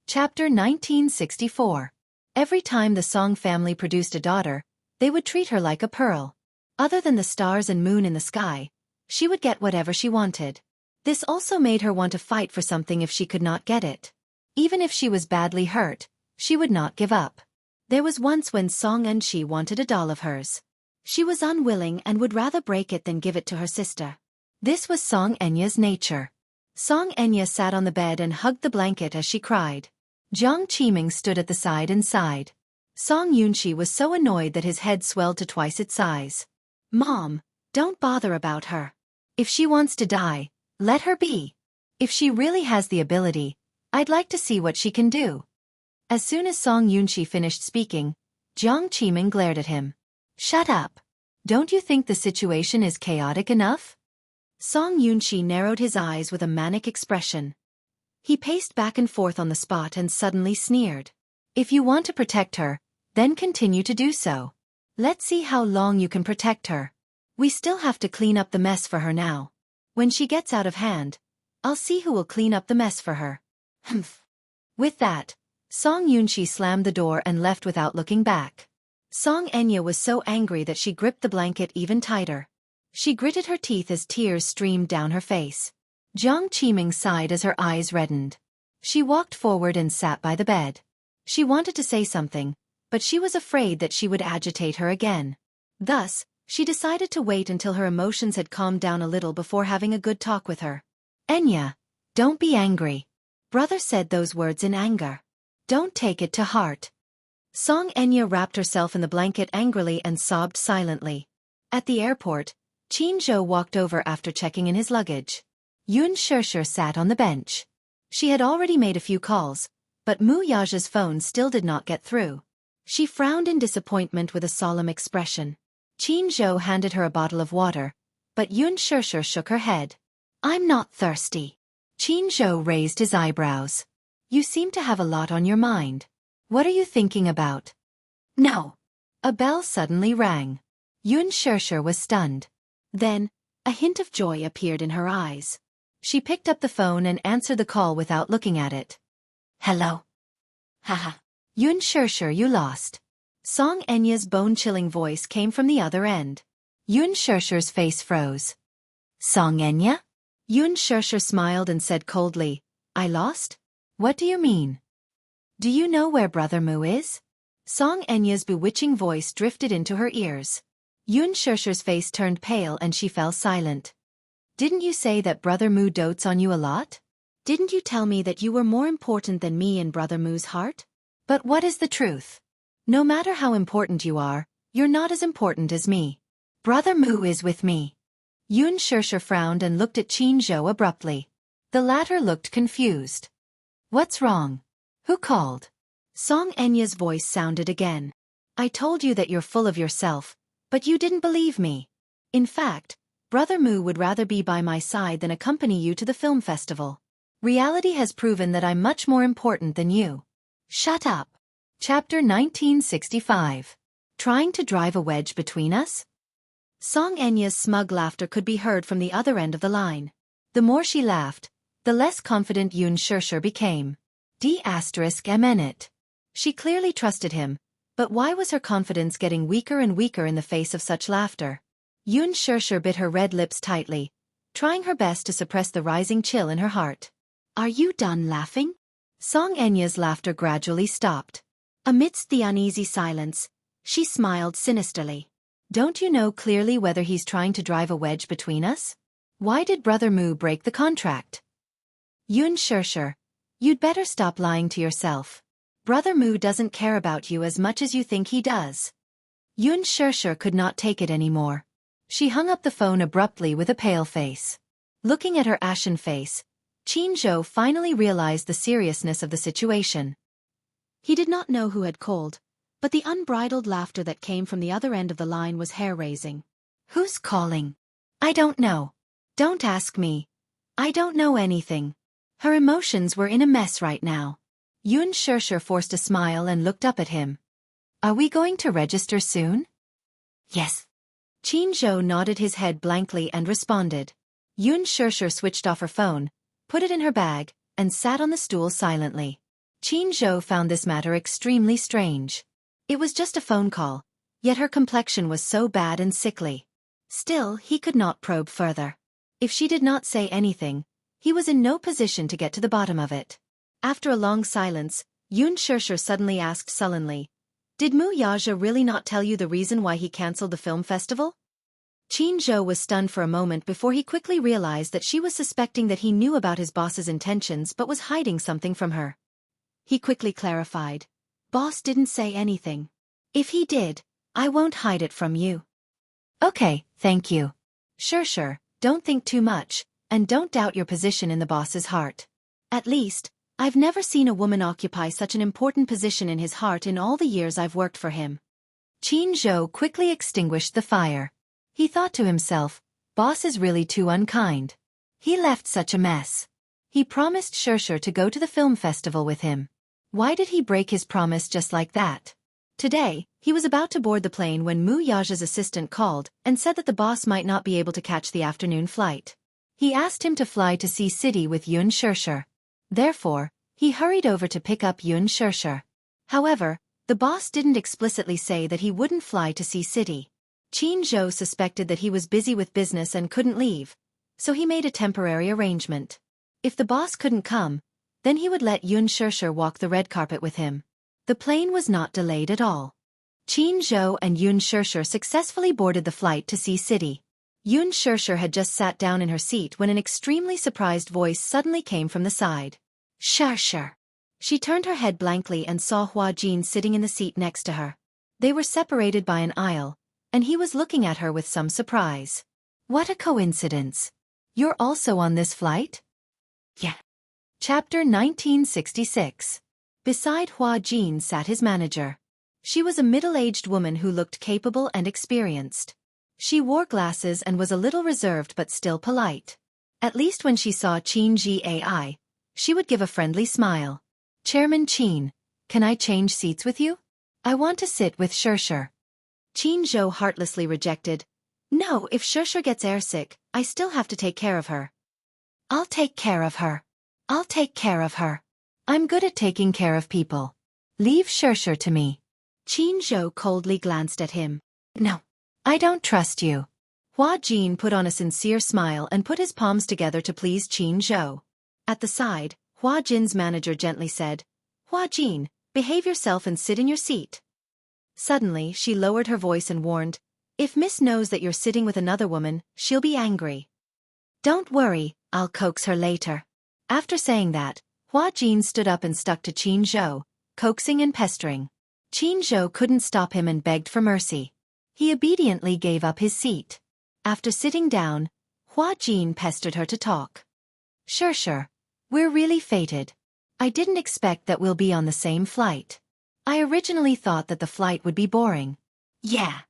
Chapter 1964. Every time the Song family produced a daughter, they would treat her like a pearl. Other than the stars and moon in the sky, she would get whatever she wanted. This also made her want to fight for something if she could not get it. Even if she was badly hurt, she would not give up. There was once when Xianxia wanted a doll of hers. She was unwilling and would rather break it than give it to her sister. This was Xianxia's nature. Xianxia sat on the bed and hugged the blanket as she cried. Jianghu stood at the side and sighed. Xianxia was so annoyed that his head swelled to twice its size. "Mom, don't bother about her. If she wants to die, let her be. If she really has the ability, I'd like to see what she can do." As soon as Xianxia finished speaking, Jianghu glared at him. "Shut up. Don't you think the situation is chaotic enough?" Xianxia narrowed his eyes with a manic expression. He paced back and forth on the spot and suddenly sneered. "If you want to protect her, then continue to do so. Let's see how long you can protect her. We still have to clean up the mess for her now. When she gets out of hand, I'll see who will clean up the mess for her." Humph. With that, Xianxia slammed the door and left without looking back. Xianxia was so angry that she gripped the blanket even tighter. She gritted her teeth as tears streamed down her face. Jianghu sighed as her eyes reddened. She walked forward and sat by the bed. She wanted to say something, but she was afraid that she would agitate her again. Thus, she decided to wait until her emotions had calmed down a little before having a good talk with her. "Enya, don't be angry. Brother said those words in anger. Don't take it to heart." Xianxia wrapped herself in the blanket angrily and sobbed silently. At the airport, Jianghu walked over after checking in his luggage. Xianxia sat on the bench. She had already made a few calls, but Mu Yaja's phone still did not get through. She frowned in disappointment with a solemn expression. Jianghu handed her a bottle of water, but Xianxia shook her head. "I'm not thirsty." Jianghu raised his eyebrows. "You seem to have a lot on your mind. What are you thinking about?" "No." A bell suddenly rang. Xianxia was stunned. Then, a hint of joy appeared in her eyes. She picked up the phone and answered the call without looking at it. "Hello?" "Haha. Xianxia, you lost." Xianxia's bone-chilling voice came from the other end. Xianxia's face froze. "Xianxia?" Xianxia smiled and said coldly, "I lost? What do you mean? Do you know where Brother Mu is?" Xianxia's bewitching voice drifted into her ears. Xianxia's face turned pale and she fell silent. "Didn't you say that Brother Mu dotes on you a lot? Didn't you tell me that you were more important than me in Brother Mu's heart? But what is the truth? No matter how important you are, you're not as important as me. Brother Mu is with me." Xianxia frowned and looked at Jianghu abruptly. The latter looked confused. "What's wrong? Who called?" Xianxia's voice sounded again. "I told you that you're full of yourself, but you didn't believe me. In fact, Brother Mu would rather be by my side than accompany you to the film festival. Reality has proven that I'm much more important than you." "Shut up." Chapter 1965. Trying to drive a wedge between us? Xianxia's smug laughter could be heard from the other end of the line. The more she laughed, the less confident Xianxia became. D***. She clearly trusted him, but why was her confidence getting weaker and weaker in the face of such laughter? Xianxia bit her red lips tightly, trying her best to suppress the rising chill in her heart. "Are you done laughing?" Xianxia's laughter gradually stopped. Amidst the uneasy silence, she smiled sinisterly. "Don't you know clearly whether he's trying to drive a wedge between us? Why did Brother Mu break the contract?" "Xianxia, you'd better stop lying to yourself. Brother Mu doesn't care about you as much as you think he does." Xianxia could not take it anymore. She hung up the phone abruptly with a pale face. Looking at her ashen face, Jianghu finally realized the seriousness of the situation. He did not know who had called, but the unbridled laughter that came from the other end of the line was hair-raising. "Who's calling?" "I don't know. Don't ask me. I don't know anything." Her emotions were in a mess right now. Xianxia forced a smile and looked up at him. "Are we going to register soon?" "Yes." Jianghu nodded his head blankly and responded. Xianxia switched off her phone, put it in her bag, and sat on the stool silently. Qin Zhou found this matter extremely strange. It was just a phone call, yet her complexion was so bad and sickly. Still, he could not probe further. If she did not say anything, he was in no position to get to the bottom of it. After a long silence, Xianxia suddenly asked sullenly, "Did Mu Yaja really not tell you the reason why he cancelled the film festival?" Qin Zhou was stunned for a moment before he quickly realized that she was suspecting that he knew about his boss's intentions but was hiding something from her. He quickly clarified, "Boss didn't say anything. If he did, I won't hide it from you." "Okay, thank you. Sure, don't think too much, and don't doubt your position in the boss's heart. At least, I've never seen a woman occupy such an important position in his heart in all the years I've worked for him." Qin Zhou quickly extinguished the fire. He thought to himself, boss is really too unkind. He left such a mess. He promised Xianxia to go to the film festival with him. Why did he break his promise just like that? Today, he was about to board the plane when Mu Yaja's assistant called and said that the boss might not be able to catch the afternoon flight. He asked him to fly to Sea City with Xianxia. Therefore, he hurried over to pick up Xianxia. However, the boss didn't explicitly say that he wouldn't fly to Sea City. Qin Zhou suspected that he was busy with business and couldn't leave, so he made a temporary arrangement. If the boss couldn't come, then he would let Xianxia walk the red carpet with him. The plane was not delayed at all. Qin Zhou and Xianxia successfully boarded the flight to Sea City. Xianxia had just sat down in her seat when an extremely surprised voice suddenly came from the side. "Xianxia." She turned her head blankly and saw Hua Jin sitting in the seat next to her. They were separated by an aisle, and he was looking at her with some surprise. "What a coincidence. You're also on this flight?" "Yeah." Chapter 1966. Beside Hua Jin sat his manager. She was a middle-aged woman who looked capable and experienced. She wore glasses and was a little reserved but still polite. At least when she saw Qin Zhai, she would give a friendly smile. "Chairman Qin, can I change seats with you? I want to sit with Xianxia." Qin Zhou heartlessly rejected. "No, if Xianxia gets airsick, I still have to take care of her." "I'll take care of her. I'll take care of her. I'm good at taking care of people. Leave Xianxia to me." Qin Zhou coldly glanced at him. "No, I don't trust you." Hua Jin put on a sincere smile and put his palms together to please Qin Zhou. At the side, Hua Jin's manager gently said, "Hua Jin, behave yourself and sit in your seat." Suddenly, she lowered her voice and warned, "If Miss knows that you're sitting with another woman, she'll be angry." "Don't worry, I'll coax her later." After saying that, Hua Jin stood up and stuck to Qin Zhou, coaxing and pestering. Qin Zhou couldn't stop him and begged for mercy. He obediently gave up his seat. After sitting down, Hua Jin pestered her to talk. Sure, we're really fated. I didn't expect that we'll be on the same flight. I originally thought that the flight would be boring." "Yeah."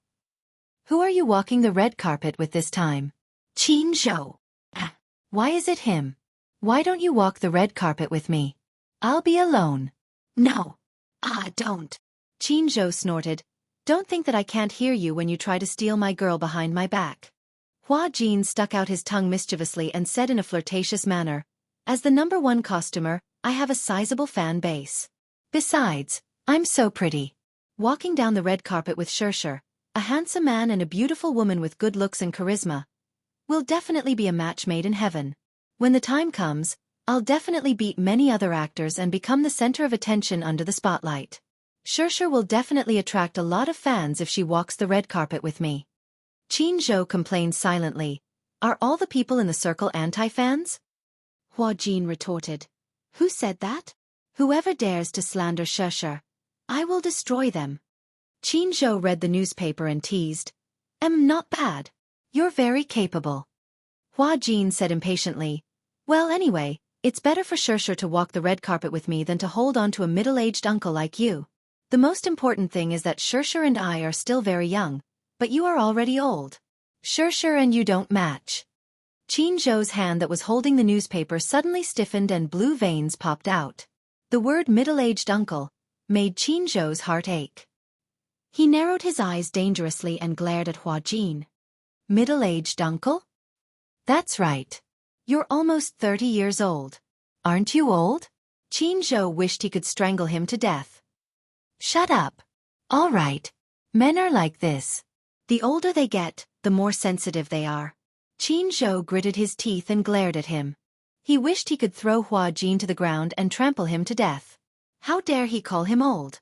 "Who are you walking the red carpet with this time?" "Qin Zhou." "Why is it him? Why don't you walk the red carpet with me? I'll be alone." "No. Don't." Qin Zhou snorted. "Don't think that I can't hear you when you try to steal my girl behind my back." Hua Jin stuck out his tongue mischievously and said in a flirtatious manner, "As the #1 costumer, I have a sizable fan base. Besides, I'm so pretty. Walking down the red carpet with Xianxia, a handsome man and a beautiful woman with good looks and charisma, will definitely be a match made in heaven. When the time comes, I'll definitely beat many other actors and become the center of attention under the spotlight. Xianxia will definitely attract a lot of fans if she walks the red carpet with me." Qin Zhou complained silently, "Are all the people in the circle anti-fans?" Hua Jin retorted, "Who said that? Whoever dares to slander Xianxia, I will destroy them." Qin Zhou read the newspaper and teased, Not bad. You're very capable." Hua Jin said impatiently, "Well, anyway, it's better for Xianxia to walk the red carpet with me than to hold on to a middle-aged uncle like you. The most important thing is that Xianxia and I are still very young, but you are already old. Xianxia and you don't match." Qin Zhou's hand that was holding the newspaper suddenly stiffened and blue veins popped out. The word middle-aged uncle made Qin Zhou's heart ache. He narrowed his eyes dangerously and glared at Hua Jin. "Middle-aged uncle? That's right. You're almost 30 years old. Aren't you old?" Xianxia wished he could strangle him to death. Shut up. All right. Men are like this. The older they get, the more sensitive they are. Xianxia gritted his teeth and glared at him. He wished he could throw Hua Jin to the ground and trample him to death. How dare he call him old?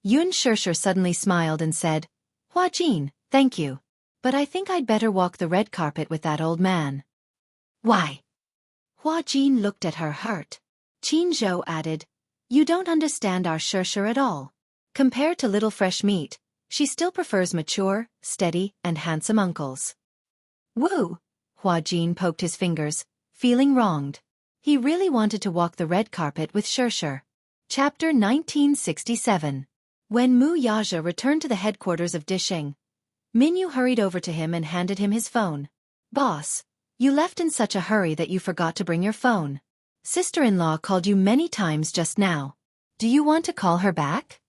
Xianxia suddenly smiled and said, Hua Jin, thank you. But I think I'd better walk the red carpet with that old man. Why? Hua Jin looked at her hurt. Xianxia added, You don't understand our Xianxia at all. Compared to little fresh meat, she still prefers mature, steady, and handsome uncles. Woo! Hua Jin poked his fingers, feeling wronged. He really wanted to walk the red carpet with Xianxia. Chapter 1967. When Mu Yaja returned to the headquarters of Disheng, Minyu hurried over to him and handed him his phone. Boss, you left in such a hurry that you forgot to bring your phone. Sister-in-law called you many times just now. Do you want to call her back?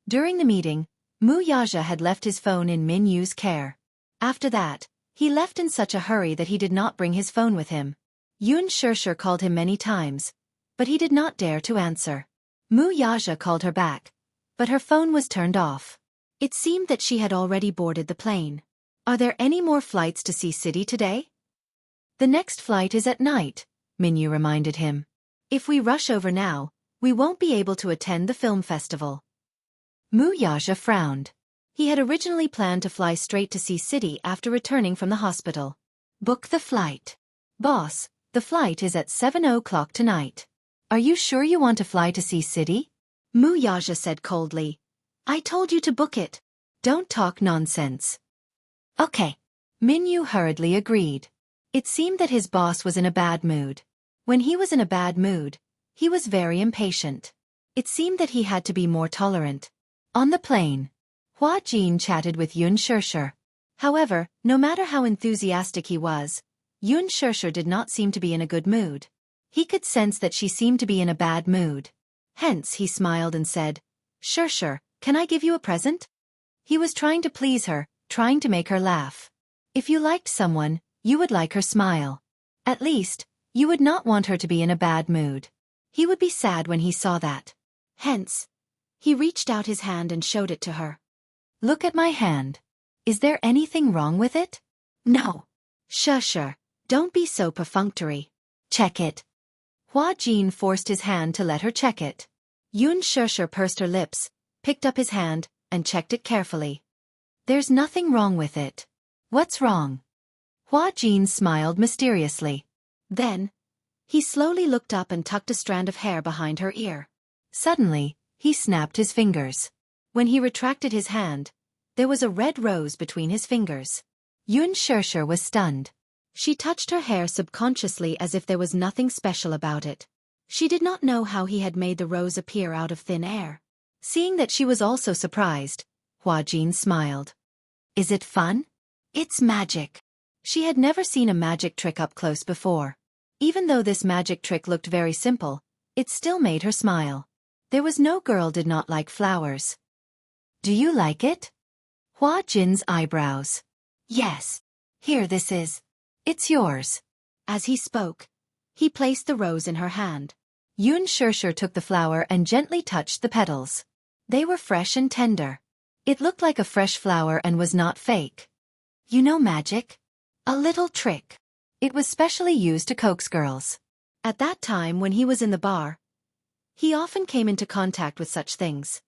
During the meeting, Mu Yaja had left his phone in Minyu's care. After that, he left in such a hurry that he did not bring his phone with him. Xianxia called him many times, but he did not dare to answer. Mu Yaja called her back, but her phone was turned off. It seemed that she had already boarded the plane. Are there any more flights to see city today? The next flight is at night, Minyu reminded him. If we rush over now, we won't be able to attend the film festival. Mu Yaja frowned. He had originally planned to fly straight to see city after returning from the hospital. Book the flight. Boss, the flight is at 7 o'clock tonight. Are you sure you want to fly to see city? Mu Yaja said coldly. I told you to book it. Don't talk nonsense. Okay. Minyu hurriedly agreed. It seemed that his boss was in a bad mood. When he was in a bad mood, he was very impatient. It seemed that he had to be more tolerant. On the plane, Hua Jin chatted with Xianxia. However, no matter how enthusiastic he was, Xianxia did not seem to be in a good mood. He could sense that she seemed to be in a bad mood. Hence he smiled and said, Xianxia, can I give you a present? He was trying to please her, trying to make her laugh. If you liked someone, you would like her smile. At least, you would not want her to be in a bad mood. He would be sad when he saw that. Hence, he reached out his hand and showed it to her. Look at my hand. Is there anything wrong with it? No. Xianxia, don't be so perfunctory. Check it. Hua Jin forced his hand to let her check it. Xianxia pursed her lips, picked up his hand, and checked it carefully. There's nothing wrong with it. What's wrong? Hua Jin smiled mysteriously. Then, he slowly looked up and tucked a strand of hair behind her ear. Suddenly, he snapped his fingers. When he retracted his hand, there was a red rose between his fingers. Xianxia was stunned. She touched her hair subconsciously as if there was nothing special about it. She did not know how he had made the rose appear out of thin air. Seeing that she was also surprised, Hua Jin smiled. Is it fun? It's magic. She had never seen a magic trick up close before. Even though this magic trick looked very simple, it still made her smile. There was no girl did not like flowers. Do you like it? Hua Jin's eyebrows. Yes. Here this is. It's yours. As he spoke, he placed the rose in her hand. Xianxia took the flower and gently touched the petals. They were fresh and tender. It looked like a fresh flower and was not fake. You know magic? A little trick. It was specially used to coax girls. At that time when he was in the bar, he often came into contact with such things.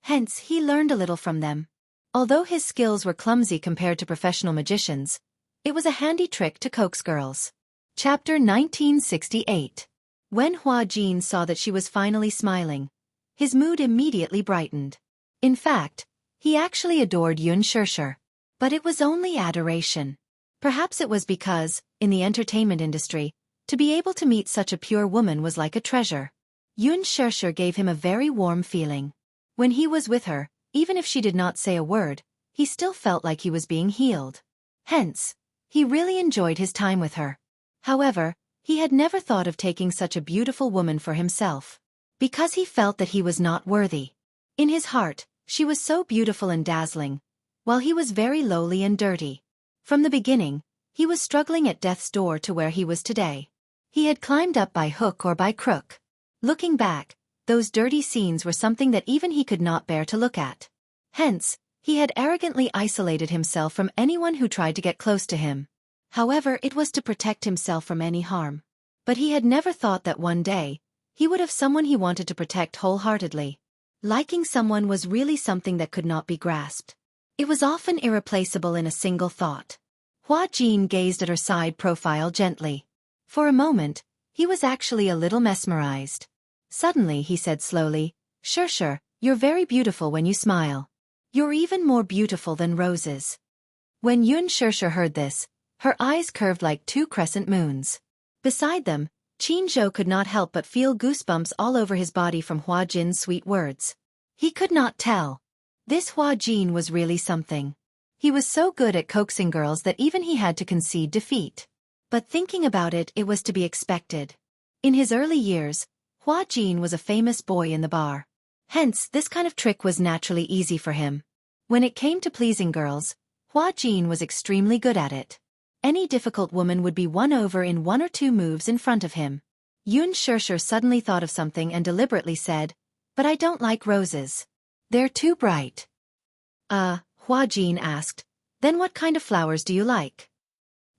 Hence, he learned a little from them. Although his skills were clumsy compared to professional magicians, it was a handy trick to coax girls. Chapter 1968. When Hua Jin saw that she was finally smiling, his mood immediately brightened. In fact, he actually adored Xianxia. But it was only adoration. Perhaps it was because, in the entertainment industry, to be able to meet such a pure woman was like a treasure. Xianxia gave him a very warm feeling. When he was with her, even if she did not say a word, he still felt like he was being healed. Hence, he really enjoyed his time with her. However, he had never thought of taking such a beautiful woman for himself. Because he felt that he was not worthy. In his heart, she was so beautiful and dazzling, while he was very lowly and dirty. From the beginning, he was struggling at death's door to where he was today. He had climbed up by hook or by crook. Looking back, those dirty scenes were something that even he could not bear to look at. Hence, he had arrogantly isolated himself from anyone who tried to get close to him. However, it was to protect himself from any harm. But he had never thought that one day, he would have someone he wanted to protect wholeheartedly. Liking someone was really something that could not be grasped. It was often irreplaceable in a single thought. Hua Jin gazed at her side profile gently. For a moment, he was actually a little mesmerized. Suddenly he said slowly, "Xianxia, you're very beautiful when you smile. You're even more beautiful than roses." When Xianxia heard this, her eyes curved like two crescent moons. Beside them, Jianghu could not help but feel goosebumps all over his body from Hua Jin's sweet words. He could not tell. This Hua Jin was really something. He was so good at coaxing girls that even he had to concede defeat. But thinking about it, it was to be expected. In his early years, Hua Jin was a famous boy in the bar. Hence, this kind of trick was naturally easy for him. When it came to pleasing girls, Hua Jin was extremely good at it. Any difficult woman would be won over in 1 or 2 moves in front of him. Xianxia suddenly thought of something and deliberately said, "But I don't like roses. They're too bright." Hua Jin asked, "Then what kind of flowers do you like?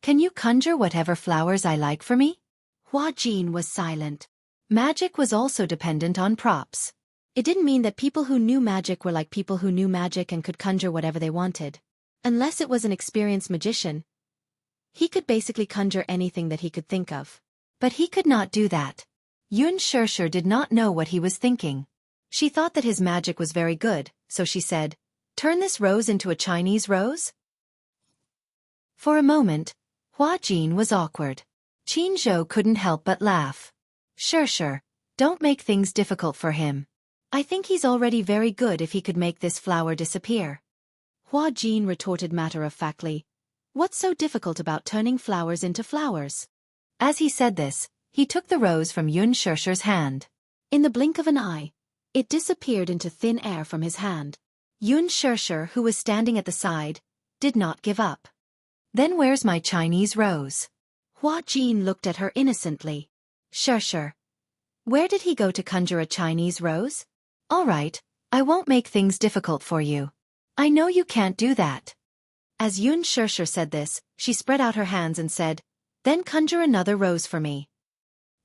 Can you conjure whatever flowers I like for me?" Hua Jin was silent. Magic was also dependent on props. It didn't mean that people who knew magic were like people who knew magic and could conjure whatever they wanted. Unless it was an experienced magician, he could basically conjure anything that he could think of. But he could not do that. Xianxia did not know what he was thinking. She thought that his magic was very good, so she said, "Turn this rose into a Chinese rose?" For a moment, Hua Jin was awkward. Jianghu couldn't help but laugh. "Xianxia, don't make things difficult for him. I think he's already very good if he could make this flower disappear." Hua Jin retorted matter-of-factly, "What's so difficult about turning flowers into flowers?" As he said this, he took the rose from Xianxia's hand. In the blink of an eye, it disappeared into thin air from his hand. Xianxia, who was standing at the side, did not give up. "Then where's my Chinese rose?" Hua Jin looked at her innocently. "Xianxia, where did he go to conjure a Chinese rose? All right, I won't make things difficult for you. I know you can't do that." As Xianxia said this, she spread out her hands and said, "Then conjure another rose for me."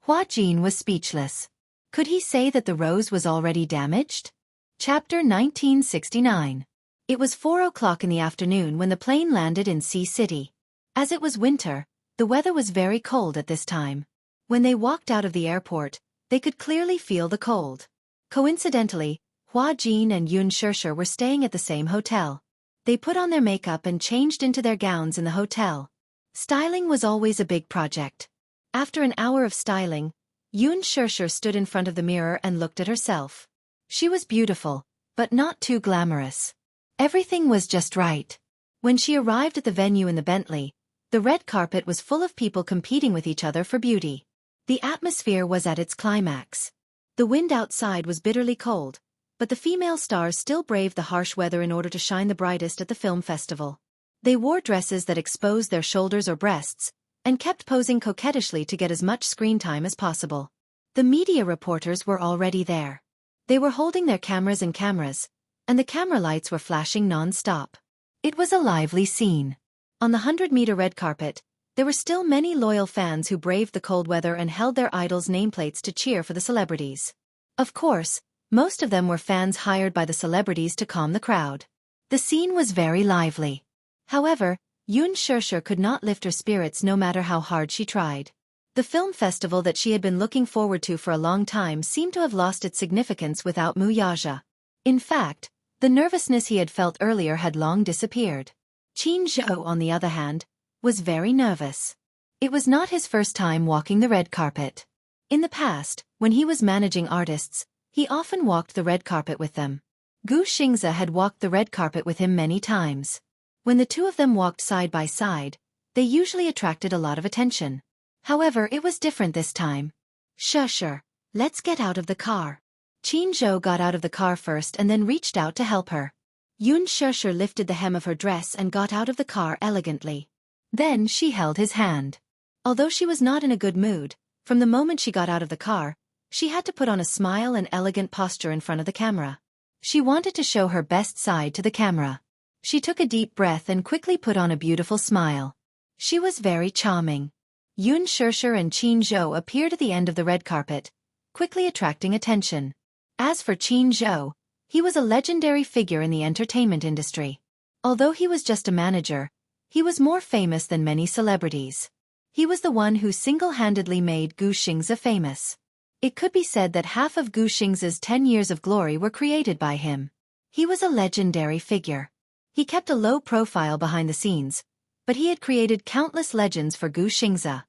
Hua Jin was speechless. Could he say that the rose was already damaged? Chapter 1969. It was 4 o'clock in the afternoon when the plane landed in Sea City. As it was winter, the weather was very cold at this time. When they walked out of the airport, they could clearly feel the cold. Coincidentally, Hua Jin and Xianxia were staying at the same hotel. They put on their makeup and changed into their gowns in the hotel. Styling was always a big project. After an hour of styling, Xianxia stood in front of the mirror and looked at herself. She was beautiful, but not too glamorous. Everything was just right. When she arrived at the venue in the Bentley, the red carpet was full of people competing with each other for beauty. The atmosphere was at its climax. The wind outside was bitterly cold, but the female stars still braved the harsh weather in order to shine the brightest at the film festival. They wore dresses that exposed their shoulders or breasts, and kept posing coquettishly to get as much screen time as possible. The media reporters were already there. They were holding their cameras, and the camera lights were flashing non-stop. It was a lively scene. On the 100-meter red carpet, there were still many loyal fans who braved the cold weather and held their idols' nameplates to cheer for the celebrities. Of course, most of them were fans hired by the celebrities to calm the crowd. The scene was very lively. However, Xianxia could not lift her spirits no matter how hard she tried. The film festival that she had been looking forward to for a long time seemed to have lost its significance without Wuxia. In fact, the nervousness he had felt earlier had long disappeared. Jianghu, on the other hand, was very nervous. It was not his first time walking the red carpet. In the past, when he was managing artists, he often walked the red carpet with them. Xianxia had walked the red carpet with him many times. When the two of them walked side by side, they usually attracted a lot of attention. However, it was different this time. "Xianxia, let's get out of the car." Jianghu got out of the car first and then reached out to help her. Xianxia lifted the hem of her dress and got out of the car elegantly. Then she held his hand. Although she was not in a good mood, from the moment she got out of the car, She had to put on a smile and elegant posture in front of the camera. She wanted to show her best side to the camera. She took a deep breath and quickly put on a beautiful smile. She was very charming. Xianxia and Xianxia appeared at the end of the red carpet, quickly attracting attention. As for Xianxia, he was a legendary figure in the entertainment industry. Although he was just a manager, he was more famous than many celebrities. He was the one who single-handedly made Xianxia famous. It could be said that half of Xianxia's 10 years of glory were created by him. He was a legendary figure. He kept a low profile behind the scenes, but he had created countless legends for Xianxia.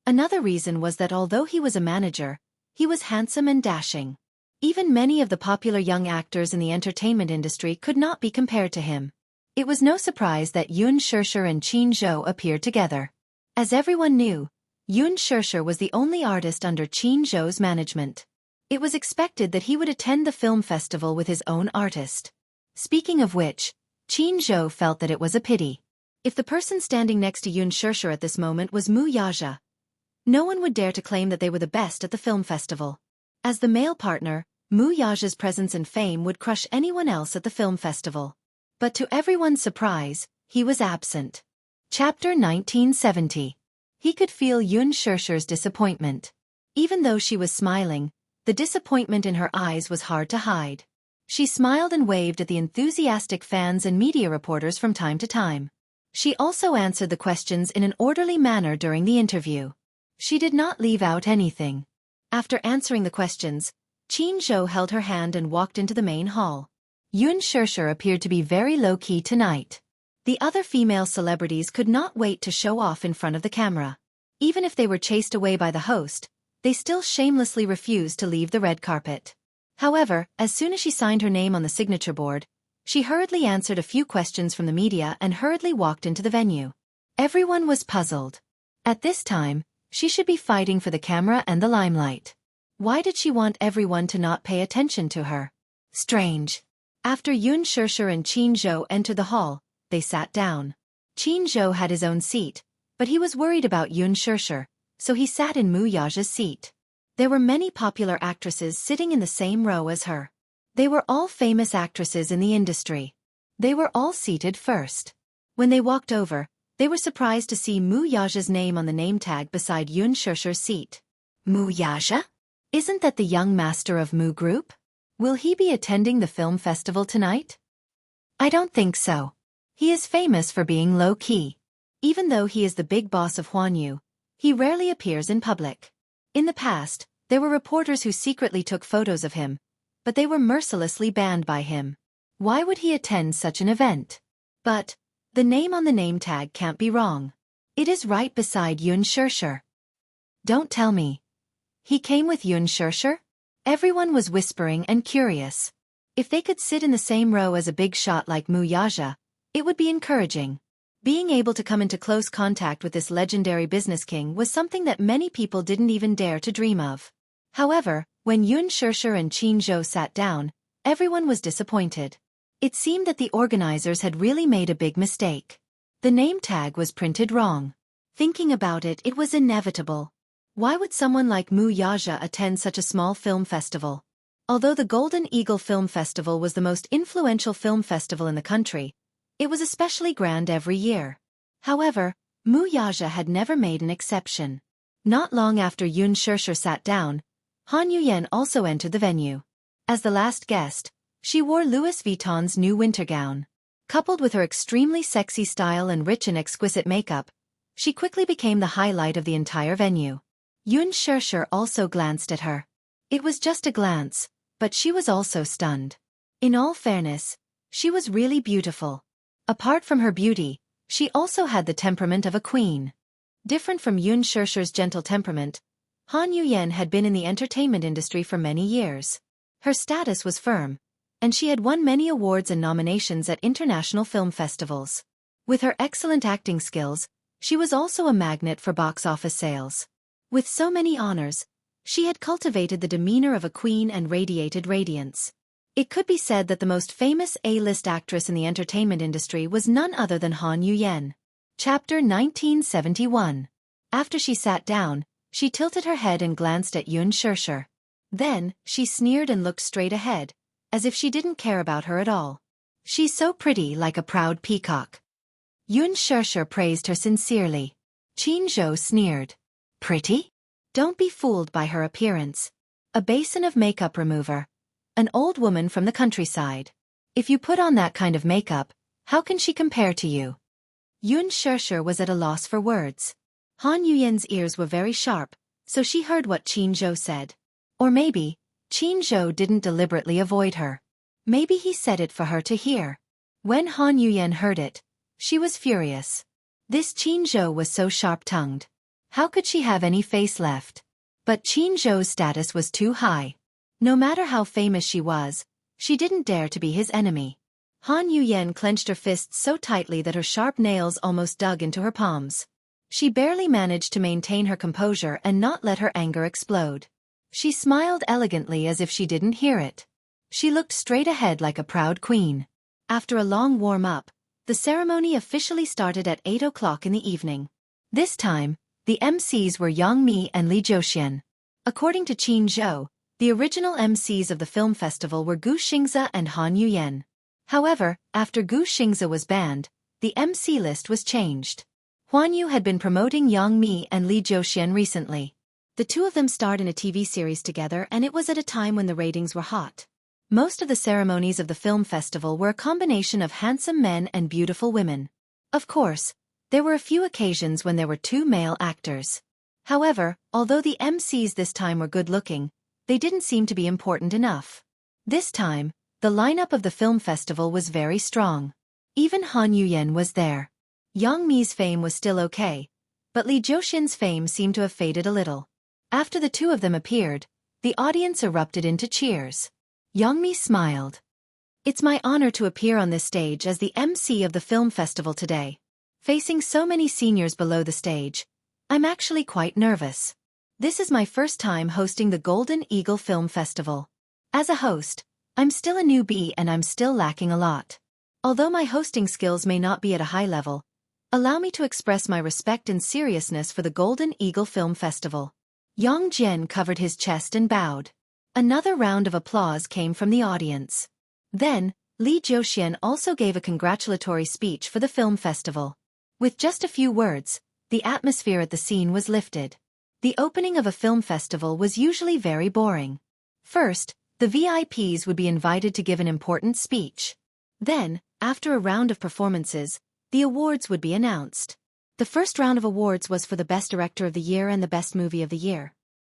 Another reason was that although he was a manager, he was handsome and dashing. Even many of the popular young actors in the entertainment industry could not be compared to him. It was no surprise that Xianxia and Xianxia appeared together. As everyone knew, Xianxia was the only artist under Xianxia's management. It was expected that he would attend the film festival with his own artist. Speaking of which, Xianxia felt that it was a pity. If the person standing next to Xianxia at this moment was Wuxia, no one would dare to claim that they were the best at the film festival. As the male partner, Wuxia's presence and fame would crush anyone else at the film festival. But to everyone's surprise, he was absent. Chapter 1970. He could feel Xianxia's disappointment. Even though she was smiling, the disappointment in her eyes was hard to hide. She smiled and waved at the enthusiastic fans and media reporters from time to time. She also answered the questions in an orderly manner during the interview. She did not leave out anything. After answering the questions, Xianxia held her hand and walked into the main hall. Xianxia appeared to be very low-key tonight. The other female celebrities could not wait to show off in front of the camera. Even if they were chased away by the host, they still shamelessly refused to leave the red carpet. However, as soon as she signed her name on the signature board, she hurriedly answered a few questions from the media and hurriedly walked into the venue. Everyone was puzzled. At this time, she should be fighting for the camera and the limelight. Why did she want everyone to not pay attention to her? Strange. After Xianxia and Xianxia entered the hall, they sat down. Xianxia had his own seat, but he was worried about Xianxia, so he sat in Wuxia's seat. There were many popular actresses sitting in the same row as her. They were all famous actresses in the industry. They were all seated first. When they walked over, they were surprised to see Wuxia's name on the name tag beside Xianxia's seat. Wuxia? Isn't that the young master of Mu Group? Will he be attending the film festival tonight? I don't think so. He is famous for being low-key. Even though he is the big boss of Huanyu, he rarely appears in public. In the past, there were reporters who secretly took photos of him, but they were mercilessly banned by him. Why would he attend such an event? But the name on the name tag can't be wrong. It is right beside Xianxia. Don't tell me. He came with Xianxia? Everyone was whispering and curious. If they could sit in the same row as a big shot like Wuxia, it would be encouraging. Being able to come into close contact with this legendary business king was something that many people didn't even dare to dream of. However, when Xianxia and Xianxia sat down, everyone was disappointed. It seemed that the organizers had really made a big mistake. The name tag was printed wrong. Thinking about it, it was inevitable. Why would someone like Wuxia attend such a small film festival? Although the Golden Eagle Film Festival was the most influential film festival in the country, it was especially grand every year. However, Wuxia had never made an exception. Not long after Xianxia sat down, Han Yuyan also entered the venue. As the last guest, she wore Louis Vuitton's new winter gown. Coupled with her extremely sexy style and rich and exquisite makeup, she quickly became the highlight of the entire venue. Xianxia also glanced at her. It was just a glance, but she was also stunned. In all fairness, she was really beautiful. Apart from her beauty, she also had the temperament of a queen. Different from Xianxia's gentle temperament, Han Yuyan had been in the entertainment industry for many years. Her status was firm, and she had won many awards and nominations at international film festivals. With her excellent acting skills, she was also a magnet for box office sales. With so many honors, she had cultivated the demeanor of a queen and radiated radiance. It could be said that the most famous A-list actress in the entertainment industry was none other than Han Yuyan. Chapter 1971. After she sat down, she tilted her head and glanced at Xianxia. Then, she sneered and looked straight ahead, as if she didn't care about her at all. She's so pretty, like a proud peacock. Xianxia praised her sincerely. Qianzhou sneered. Pretty? Don't be fooled by her appearance. A basin of makeup remover. An old woman from the countryside. If you put on that kind of makeup, how can she compare to you? Xianxia was at a loss for words. Han Yuyen's ears were very sharp, so she heard what Qianzhou said. Or maybe, Qianzhou didn't deliberately avoid her. Maybe he said it for her to hear. When Han Yuyen heard it, she was furious. This Qianzhou was so sharp-tongued. How could she have any face left? But Qianzhou's status was too high. No matter how famous she was, she didn't dare to be his enemy. Han Yuyen clenched her fists so tightly that her sharp nails almost dug into her palms. She barely managed to maintain her composure and not let her anger explode. She smiled elegantly as if she didn't hear it. She looked straight ahead like a proud queen. After a long warm-up, the ceremony officially started at 8 o'clock in the evening. This time, the MCs were Yang Mi and Li Zhouxian. According to Qianzhou, the original MCs of the film festival were Gu Xingzi and Han Yuyen. However, after Gu Xingzi was banned, the MC list was changed. Huan Yu had been promoting Yang Mi and Li Zhouxian recently. The two of them starred in a TV series together, and it was at a time when the ratings were hot. Most of the ceremonies of the film festival were a combination of handsome men and beautiful women. Of course, there were a few occasions when there were two male actors. However, although the MCs this time were good-looking, they didn't seem to be important enough. This time, the lineup of the film festival was very strong. Even Han Yuyen was there. Yang Mi's fame was still okay, but Li Zhouxian's fame seemed to have faded a little. After the two of them appeared, the audience erupted into cheers. Yang Mi smiled. It's my honor to appear on this stage as the MC of the film festival today. Facing so many seniors below the stage, I'm actually quite nervous. This is my first time hosting the Golden Eagle Film Festival. As a host, I'm still a newbie and I'm still lacking a lot. Although my hosting skills may not be at a high level, allow me to express my respect and seriousness for the Golden Eagle Film Festival. Yang Jian covered his chest and bowed. Another round of applause came from the audience. Then, Li Zhouxian also gave a congratulatory speech for the film festival. With just a few words, the atmosphere at the scene was lifted. The opening of a film festival was usually very boring. First, the VIPs would be invited to give an important speech. Then, after a round of performances, the awards would be announced. The first round of awards was for the Best Director of the Year and the Best Movie of the Year.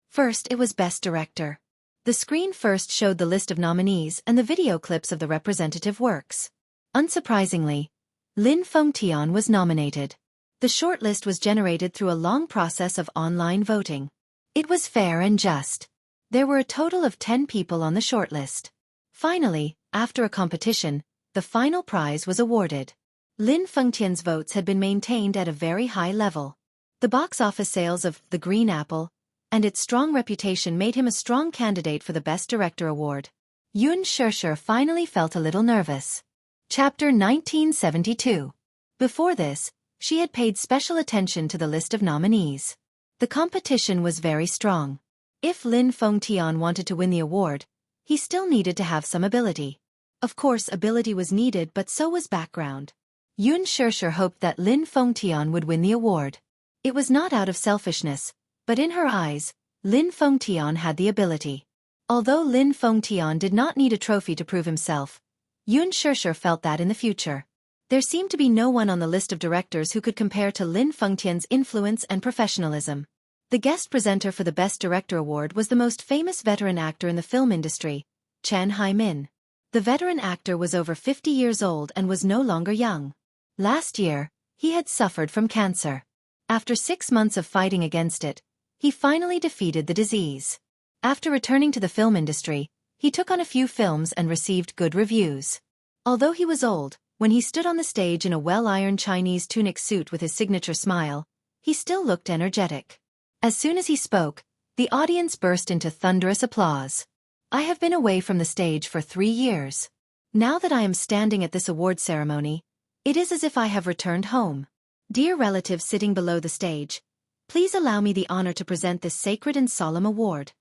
First, it was Best Director. The screen first showed the list of nominees and the video clips of the representative works. Unsurprisingly, Lin Fengtian was nominated. The shortlist was generated through a long process of online voting. It was fair and just. There were a total of 10 people on the shortlist. Finally, after a competition, the final prize was awarded. Lin Fengtian's votes had been maintained at a very high level. The box office sales of The Green Apple and its strong reputation made him a strong candidate for the Best Director award. Xianxia finally felt a little nervous. Chapter 1972. Before this, she had paid special attention to the list of nominees. The competition was very strong. If Lin Fengtian wanted to win the award, he still needed to have some ability. Of course, ability was needed, but so was background. Xianxia hoped that Lin Fengtian would win the award. It was not out of selfishness, but in her eyes, Lin Fengtian had the ability. Although Lin Fengtian did not need a trophy to prove himself, Xianxia felt that in the future. There seemed to be no one on the list of directors who could compare to Lin Fengtian's influence and professionalism. The guest presenter for the Best Director award was the most famous veteran actor in the film industry, Chen Haimin. The veteran actor was over 50 years old and was no longer young. Last year, he had suffered from cancer. After 6 months of fighting against it, he finally defeated the disease. After returning to the film industry, he took on a few films and received good reviews. Although he was old, when he stood on the stage in a well-ironed Chinese tunic suit with his signature smile, he still looked energetic. As soon as he spoke, the audience burst into thunderous applause. I have been away from the stage for 3 years. Now that I am standing at this award ceremony, it is as if I have returned home. Dear relatives sitting below the stage, please allow me the honor to present this sacred and solemn award.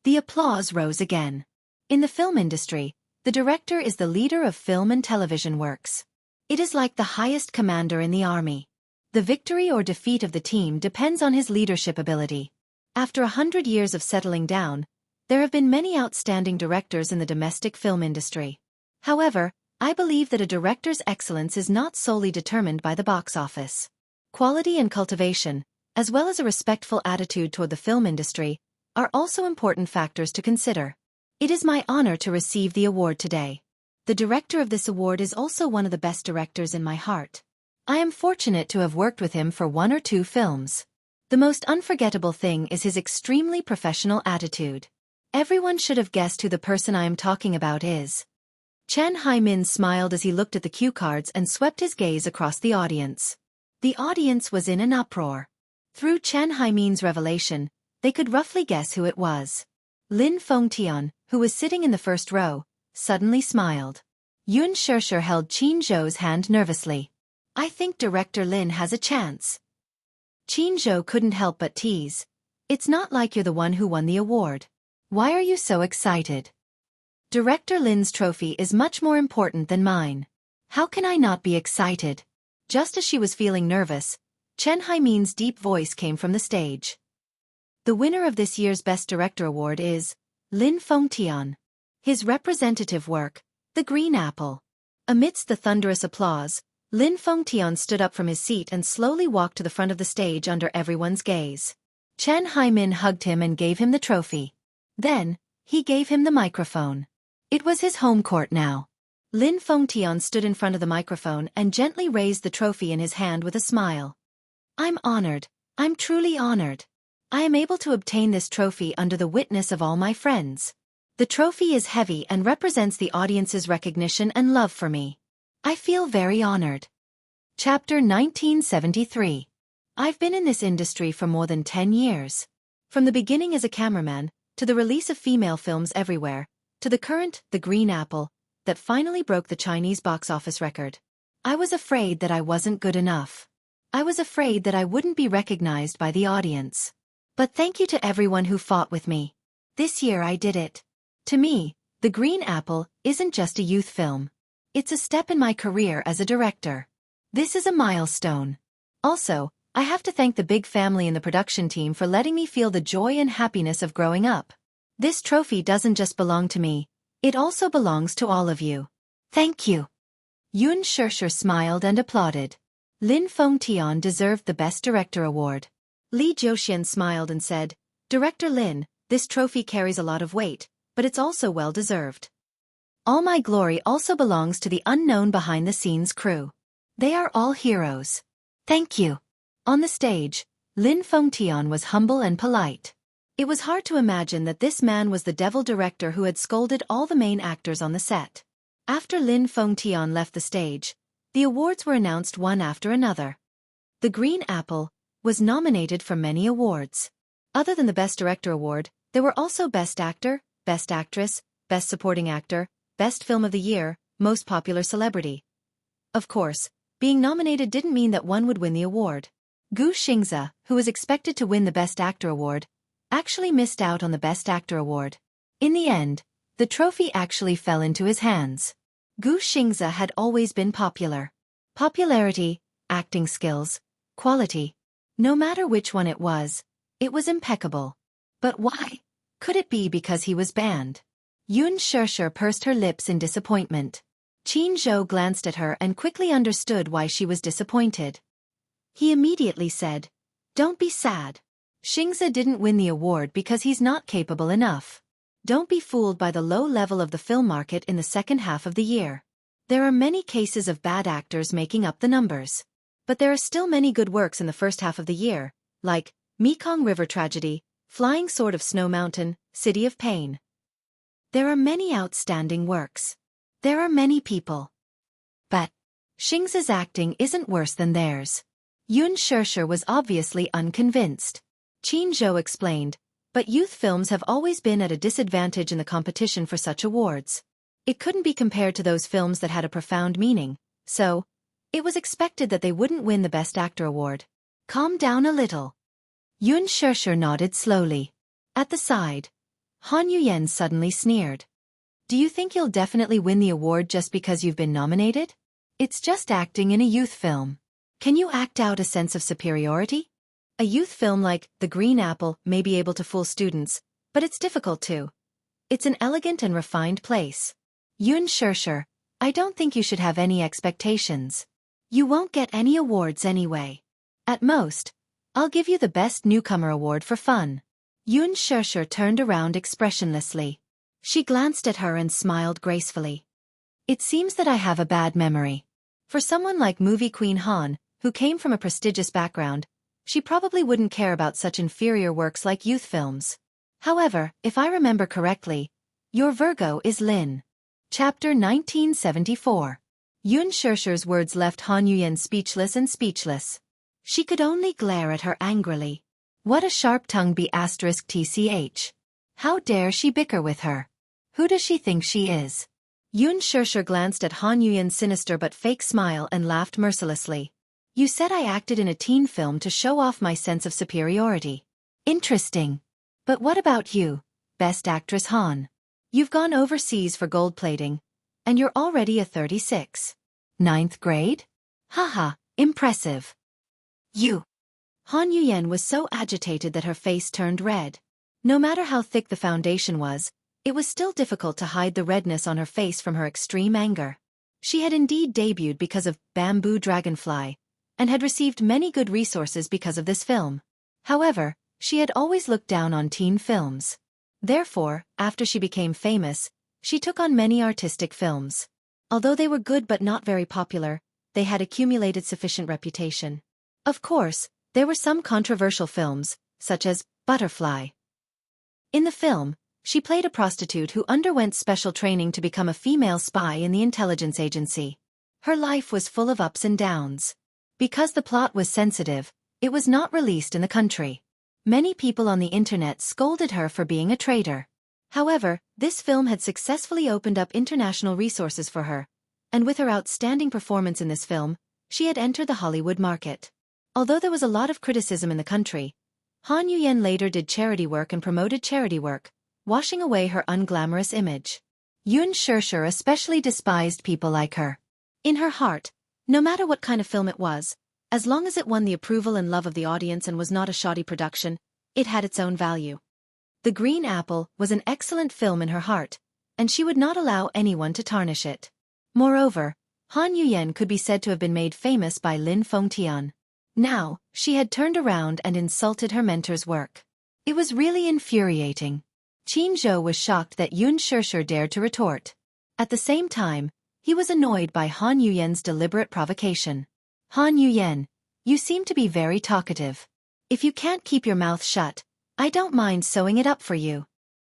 The applause rose again. In the film industry, the director is the leader of film and television works. It is like the highest commander in the army. The victory or defeat of the team depends on his leadership ability. After 100 years of settling down, there have been many outstanding directors in the domestic film industry. However, I believe that a director's excellence is not solely determined by the box office. Quality and cultivation, as well as a respectful attitude toward the film industry, are also important factors to consider. It is my honor to receive the award today. The director of this award is also one of the best directors in my heart. I am fortunate to have worked with him for 1 or 2 films. The most unforgettable thing is his extremely professional attitude. Everyone should have guessed who the person I am talking about is. Chen Haimin smiled as he looked at the cue cards and swept his gaze across the audience. The audience was in an uproar. Through Chen Haimin's revelation, they could roughly guess who it was. Lin Fengtian, who was sitting in the first row, suddenly smiled. Yun Shishir held Qin Zhou's hand nervously. I think Director Lin has a chance. Qin Zhou couldn't help but tease. It's not like you're the one who won the award. Why are you so excited? Director Lin's trophy is much more important than mine. How can I not be excited? Just as she was feeling nervous, Chen Haimin's deep voice came from the stage. The winner of this year's Best Director Award is Lin Fengtian. His representative work, The Green Apple. Amidst the thunderous applause, Lin Fengtian stood up from his seat and slowly walked to the front of the stage under everyone's gaze. Chen Haimin hugged him and gave him the trophy. Then, he gave him the microphone. It was his home court now. Lin Fengtian stood in front of the microphone and gently raised the trophy in his hand with a smile. I'm honored. I'm truly honored. I am able to obtain this trophy under the witness of all my friends. The trophy is heavy and represents the audience's recognition and love for me. I feel very honored. Chapter 1973. I've been in this industry for more than 10 years. From the beginning as a cameraman, to the release of female films everywhere, to the current The Green Apple, that finally broke the Chinese box office record. I was afraid that I wasn't good enough. I was afraid that I wouldn't be recognized by the audience. But thank you to everyone who fought with me. This year I did it. To me, The Green Apple isn't just a youth film. It's a step in my career as a director. This is a milestone. Also, I have to thank the big family and the production team for letting me feel the joy and happiness of growing up. This trophy doesn't just belong to me, it also belongs to all of you. Thank you. Yun Shishir smiled and applauded. Lin Fengtian deserved the Best Director Award. Li Jiuxian smiled and said, Director Lin, this trophy carries a lot of weight, but it's also well-deserved. All my glory also belongs to the unknown behind-the-scenes crew. They are all heroes. Thank you. On the stage, Lin Fengtian was humble and polite. It was hard to imagine that this man was the devil director who had scolded all the main actors on the set. After Lin Fengtian left the stage, the awards were announced one after another. The Green Apple was nominated for many awards. Other than the Best Director Award, there were also Best Actor, Best Actress, Best Supporting Actor, Best Film of the Year, Most Popular Celebrity. Of course, being nominated didn't mean that one would win the award. Xianxia, who was expected to win the Best Actor Award, actually missed out on the Best Actor Award. In the end, the trophy actually fell into his hands. Xianxia had always been popular. Popularity, acting skills, quality. No matter which one it was impeccable. But why? Could it be because he was banned? Yun Shishir pursed her lips in disappointment. Qin Zhou glanced at her and quickly understood why she was disappointed. He immediately said, Don't be sad. Xianxia didn't win the award because he's not capable enough. Don't be fooled by the low level of the film market in the second half of the year. There are many cases of bad actors making up the numbers. But there are still many good works in the first half of the year, like Mekong River Tragedy, Flying Sword of Snow Mountain, City of Pain. There are many outstanding works. There are many people. But Xianxia's acting isn't worse than theirs. Yun Shishir was obviously unconvinced. Qin Zhou explained, but youth films have always been at a disadvantage in the competition for such awards. It couldn't be compared to those films that had a profound meaning, so it was expected that they wouldn't win the Best Actor Award. Calm down a little. Yun Shishir nodded slowly. At the side, Han Yuyen suddenly sneered. Do you think you'll definitely win the award just because you've been nominated? It's just acting in a youth film. Can you act out a sense of superiority? A youth film like The Green Apple may be able to fool students, but it's difficult to. It's an elegant and refined place. Xianxia, I don't think you should have any expectations. You won't get any awards anyway. At most, I'll give you the Best Newcomer Award for fun. Xianxia turned around expressionlessly. She glanced at her and smiled gracefully. It seems that I have a bad memory. For someone like movie queen Han, who came from a prestigious background, she probably wouldn't care about such inferior works like youth films. However, if I remember correctly, your Virgo is Lin. Chapter 1974. Xianxia's words left Han Yuyen speechless. She could only glare at her angrily. What a sharp-tongued *tch. How dare she bicker with her? Who does she think she is? Xianxia glanced at Han Yuyen's sinister but fake smile and laughed mercilessly. You said I acted in a teen film to show off my sense of superiority. Interesting. But what about you, Best Actress Han? You've gone overseas for gold plating, and you're already a 36. Ninth grade? Haha, impressive. You. Han Yuyen was so agitated that her face turned red. No matter how thick the foundation was, it was still difficult to hide the redness on her face from her extreme anger. She had indeed debuted because of Bamboo Dragonfly, and had received many good resources because of this film. However, she had always looked down on teen films. Therefore, after she became famous, she took on many artistic films. Although they were good but not very popular, they had accumulated sufficient reputation. Of course, there were some controversial films, such as Butterfly. In the film, she played a prostitute who underwent special training to become a female spy in the intelligence agency. Her life was full of ups and downs. Because the plot was sensitive, it was not released in the country. Many people on the internet scolded her for being a traitor. However, this film had successfully opened up international resources for her, and with her outstanding performance in this film, she had entered the Hollywood market. Although there was a lot of criticism in the country, Han Yuyen later did charity work and promoted charity work, washing away her unglamorous image. Xianxia especially despised people like her. In her heart, no matter what kind of film it was, as long as it won the approval and love of the audience and was not a shoddy production, it had its own value. The Green Apple was an excellent film in her heart, and she would not allow anyone to tarnish it. Moreover, Han Yuyen could be said to have been made famous by Lin Fengtian. Now, she had turned around and insulted her mentor's work. It was really infuriating. Jianghu was shocked that Xianxia dared to retort. At the same time, he was annoyed by Han Yuyen's deliberate provocation. Han Yuyen, you seem to be very talkative. If you can't keep your mouth shut, I don't mind sewing it up for you.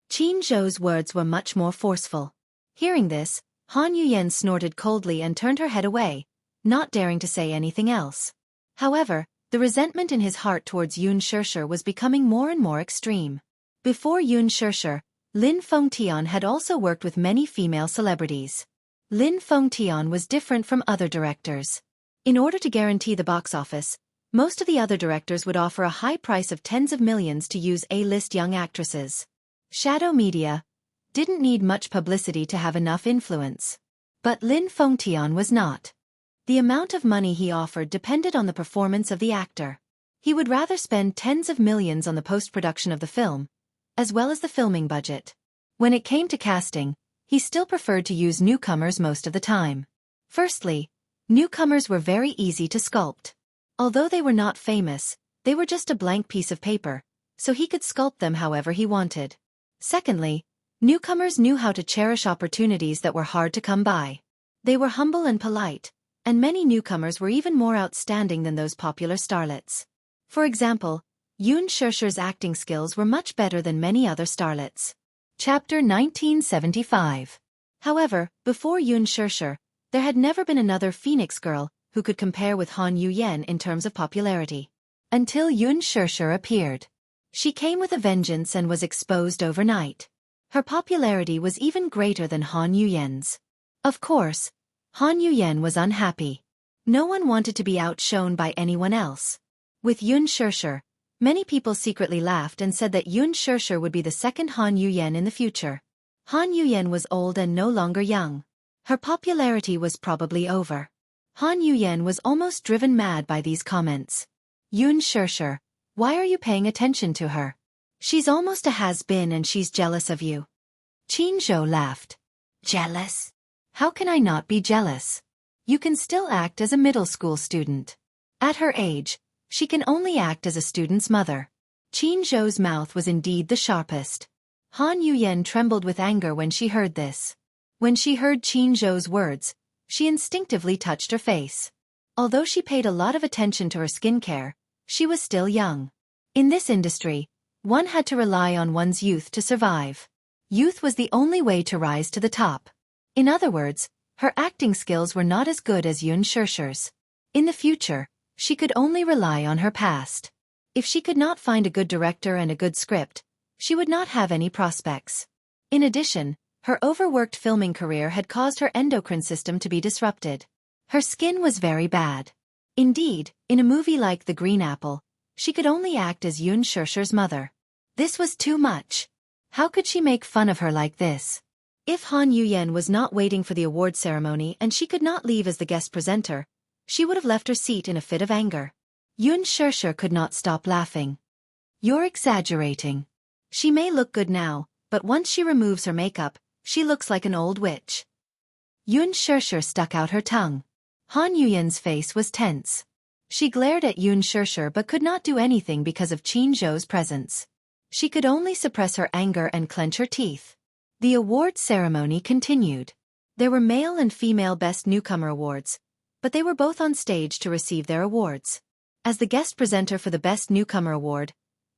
Jianghu's words were much more forceful. Hearing this, Han Yuyen snorted coldly and turned her head away, not daring to say anything else. However, the resentment in his heart towards Xianxia was becoming more and more extreme. Before Xianxia, Lin Fengtian had also worked with many female celebrities. Lin Fengtian was different from other directors. In order to guarantee the box office, most of the other directors would offer a high price of tens of millions to use A-list young actresses. Shadow media didn't need much publicity to have enough influence. But Lin Fengtian was not. The amount of money he offered depended on the performance of the actor. He would rather spend tens of millions on the post-production of the film, as well as the filming budget. When it came to casting, he still preferred to use newcomers most of the time. Firstly, newcomers were very easy to sculpt. Although they were not famous, they were just a blank piece of paper, so he could sculpt them however he wanted. Secondly, newcomers knew how to cherish opportunities that were hard to come by. They were humble and polite, and many newcomers were even more outstanding than those popular starlets. For example, Xianxia's acting skills were much better than many other starlets. Chapter 1975. However, before Xianxia, there had never been another Phoenix girl who could compare with Han Yuyen in terms of popularity. Until Xianxia appeared. She came with a vengeance and was exposed overnight. Her popularity was even greater than Han Yuyen's. Of course, Han Yuyen was unhappy. No one wanted to be outshone by anyone else. With Xianxia, Many people secretly laughed and said that Xianxia would be the second Han Yuyan in the future. Han Yuyan was old and no longer young. Her popularity was probably over. Han Yuyan was almost driven mad by these comments. Xianxia, why are you paying attention to her? She's almost a has-been and she's jealous of you. Jianghu laughed. Jealous? How can I not be jealous? You can still act as a middle school student. At her age, she can only act as a student's mother. Jianghu's mouth was indeed the sharpest. Han Yuyan trembled with anger when she heard this. When she heard Jianghu's words, she instinctively touched her face. Although she paid a lot of attention to her skincare, she was still young. In this industry, one had to rely on one's youth to survive. Youth was the only way to rise to the top. In other words, her acting skills were not as good as Xianxia's. In the future, she could only rely on her past. If she could not find a good director and a good script, she would not have any prospects. In addition, her overworked filming career had caused her endocrine system to be disrupted. Her skin was very bad. Indeed, in a movie like The Green Apple, she could only act as Xianxia's mother. This was too much. How could she make fun of her like this? If Han Yuyan was not waiting for the award ceremony and she could not leave as the guest presenter, she would have left her seat in a fit of anger. Xianxia could not stop laughing. You're exaggerating. She may look good now, but once she removes her makeup, she looks like an old witch. Xianxia stuck out her tongue. Han Yuyan's face was tense. She glared at Xianxia but could not do anything because of Jianghu's presence. She could only suppress her anger and clench her teeth. The award ceremony continued. There were male and female Best Newcomer awards, but they were both on stage to receive their awards. As the guest presenter for the Best Newcomer award,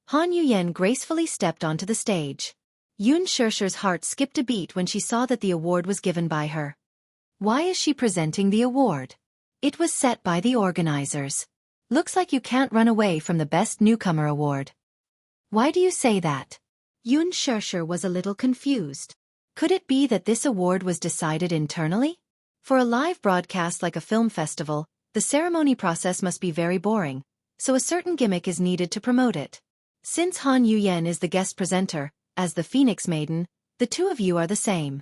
Han Yuyan gracefully stepped onto the stage. Xianxia's heart skipped a beat when she saw that the award was given by her. Why is she presenting the award? It was set by the organizers. Looks like you can't run away from the Best Newcomer award. Why do you say that? Xianxia was a little confused. Could it be that this award was decided internally? For a live broadcast like a film festival, the ceremony process must be very boring, so a certain gimmick is needed to promote it. Since Han Yuyan is the guest presenter, as the Phoenix Maiden, the two of you are the same.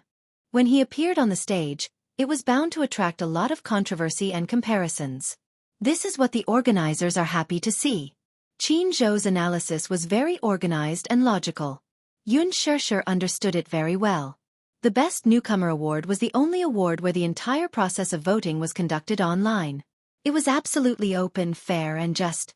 When he appeared on the stage, it was bound to attract a lot of controversy and comparisons. This is what the organizers are happy to see. Jianghu's analysis was very organized and logical. Xianxia understood it very well. The Best Newcomer Award was the only award where the entire process of voting was conducted online. It was absolutely open, fair and just.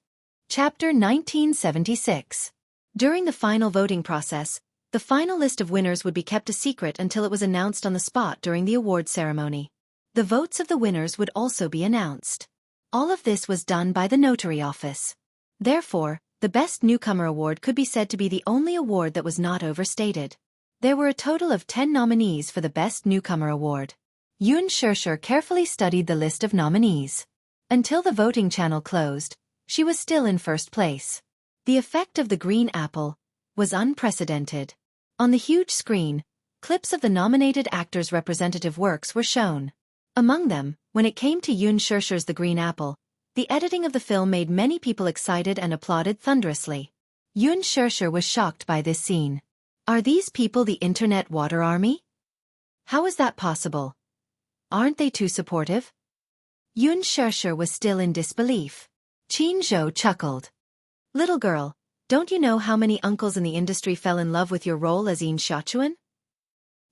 Chapter 1976. During the final voting process, the final list of winners would be kept a secret until it was announced on the spot during the award ceremony. The votes of the winners would also be announced. All of this was done by the notary office. Therefore, the Best Newcomer Award could be said to be the only award that was not overstated. There were a total of 10 nominees for the Best Newcomer Award. Xianxia carefully studied the list of nominees. Until the voting channel closed, she was still in first place. The effect of the Green Apple was unprecedented. On the huge screen, clips of the nominated actors' representative works were shown. Among them, when it came to Xianxia's The Green Apple, the editing of the film made many people excited and applauded thunderously. Xianxia was shocked by this scene. Are these people the internet water army? How is that possible? Aren't they too supportive? Xianxia was still in disbelief. Jianghu chuckled. Little girl, don't you know how many uncles in the industry fell in love with your role as Xianxia?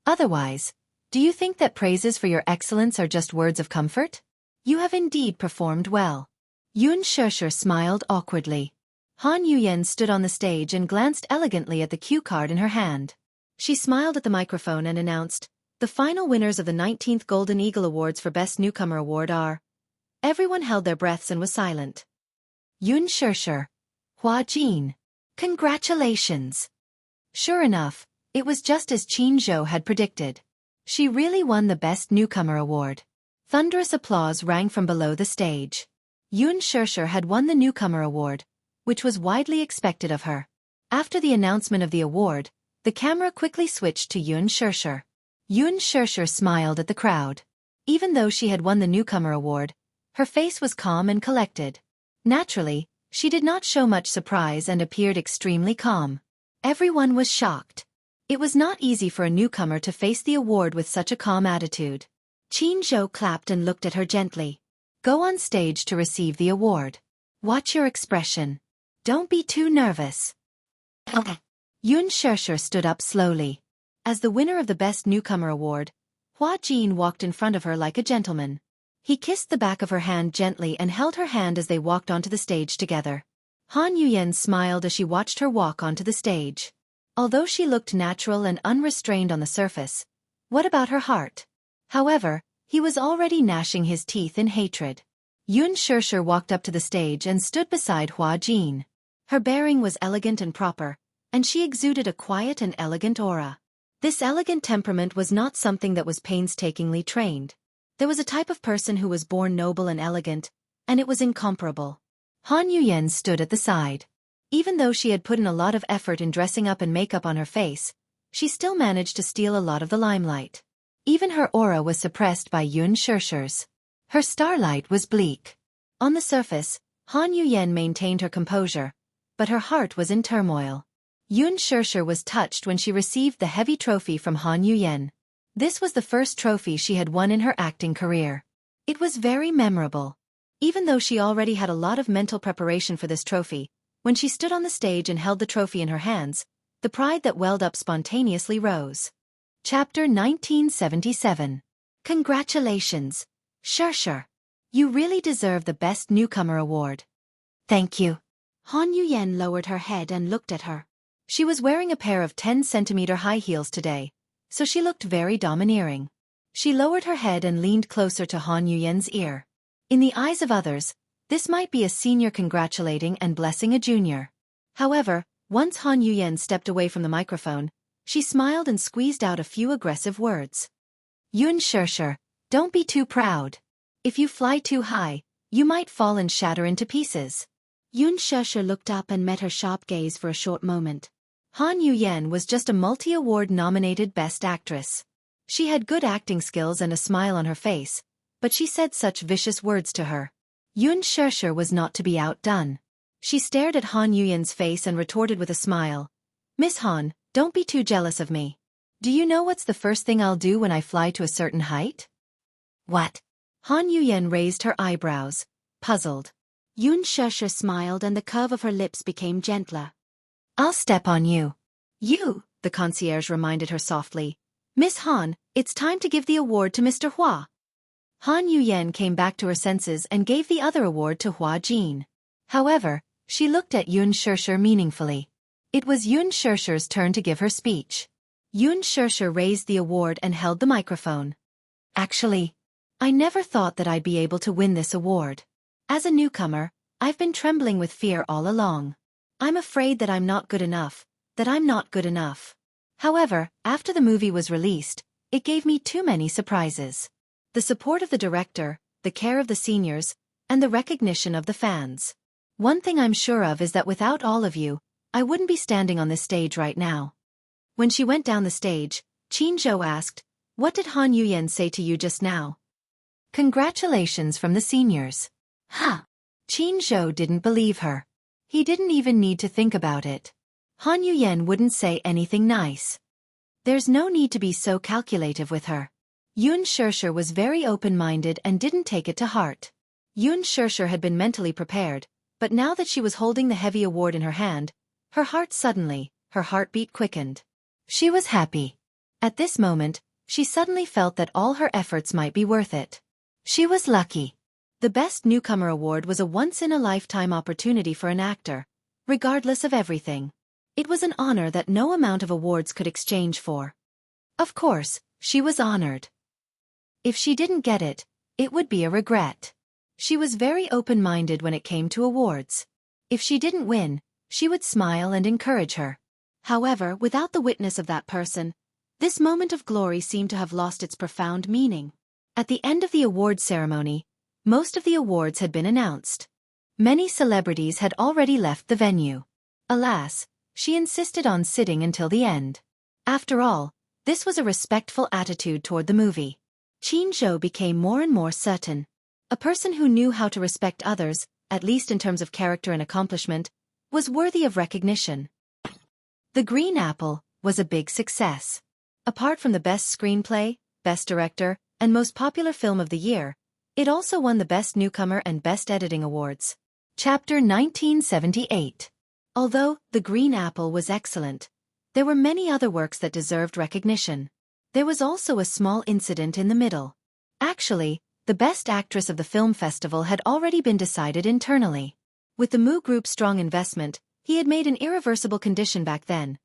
Otherwise, do you think that praises for your excellence are just words of comfort? You have indeed performed well. Xianxia smiled awkwardly. Han Yuyan stood on the stage and glanced elegantly at the cue card in her hand. She smiled at the microphone and announced, the final winners of the 19th Golden Eagle Awards for Best Newcomer Award are... Everyone held their breaths and was silent. Xianxia. Hua Jin. Congratulations. Sure enough, it was just as Jianghu had predicted. She really won the Best Newcomer Award. Thunderous applause rang from below the stage. Xianxia had won the Newcomer Award, which was widely expected of her. After the announcement of the award, the camera quickly switched to Xianxia. Xianxia smiled at the crowd. Even though she had won the Newcomer Award, her face was calm and collected. Naturally, She did not show much surprise and appeared extremely calm. Everyone was shocked. It was not easy for a newcomer to face the award with such a calm attitude. Xianxia clapped and looked at her gently. Go on stage to receive the award. Watch your expression. Don't be too nervous. Xianxia stood up slowly. As the winner of the Best Newcomer Award, Hua Jin walked in front of her like a gentleman. He kissed the back of her hand gently and held her hand as they walked onto the stage together. Han Yuyen smiled as she watched her walk onto the stage. Although she looked natural and unrestrained on the surface, what about her heart? However, he was already gnashing his teeth in hatred. Xianxia walked up to the stage and stood beside Hua Jin. Her bearing was elegant and proper, and she exuded a quiet and elegant aura. This elegant temperament was not something that was painstakingly trained. There was a type of person who was born noble and elegant, and it was incomparable. Han Yuyen stood at the side. Even though she had put in a lot of effort in dressing up and makeup on her face, she still managed to steal a lot of the limelight. Even her aura was suppressed by Xianxia's. Her starlight was bleak. On the surface, Han Yuyen maintained her composure, but her heart was in turmoil. Xianxia was touched when she received the heavy trophy from Han Yuyen. This was the first trophy she had won in her acting career. It was very memorable. Even though she already had a lot of mental preparation for this trophy, when she stood on the stage and held the trophy in her hands, the pride that welled up spontaneously rose. Chapter 1977. Congratulations, Xianxia. You really deserve the Best Newcomer Award. Thank you. Han Yuyen lowered her head and looked at her. She was wearing a pair of 10-centimeter high heels today, so she looked very domineering. She lowered her head and leaned closer to Han Yuyen's ear. In the eyes of others, this might be a senior congratulating and blessing a junior. However, once Han Yuyen stepped away from the microphone, she smiled and squeezed out a few aggressive words. Xianxia, don't be too proud. If you fly too high, you might fall and shatter into pieces. Xianxia looked up and met her sharp gaze for a short moment. Han Yuyen was just a multi-award nominated Best Actress. She had good acting skills and a smile on her face, but she said such vicious words to her. Xianxia was not to be outdone. She stared at Han Yuyen's face and retorted with a smile. Miss Han, don't be too jealous of me. Do you know what's the first thing I'll do when I fly to a certain height? What? Han Yuyen raised her eyebrows, puzzled. Xianxia smiled and the curve of her lips became gentler. I'll step on you. You, the concierge reminded her softly. Miss Han, it's time to give the award to Mr. Hua. Han Yuyen came back to her senses and gave the other award to Hua Jin. However, she looked at Xianxia meaningfully. It was Xianxia's turn to give her speech. Xianxia raised the award and held the microphone. Actually, I never thought that I'd be able to win this award. As a newcomer, I've been trembling with fear all along. I'm afraid that I'm not good enough, However, after the movie was released, it gave me too many surprises. The support of the director, the care of the seniors, and the recognition of the fans. One thing I'm sure of is that without all of you, I wouldn't be standing on this stage right now. When she went down the stage, Xianxia asked, What did Han Yuyen say to you just now? Congratulations from the seniors. Huh. Xianxia didn't believe her. He didn't even need to think about it. Han Yuyen wouldn't say anything nice. There's no need to be so calculative with her. Xianxia was very open-minded and didn't take it to heart. Xianxia had been mentally prepared, but now that she was holding the heavy award in her hand, her heartbeat quickened. She was happy. At this moment, she suddenly felt that all her efforts might be worth it. She was lucky. The Best Newcomer Award was a once-in-a-lifetime opportunity for an actor, regardless of everything. It was an honor that no amount of awards could exchange for. Of course, she was honored. If she didn't get it, it would be a regret. She was very open-minded when it came to awards. If she didn't win, she would smile and encourage her. However, without the witness of that person, this moment of glory seemed to have lost its profound meaning. At the end of the award ceremony, most of the awards had been announced. Many celebrities had already left the venue. Alas, she insisted on sitting until the end. After all, this was a respectful attitude toward the movie. Xianxia became more and more certain. A person who knew how to respect others at least in terms of character and accomplishment, was worthy of recognition. The Green Apple was a big success. Apart from the Best Screenplay, Best Director, and Most Popular Film of the Year, it also won the Best Newcomer and Best Editing Awards. Chapter 1978. Although The Green Apple was excellent, there were many other works that deserved recognition. There was also a small incident in the middle. Actually, the Best Actress of the film festival had already been decided internally. With the Mu Group's strong investment, he had made an irreversible condition back then.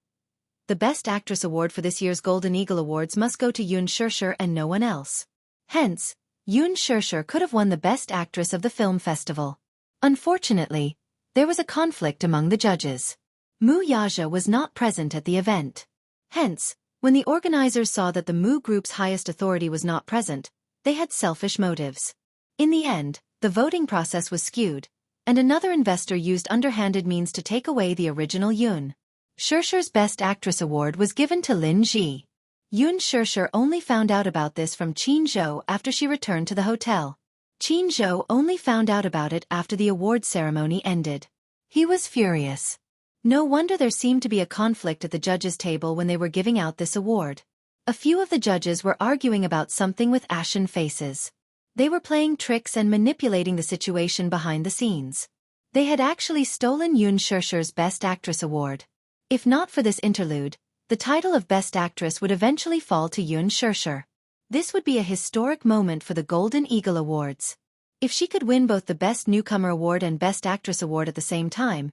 The Best Actress award for this year's Golden Eagle Awards must go to Xianxia and no one else. Hence, Xianxia could have won the Best Actress of the film festival. Unfortunately, there was a conflict among the judges. Wuxia was not present at the event. Hence, when the organizers saw that the Mu Group's highest authority was not present, they had selfish motives. In the end, the voting process was skewed, and another investor used underhanded means to take away the original Xianxia's Best Actress award was given to Lin Ji. Xianxia only found out about this from Jianghu after she returned to the hotel. Jianghu only found out about it after the award ceremony ended. He was furious. No wonder there seemed to be a conflict at the judges' table when they were giving out this award. A few of the judges were arguing about something with ashen faces. They were playing tricks and manipulating the situation behind the scenes. They had actually stolen Xianxia's Best Actress award. If not for this interlude, the title of Best Actress would eventually fall to Xianxia. This would be a historic moment for the Golden Eagle Awards. If she could win both the Best Newcomer Award and Best Actress Award at the same time,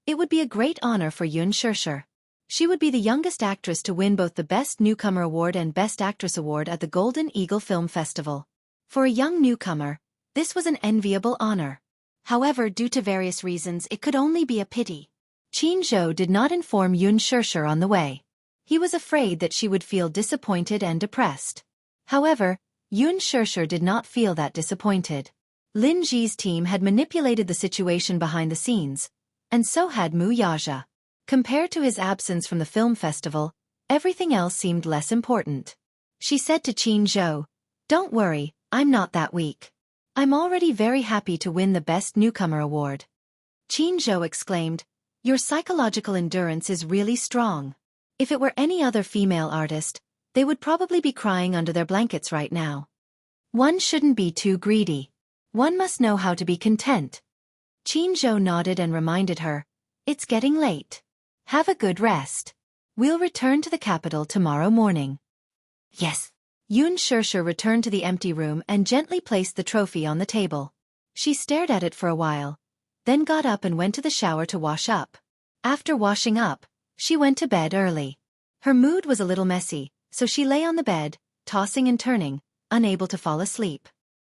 it would be a great honor for Xianxia. She would be the youngest actress to win both the Best Newcomer Award and Best Actress Award at the Golden Eagle Film Festival. For a young newcomer, this was an enviable honor. However, due to various reasons, it could only be a pity. Jianghu did not inform Xianxia on the way. He was afraid that she would feel disappointed and depressed. However, Xianxia did not feel that disappointed. Lin Ji's team had manipulated the situation behind the scenes, and so had Wuxia. Compared to his absence from the film festival, everything else seemed less important. She said to Jianghu, "Don't worry, I'm not that weak. I'm already very happy to win the Best Newcomer Award." Jianghu exclaimed, "Your psychological endurance is really strong. If it were any other female artist, they would probably be crying under their blankets right now. One shouldn't be too greedy. One must know how to be content." Jianghu nodded and reminded her, "It's getting late. Have a good rest. We'll return to the capital tomorrow morning." "Yes." Xianxia returned to the empty room and gently placed the trophy on the table. She stared at it for a while, then got up and went to the shower to wash up. After washing up, she went to bed early. Her mood was a little messy, so she lay on the bed, tossing and turning, unable to fall asleep.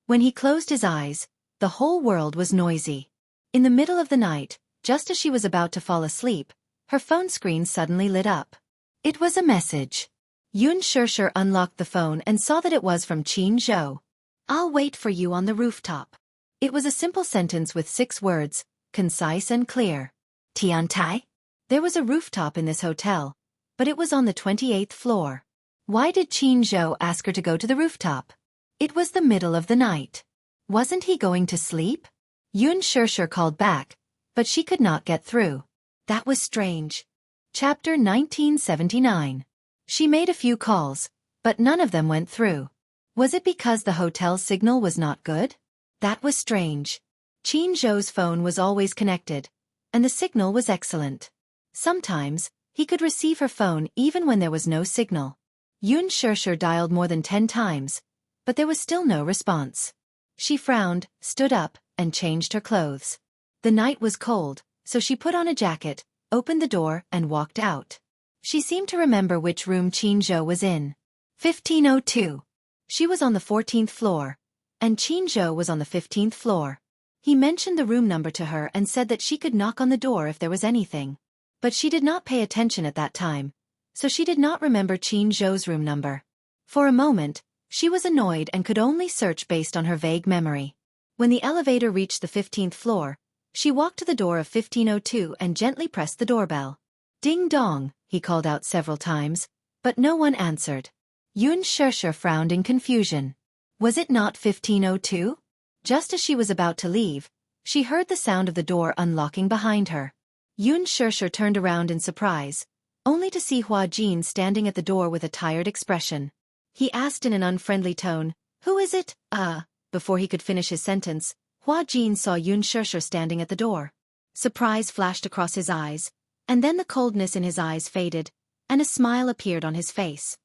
When he closed his eyes, the whole world was noisy. In the middle of the night, just as she was about to fall asleep, her phone screen suddenly lit up. It was a message. Xianxia unlocked the phone and saw that it was from Jianghu. "I'll wait for you on the rooftop." It was a simple sentence with 6 words, concise and clear. Tiantai? There was a rooftop in this hotel, but it was on the 28th floor. Why did Jianghu ask her to go to the rooftop? It was the middle of the night. Wasn't he going to sleep? Xianxia called back, but she could not get through. That was strange. Chapter 1979. She made a few calls, but none of them went through. Was it because the hotel signal was not good? That was strange. Jianghu's phone was always connected, and the signal was excellent. Sometimes, he could receive her phone even when there was no signal. Xianxia dialed more than 10 times, but there was still no response. She frowned, stood up, and changed her clothes. The night was cold, so she put on a jacket, opened the door, and walked out. She seemed to remember which room Jianghu was in. 1502. She was on the 14th floor, and Jianghu was on the 15th floor. He mentioned the room number to her and said that she could knock on the door if there was anything. But she did not pay attention at that time, so she did not remember Jianghu's room number. For a moment, she was annoyed and could only search based on her vague memory. When the elevator reached the 15th floor, she walked to the door of 1502 and gently pressed the doorbell. "Ding dong," he called out several times, but no one answered. Xianxia frowned in confusion. Was it not 1502? Just as she was about to leave, She heard the sound of the door unlocking behind her. Xianxia turned around in surprise, only to see Hua Jin standing at the door with a tired expression. He asked in an unfriendly tone, "Who is it?" Before he could finish his sentence, Hua Jin saw Xianxia standing at the door. Surprise flashed across his eyes, and then the coldness in his eyes faded, and a smile appeared on his face.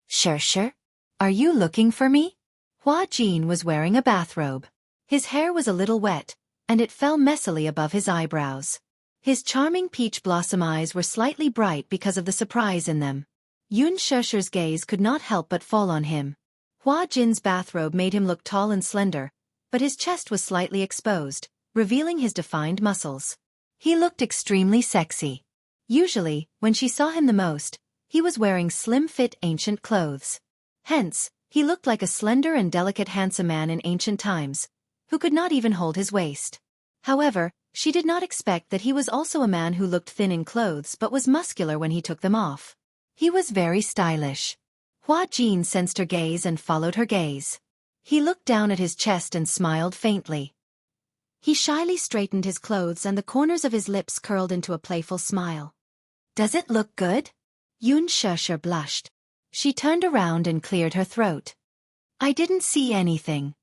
"Xia, are you looking for me?" Hua Jin was wearing a bathrobe. His hair was a little wet, and it fell messily above his eyebrows. His charming peach blossom eyes were slightly bright because of the surprise in them. Xiaxia's gaze could not help but fall on him. Hua Jin's bathrobe made him look tall and slender, but his chest was slightly exposed, revealing his defined muscles. He looked extremely sexy. Usually, when she saw him the most, he was wearing slim-fit ancient clothes. Hence, he looked like a slender and delicate handsome man in ancient times, who could not even hold his waist. However, she did not expect that he was also a man who looked thin in clothes but was muscular when he took them off. He was very stylish. Hua Jin sensed her gaze and followed her gaze. He looked down at his chest and smiled faintly. He shyly straightened his clothes and the corners of his lips curled into a playful smile. "Does it look good?" Xianxia blushed. She turned around and cleared her throat. "I didn't see anything."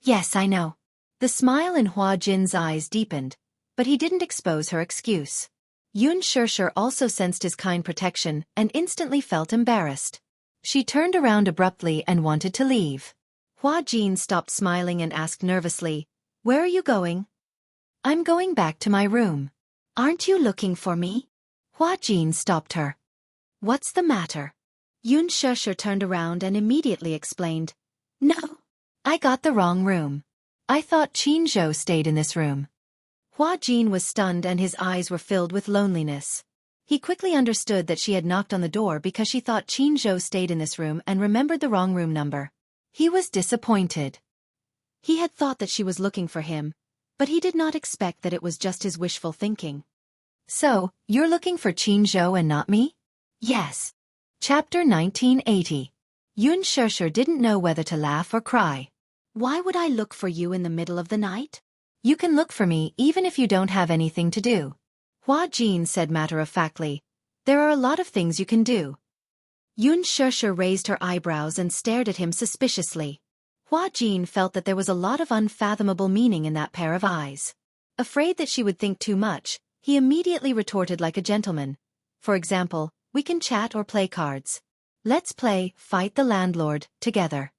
"Yes, I know." The smile in Hua Jin's eyes deepened, but he didn't expose her excuse. Xianxia also sensed his kind protection and instantly felt embarrassed. She turned around abruptly and wanted to leave. Hua Jin stopped smiling and asked nervously, "Where are you going?" "I'm going back to my room." "Aren't you looking for me?" Hua Jin stopped her. "What's the matter?" Xianxia turned around and immediately explained, "No, I got the wrong room. I thought Jianghu stayed in this room." Hua Jin was stunned and his eyes were filled with loneliness. He quickly understood that she had knocked on the door because she thought Jianghu stayed in this room and remembered the wrong room number. He was disappointed. He had thought that she was looking for him, but he did not expect that it was just his wishful thinking. "So, you're looking for Jianghu and not me?" "Yes." Chapter 1980. Xianxia didn't know whether to laugh or cry. "Why would I look for you in the middle of the night?" "You can look for me even if you don't have anything to do." Hua Jin said matter-of-factly, "There are a lot of things you can do." Xianxia raised her eyebrows and stared at him suspiciously. Hua Jin felt that there was a lot of unfathomable meaning in that pair of eyes. Afraid that she would think too much, he immediately retorted like a gentleman. "For example, we can chat or play cards. Let's play Fight the Landlord together."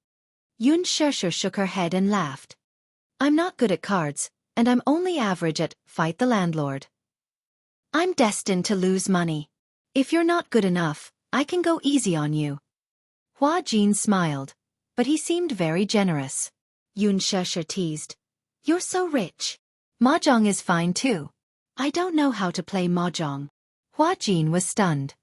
Xianxia shook her head and laughed. "I'm not good at cards, and I'm only average at Fight the Landlord. I'm destined to lose money. If you're not good enough, I can go easy on you." Hua Jin smiled, but he seemed very generous. Xianxia teased, "You're so rich." "Mahjong is fine too." "I don't know how to play mahjong." Hua Jin was stunned.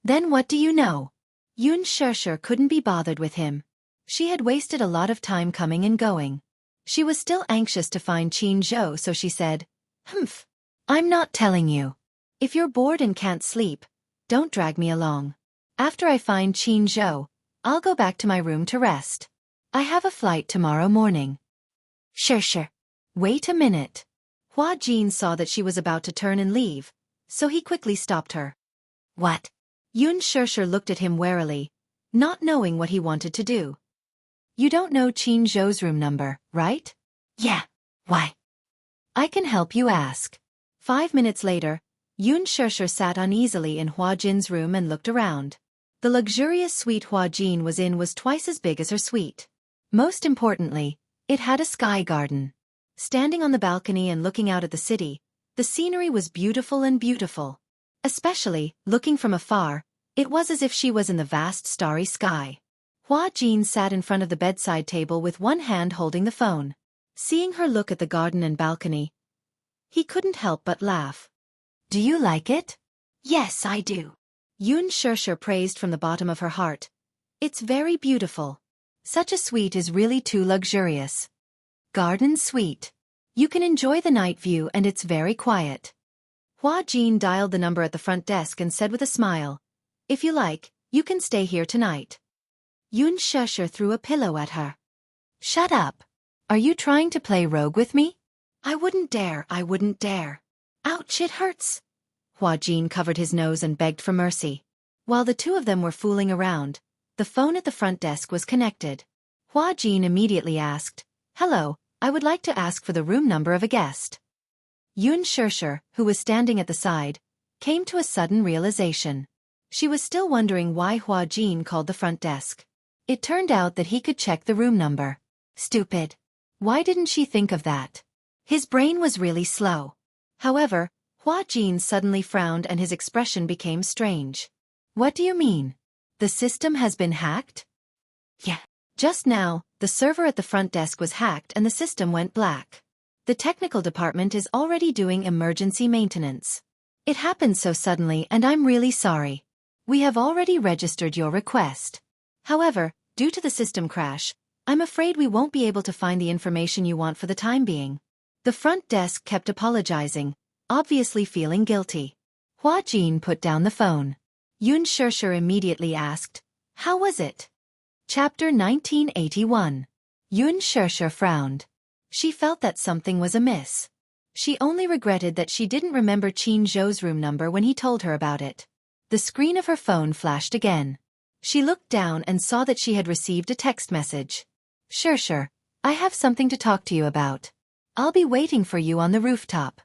"Then what do you know?" Xianxia couldn't be bothered with him. She had wasted a lot of time coming and going. She was still anxious to find Jianghu, so she said, "Humph. I'm not telling you. If you're bored and can't sleep, don't drag me along. After I find Jianghu, I'll go back to my room to rest. I have a flight tomorrow morning." Sure. Wait a minute." Hua Jin saw that she was about to turn and leave, so he quickly stopped her. "What?" Xianxia looked at him warily, not knowing what he wanted to do. "You don't know Jianghu's room number, right?" "Yeah. Why?" "I can help you ask." 5 minutes later, Xianxia sat uneasily in Hua Jin's room and looked around. The luxurious suite Hua Jin was in was twice as big as her suite. Most importantly, it had a sky garden. Standing on the balcony and looking out at the city, the scenery was beautiful and beautiful. Especially, looking from afar, it was as if she was in the vast starry sky. Hua Jin sat in front of the bedside table with one hand holding the phone. Seeing her look at the garden and balcony, he couldn't help but laugh. "Do you like it?" "Yes, I do." Xianxia praised from the bottom of her heart. "It's very beautiful. Such a suite is really too luxurious. Garden suite. You can enjoy the night view and it's very quiet." Hua Jin dialed the number at the front desk and said with a smile, "If you like, you can stay here tonight." Xianxia threw a pillow at her. "Shut up. Are you trying to play rogue with me?" I wouldn't dare, I wouldn't dare. Ouch, it hurts. Hua Jin covered his nose and begged for mercy. While the two of them were fooling around, the phone at the front desk was connected. Hua Jin immediately asked, "Hello, I would like to ask for the room number of a guest." Xianxia, who was standing at the side, came to a sudden realization. She was still wondering why Hua Jin called the front desk. It turned out that he could check the room number. Stupid. Why didn't she think of that? His brain was really slow. However, Hua Jin suddenly frowned and his expression became strange. What do you mean? The system has been hacked? Yeah. Just now, the server at the front desk was hacked and the system went black. The technical department is already doing emergency maintenance. It happened so suddenly and I'm really sorry. We have already registered your request. However, due to the system crash, I'm afraid we won't be able to find the information you want for the time being. The front desk kept apologizing, obviously feeling guilty. Hua Jin put down the phone. Xianxia immediately asked, "How was it?" Chapter 1981. Xianxia frowned. She felt that something was amiss. She only regretted that she didn't remember Qin Zhou's room number when he told her about it. The screen of her phone flashed again. She looked down and saw that she had received a text message. "Xianxia, I have something to talk to you about. I'll be waiting for you on the rooftop."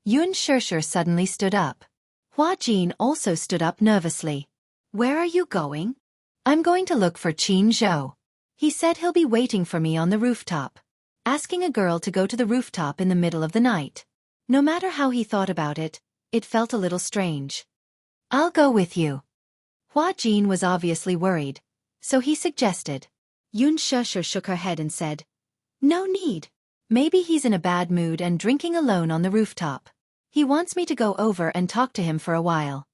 Xianxia suddenly stood up. Hua Jin also stood up nervously. "Where are you going?" "I'm going to look for Qin Zhou. He said he'll be waiting for me on the rooftop." Asking a girl to go to the rooftop in the middle of the night. No matter how he thought about it, it felt a little strange. "I'll go with you." Hua Jin was obviously worried, so he suggested. Xianxia shook her head and said, "No need. Maybe he's in a bad mood and drinking alone on the rooftop. He wants me to go over and talk to him for a while."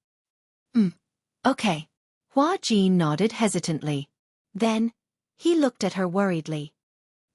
Okay. Hua Jin nodded hesitantly. Then, he looked at her worriedly.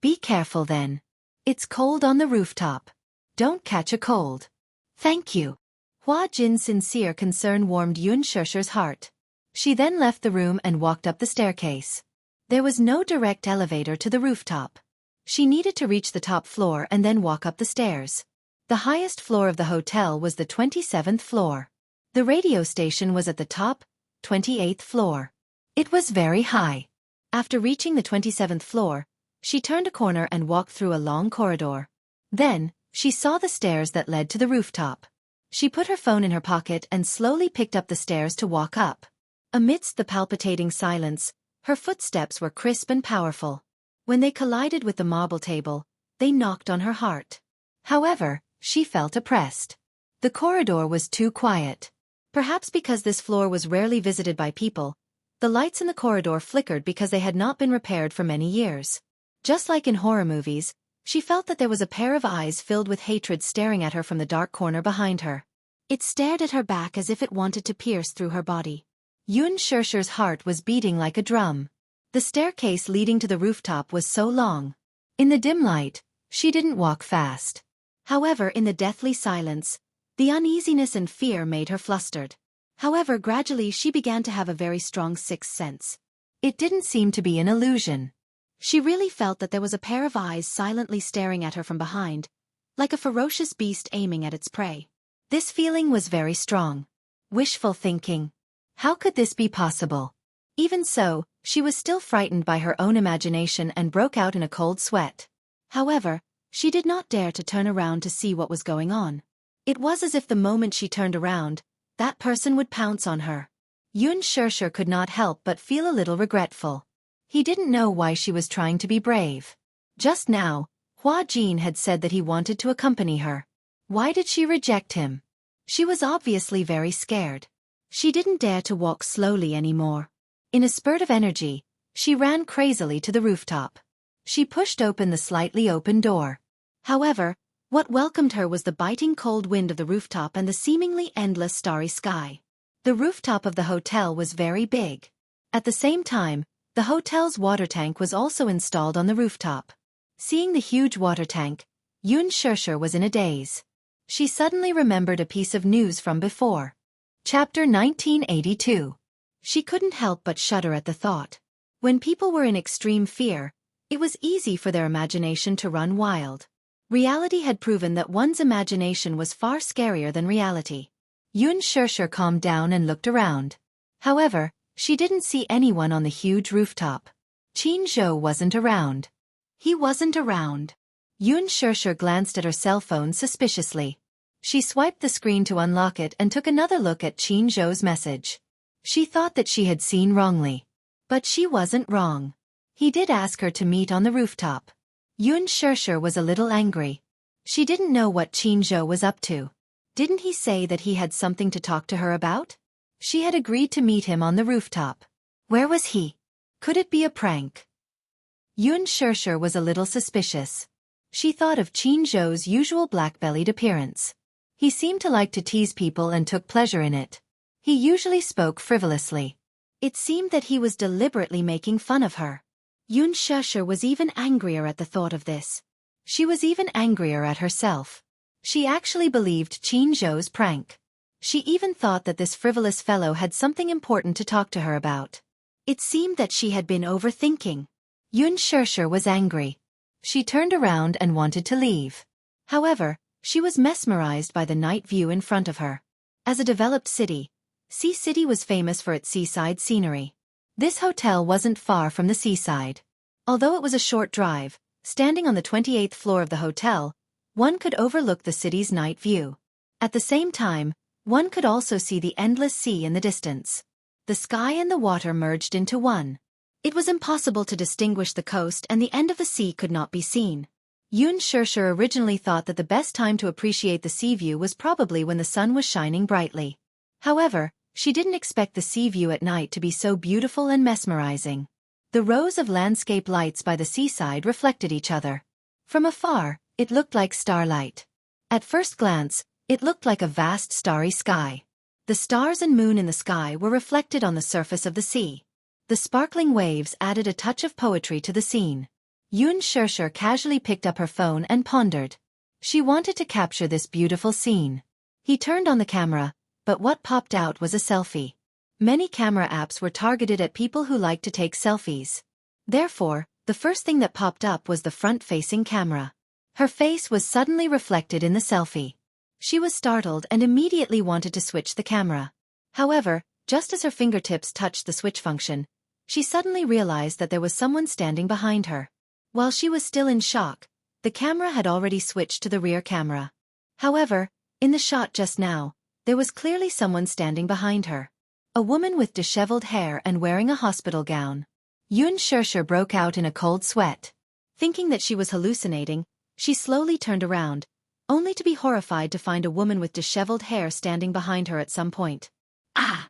"Be careful then. It's cold on the rooftop. Don't catch a cold." "Thank you." Hua Jin's sincere concern warmed Xianxia's heart. She then left the room and walked up the staircase. There was no direct elevator to the rooftop. She needed to reach the top floor and then walk up the stairs. The highest floor of the hotel was the 27th floor. The radio station was at the top, 28th floor. It was very high. After reaching the 27th floor, she turned a corner and walked through a long corridor. Then, she saw the stairs that led to the rooftop. She put her phone in her pocket and slowly picked up the stairs to walk up. Amidst the palpitating silence, her footsteps were crisp and powerful. When they collided with the marble table, they knocked on her heart. However, she felt oppressed. The corridor was too quiet. Perhaps because this floor was rarely visited by people, the lights in the corridor flickered because they had not been repaired for many years. Just like in horror movies, she felt that there was a pair of eyes filled with hatred staring at her from the dark corner behind her. It stared at her back as if it wanted to pierce through her body. Xianxia's heart was beating like a drum. The staircase leading to the rooftop was so long. In the dim light, she didn't walk fast. However, in the deathly silence, the uneasiness and fear made her flustered. However, gradually she began to have a very strong sixth sense. It didn't seem to be an illusion. She really felt that there was a pair of eyes silently staring at her from behind, like a ferocious beast aiming at its prey. This feeling was very strong. Wishful thinking. How could this be possible? Even so, she was still frightened by her own imagination and broke out in a cold sweat. However, she did not dare to turn around to see what was going on. It was as if the moment she turned around, that person would pounce on her. Xianxia could not help but feel a little regretful. He didn't know why she was trying to be brave. Just now, Hua Jin had said that he wanted to accompany her. Why did she reject him? She was obviously very scared. She didn't dare to walk slowly anymore. In a spurt of energy, she ran crazily to the rooftop. She pushed open the slightly open door. However, what welcomed her was the biting cold wind of the rooftop and the seemingly endless starry sky. The rooftop of the hotel was very big. At the same time, the hotel's water tank was also installed on the rooftop. Seeing the huge water tank, Xianxia was in a daze. She suddenly remembered a piece of news from before. Chapter 1982. She couldn't help but shudder at the thought. When people were in extreme fear, it was easy for their imagination to run wild. Reality had proven that one's imagination was far scarier than reality. Xianxia calmed down and looked around. However, she didn't see anyone on the huge rooftop. Jianghu wasn't around. He wasn't around. Xianxia glanced at her cell phone suspiciously. She swiped the screen to unlock it and took another look at Jianghu's message. She thought that she had seen wrongly. But she wasn't wrong. He did ask her to meet on the rooftop. Xianxia was a little angry. She didn't know what Jianghu was up to. Didn't he say that he had something to talk to her about? She had agreed to meet him on the rooftop. Where was he? Could it be a prank? Xianxia was a little suspicious. She thought of Jianghu's usual black-bellied appearance. He seemed to like to tease people and took pleasure in it. He usually spoke frivolously. It seemed that he was deliberately making fun of her. Xianxia was even angrier at the thought of this. She was even angrier at herself. She actually believed Jianghu's prank. She even thought that this frivolous fellow had something important to talk to her about. It seemed that she had been overthinking. Xianxia was angry. She turned around and wanted to leave. However, she was mesmerized by the night view in front of her. As a developed city, Sea City was famous for its seaside scenery. This hotel wasn't far from the seaside. Although it was a short drive, standing on the 28th floor of the hotel, one could overlook the city's night view. At the same time, one could also see the endless sea in the distance. The sky and the water merged into one. It was impossible to distinguish the coast, and the end of the sea could not be seen. Xianxia originally thought that the best time to appreciate the sea view was probably when the sun was shining brightly. However, she didn't expect the sea view at night to be so beautiful and mesmerizing. The rows of landscape lights by the seaside reflected each other. From afar, it looked like starlight. At first glance, it looked like a vast starry sky. The stars and moon in the sky were reflected on the surface of the sea. The sparkling waves added a touch of poetry to the scene. Xianxia casually picked up her phone and pondered. She wanted to capture this beautiful scene. He turned on the camera, but what popped out was a selfie. Many camera apps were targeted at people who like to take selfies. Therefore, the first thing that popped up was the front-facing camera. Her face was suddenly reflected in the selfie. She was startled and immediately wanted to switch the camera. However, just as her fingertips touched the switch function, she suddenly realized that there was someone standing behind her. While she was still in shock, the camera had already switched to the rear camera. However, in the shot just now, there was clearly someone standing behind her. A woman with disheveled hair and wearing a hospital gown. Xianxia broke out in a cold sweat. Thinking that she was hallucinating, she slowly turned around, only to be horrified to find a woman with disheveled hair standing behind her at some point. Ah!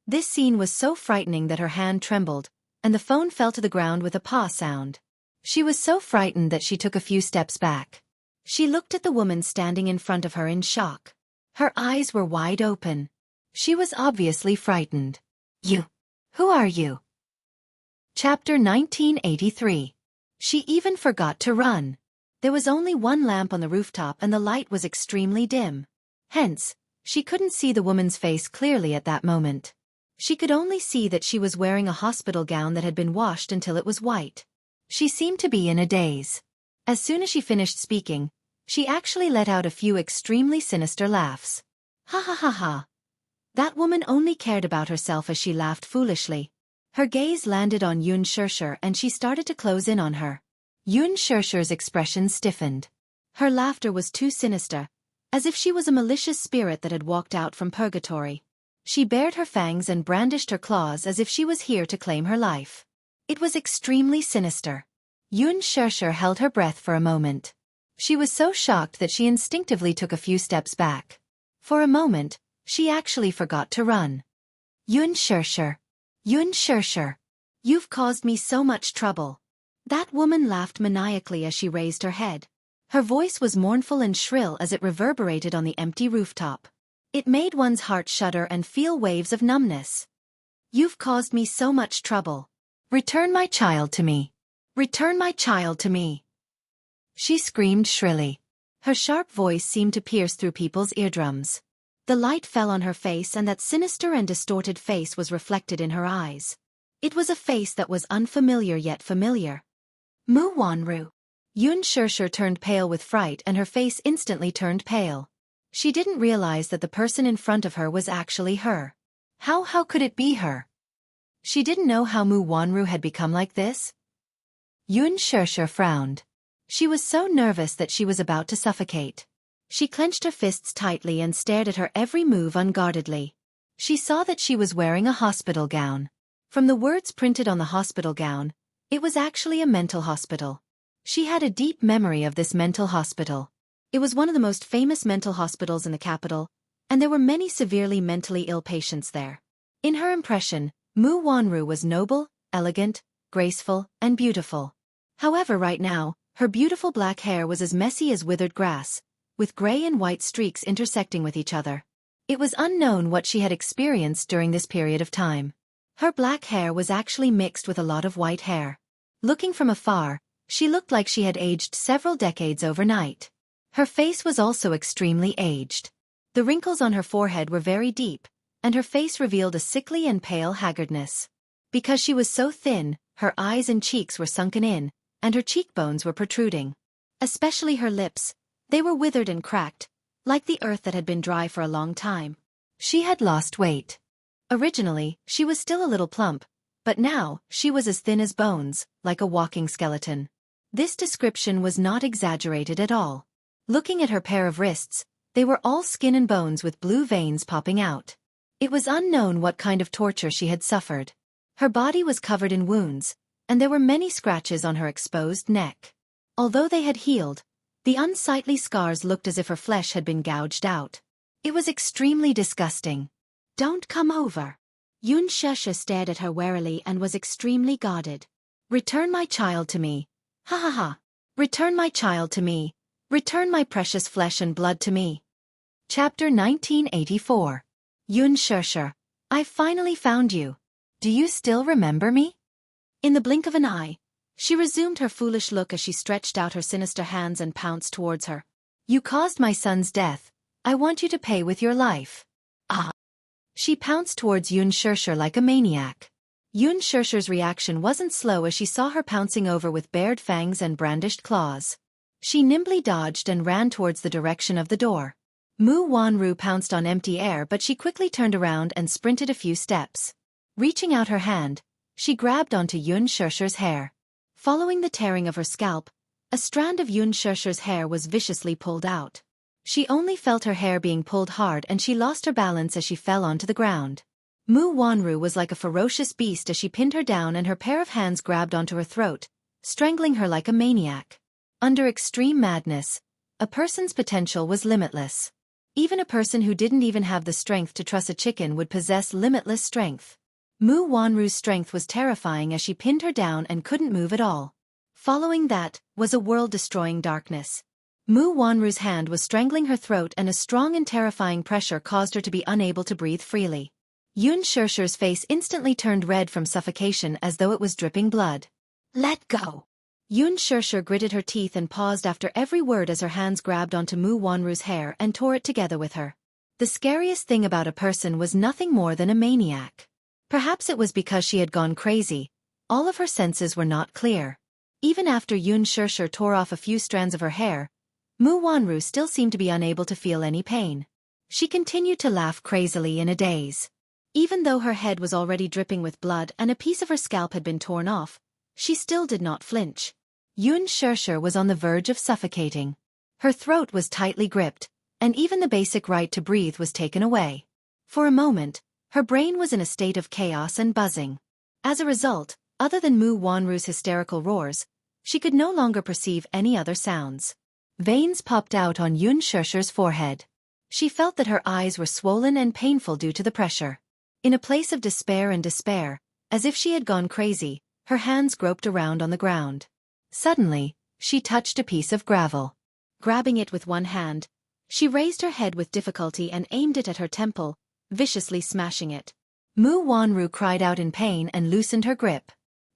This scene was so frightening that her hand trembled, and the phone fell to the ground with a paw sound. She was so frightened that she took a few steps back. She looked at the woman standing in front of her in shock. Her eyes were wide open. She was obviously frightened. You. Who are you? Chapter 1983. She even forgot to run. There was only one lamp on the rooftop and the light was extremely dim. Hence, she couldn't see the woman's face clearly at that moment. She could only see that she was wearing a hospital gown that had been washed until it was white. She seemed to be in a daze. As soon as she finished speaking, she actually let out a few extremely sinister laughs. Ha ha ha ha. That woman only cared about herself as she laughed foolishly. Her gaze landed on Xianxia and she started to close in on her. Xianxia's expression stiffened. Her laughter was too sinister, as if she was a malicious spirit that had walked out from purgatory. She bared her fangs and brandished her claws as if she was here to claim her life. It was extremely sinister. Xianxia held her breath for a moment. She was so shocked that she instinctively took a few steps back. For a moment, she actually forgot to run. Xianxia. Xianxia. You've caused me so much trouble. That woman laughed maniacally as she raised her head. Her voice was mournful and shrill as it reverberated on the empty rooftop. It made one's heart shudder and feel waves of numbness. You've caused me so much trouble. Return my child to me. Return my child to me. She screamed shrilly. Her sharp voice seemed to pierce through people's eardrums. The light fell on her face and that sinister and distorted face was reflected in her eyes. It was a face that was unfamiliar yet familiar. Mu Wanru. Xianxia turned pale with fright and her face instantly turned pale. She didn't realize that the person in front of her was actually her. How could it be her? She didn't know how Mu Wanru had become like this. Xianxia frowned. She was so nervous that she was about to suffocate. She clenched her fists tightly and stared at her every move unguardedly. She saw that she was wearing a hospital gown. From the words printed on the hospital gown, it was actually a mental hospital. She had a deep memory of this mental hospital. It was one of the most famous mental hospitals in the capital, and there were many severely mentally ill patients there. In her impression, Mu Wanru was noble, elegant, graceful, and beautiful. However, right now, her beautiful black hair was as messy as withered grass, with gray and white streaks intersecting with each other. It was unknown what she had experienced during this period of time. Her black hair was actually mixed with a lot of white hair. Looking from afar, she looked like she had aged several decades overnight. Her face was also extremely aged. The wrinkles on her forehead were very deep, and her face revealed a sickly and pale haggardness. Because she was so thin, her eyes and cheeks were sunken in, and her cheekbones were protruding. Especially her lips, they were withered and cracked, like the earth that had been dry for a long time. She had lost weight. Originally, she was still a little plump, but now, she was as thin as bones, like a walking skeleton. This description was not exaggerated at all. Looking at her pair of wrists, they were all skin and bones with blue veins popping out. It was unknown what kind of torture she had suffered. Her body was covered in wounds, and there were many scratches on her exposed neck. Although they had healed, the unsightly scars looked as if her flesh had been gouged out. It was extremely disgusting. "Don't come over." Xianxia stared at her warily and was extremely guarded. "Return my child to me. Ha ha ha. Return my child to me. Return my precious flesh and blood to me." Chapter 1984. Xianxia, I finally found you. Do you still remember me? In the blink of an eye, she resumed her foolish look as she stretched out her sinister hands and pounced towards her. "You caused my son's death. I want you to pay with your life." Ah! She pounced towards Xianxia like a maniac. Xianxia's reaction wasn't slow as she saw her pouncing over with bared fangs and brandished claws. She nimbly dodged and ran towards the direction of the door. Mu Wanru pounced on empty air, but she quickly turned around and sprinted a few steps. Reaching out her hand, she grabbed onto Xianxia's hair. Following the tearing of her scalp, a strand of Xianxia's hair was viciously pulled out. She only felt her hair being pulled hard and she lost her balance as she fell onto the ground. Mu Wanru was like a ferocious beast as she pinned her down and her pair of hands grabbed onto her throat, strangling her like a maniac. Under extreme madness, a person's potential was limitless. Even a person who didn't even have the strength to truss a chicken would possess limitless strength. Mu Wanru's strength was terrifying as she pinned her down and couldn't move at all. Following that was a world-destroying darkness. Mu Wanru's hand was strangling her throat and a strong and terrifying pressure caused her to be unable to breathe freely. Xianxia's face instantly turned red from suffocation as though it was dripping blood. "Let go!" Xianxia gritted her teeth and paused after every word as her hands grabbed onto Mu Wanru's hair and tore it together with her. The scariest thing about a person was nothing more than a maniac. Perhaps it was because she had gone crazy. All of her senses were not clear. Even after Xianxia tore off a few strands of her hair, Mu Wanru still seemed to be unable to feel any pain. She continued to laugh crazily in a daze. Even though her head was already dripping with blood and a piece of her scalp had been torn off, she still did not flinch. Xianxia was on the verge of suffocating. Her throat was tightly gripped, and even the basic right to breathe was taken away. For a moment, her brain was in a state of chaos and buzzing. As a result, other than Mu Wanru's hysterical roars, she could no longer perceive any other sounds. Veins popped out on Xianxia's forehead. She felt that her eyes were swollen and painful due to the pressure. In a place of despair, as if she had gone crazy, her hands groped around on the ground. Suddenly, she touched a piece of gravel. Grabbing it with one hand, she raised her head with difficulty and aimed it at her temple, viciously smashing it. Mu Wanru cried out in pain and loosened her grip.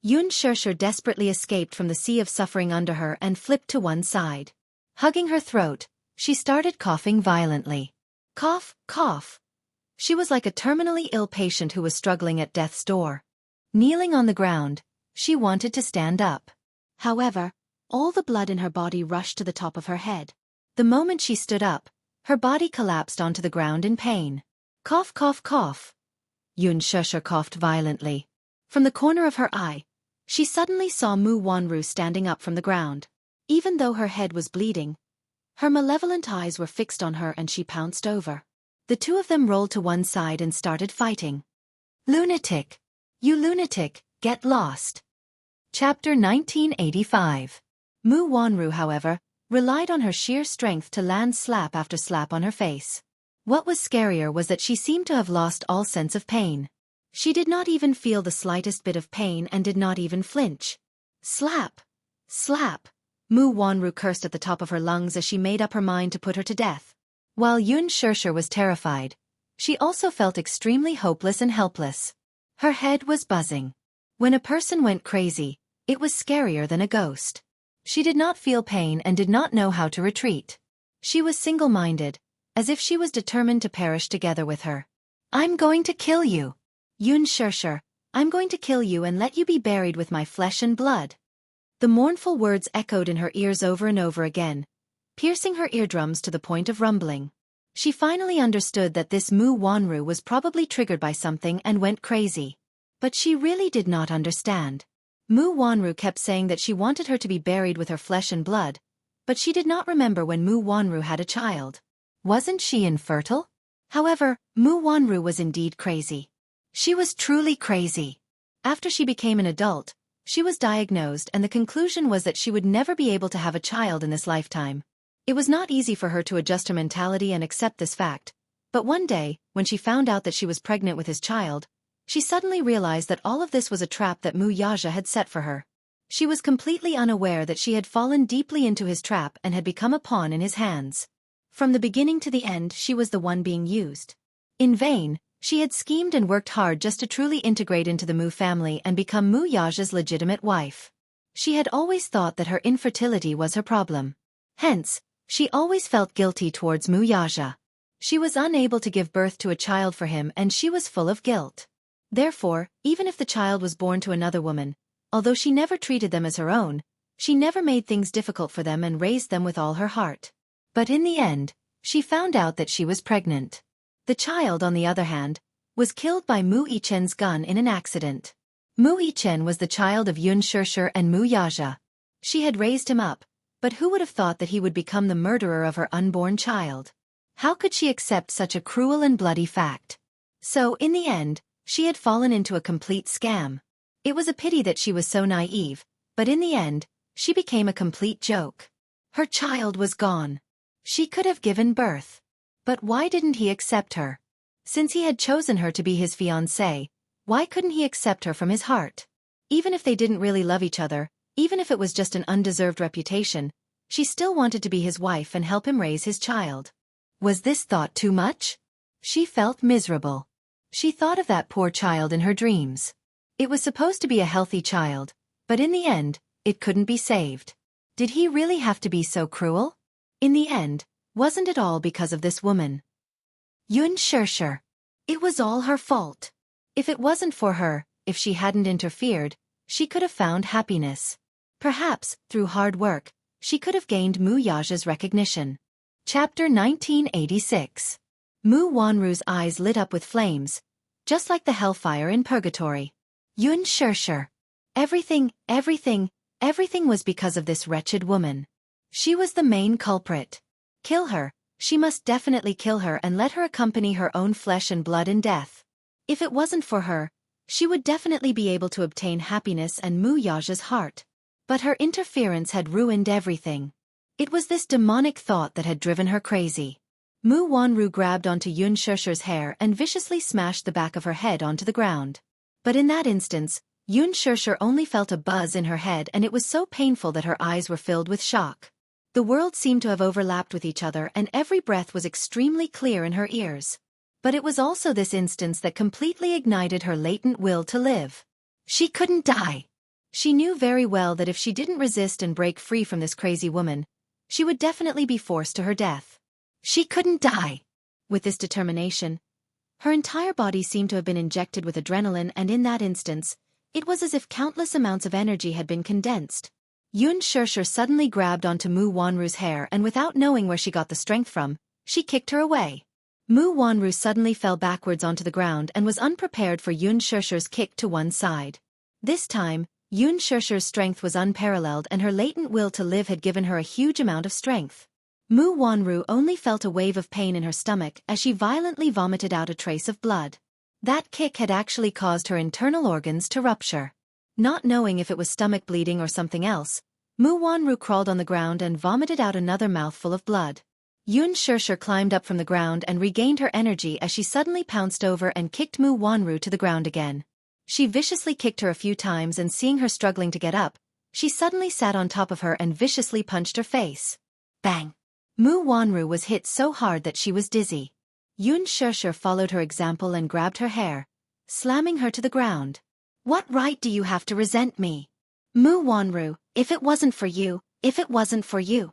Xianxia desperately escaped from the sea of suffering under her and flipped to one side. Hugging her throat, she started coughing violently. Cough, cough. She was like a terminally ill patient who was struggling at death's door. Kneeling on the ground, she wanted to stand up. However, All the blood in her body rushed to the top of her head. The moment she stood up, her body collapsed onto the ground in pain. Cough, cough, cough. Xianxia coughed violently. From the corner of her eye, she suddenly saw Mu Wanru standing up from the ground. Even though her head was bleeding, her malevolent eyes were fixed on her and she pounced over. The two of them rolled to one side and started fighting. Lunatic! You lunatic, get lost! Chapter 1985. Mu Wanru, however, relied on her sheer strength to land slap after slap on her face. What was scarier was that she seemed to have lost all sense of pain. She did not even feel the slightest bit of pain and did not even flinch. Slap! Slap! Mu Wanru cursed at the top of her lungs as she made up her mind to put her to death. While Xianxia was terrified, she also felt extremely hopeless and helpless. Her head was buzzing. When a person went crazy, it was scarier than a ghost. She did not feel pain and did not know how to retreat. She was single-minded, as if she was determined to perish together with her. I'm going to kill you. Xianxia, I'm going to kill you and let you be buried with my flesh and blood. The mournful words echoed in her ears over and over again, piercing her eardrums to the point of rumbling. She finally understood that this Mu Wanru was probably triggered by something and went crazy. But she really did not understand. Mu Wanru kept saying that she wanted her to be buried with her flesh and blood, but she did not remember when Mu Wanru had a child. Wasn't she infertile? However, Mu Wanru was indeed crazy. She was truly crazy. After she became an adult, she was diagnosed and the conclusion was that she would never be able to have a child in this lifetime. It was not easy for her to adjust her mentality and accept this fact, but one day, when she found out that she was pregnant with his child, she suddenly realized that all of this was a trap that Mu Yaja had set for her. She was completely unaware that she had fallen deeply into his trap and had become a pawn in his hands. From the beginning to the end, she was the one being used. In vain, she had schemed and worked hard just to truly integrate into the Mu family and become Mu Yaja's legitimate wife. She had always thought that her infertility was her problem. Hence, she always felt guilty towards Mu Yaja. She was unable to give birth to a child for him and she was full of guilt. Therefore, even if the child was born to another woman, although she never treated them as her own, she never made things difficult for them and raised them with all her heart. But in the end, she found out that she was pregnant. The child, on the other hand, was killed by Mu Yichen's gun in an accident. Mu Yichen was the child of Xianxia and Mu Yaja. She had raised him up, but who would have thought that he would become the murderer of her unborn child? How could she accept such a cruel and bloody fact? So, in the end, she had fallen into a complete scam. It was a pity that she was so naive, but in the end, she became a complete joke. Her child was gone. She could have given birth. But why didn't he accept her? Since he had chosen her to be his fiancée, why couldn't he accept her from his heart? Even if they didn't really love each other, even if it was just an undeserved reputation, she still wanted to be his wife and help him raise his child. Was this thought too much? She felt miserable. She thought of that poor child in her dreams. It was supposed to be a healthy child, but in the end, it couldn't be saved. Did he really have to be so cruel? In the end, wasn't it all because of this woman? Xianxia. It was all her fault. If it wasn't for her, if she hadn't interfered, she could have found happiness. Perhaps, through hard work, she could have gained Mu Yaja's recognition. Chapter 1986. Mu Wanru's eyes lit up with flames, just like the hellfire in purgatory. Xianxia. Everything was because of this wretched woman. She was the main culprit. Kill her, she must definitely kill her and let her accompany her own flesh and blood in death. If it wasn't for her, she would definitely be able to obtain happiness and Mu Yaja's heart. But her interference had ruined everything. It was this demonic thought that had driven her crazy. Mu Wanru grabbed onto Xianxia's hair and viciously smashed the back of her head onto the ground. But in that instance, Xianxia only felt a buzz in her head and it was so painful that her eyes were filled with shock. The worlds seemed to have overlapped with each other and every breath was extremely clear in her ears. But it was also this instance that completely ignited her latent will to live. She couldn't die. She knew very well that if she didn't resist and break free from this crazy woman, she would definitely be forced to her death. She couldn't die. With this determination, her entire body seemed to have been injected with adrenaline and in that instance, it was as if countless amounts of energy had been condensed. Xianxia suddenly grabbed onto Mu Wanru's hair and without knowing where she got the strength from, she kicked her away. Mu Wanru suddenly fell backwards onto the ground and was unprepared for Xianxia's kick to one side. This time, Xianxia's strength was unparalleled and her latent will to live had given her a huge amount of strength. Mu Wanru only felt a wave of pain in her stomach as she violently vomited out a trace of blood. That kick had actually caused her internal organs to rupture. Not knowing if it was stomach bleeding or something else, Mu Wanru crawled on the ground and vomited out another mouthful of blood. Xianxia climbed up from the ground and regained her energy as she suddenly pounced over and kicked Mu Wanru to the ground again. She viciously kicked her a few times and seeing her struggling to get up, she suddenly sat on top of her and viciously punched her face. Bang! Mu Wanru was hit so hard that she was dizzy. Xianxia followed her example and grabbed her hair, slamming her to the ground. What right do you have to resent me? Mu Wanru, if it wasn't for you, if it wasn't for you.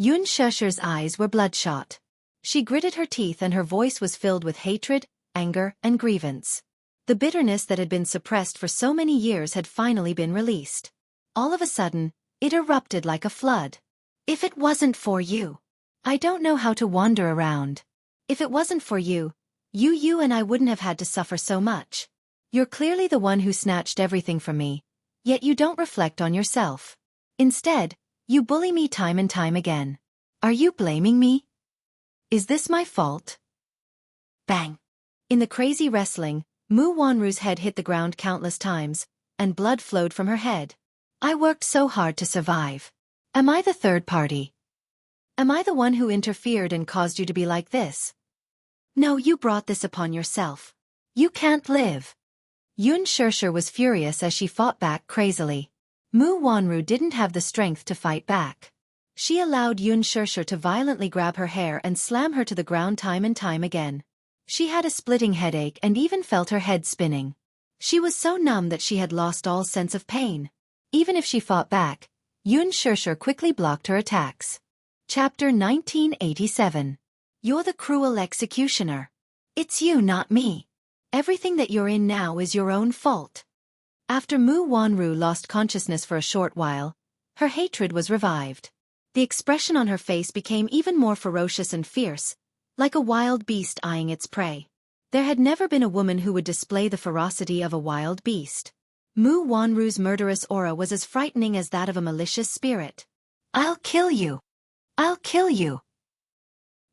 Xianxia's eyes were bloodshot. She gritted her teeth and her voice was filled with hatred, anger, and grievance. The bitterness that had been suppressed for so many years had finally been released. All of a sudden, it erupted like a flood. If it wasn't for you, I don't know how to wander around. If it wasn't for you, you and I wouldn't have had to suffer so much. You're clearly the one who snatched everything from me, yet you don't reflect on yourself. Instead, you bully me time and time again. Are you blaming me? Is this my fault? Bang! In the crazy wrestling, Mu Wanru's head hit the ground countless times, and blood flowed from her head. I worked so hard to survive. Am I the third party? Am I the one who interfered and caused you to be like this? No, you brought this upon yourself. You can't live. Xianxia was furious as she fought back crazily. Mu Wanru didn't have the strength to fight back. She allowed Xianxia to violently grab her hair and slam her to the ground time and time again. She had a splitting headache and even felt her head spinning. She was so numb that she had lost all sense of pain. Even if she fought back, Xianxia quickly blocked her attacks. Chapter 1987. You're the cruel executioner. It's you, not me. Everything that you're in now is your own fault. After Mu Wanru lost consciousness for a short while, her hatred was revived. The expression on her face became even more ferocious and fierce, like a wild beast eyeing its prey. There had never been a woman who would display the ferocity of a wild beast. Mu Wanru's murderous aura was as frightening as that of a malicious spirit. I'll kill you! I'll kill you!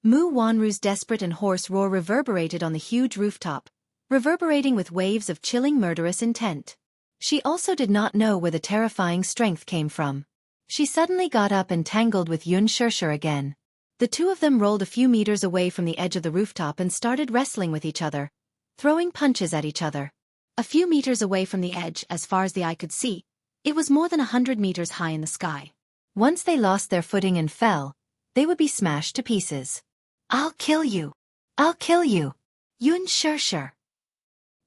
Mu Wanru's desperate and hoarse roar reverberated on the huge rooftop, reverberating with waves of chilling murderous intent. She also did not know where the terrifying strength came from. She suddenly got up and tangled with Xianxia again. The two of them rolled a few meters away from the edge of the rooftop and started wrestling with each other, throwing punches at each other. A few meters away from the edge, as far as the eye could see, it was more than 100 meters high in the sky. Once they lost their footing and fell, they would be smashed to pieces. I'll kill you! I'll kill you! Xianxia!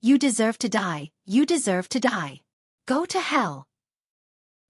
You deserve to die, you deserve to die. Go to hell!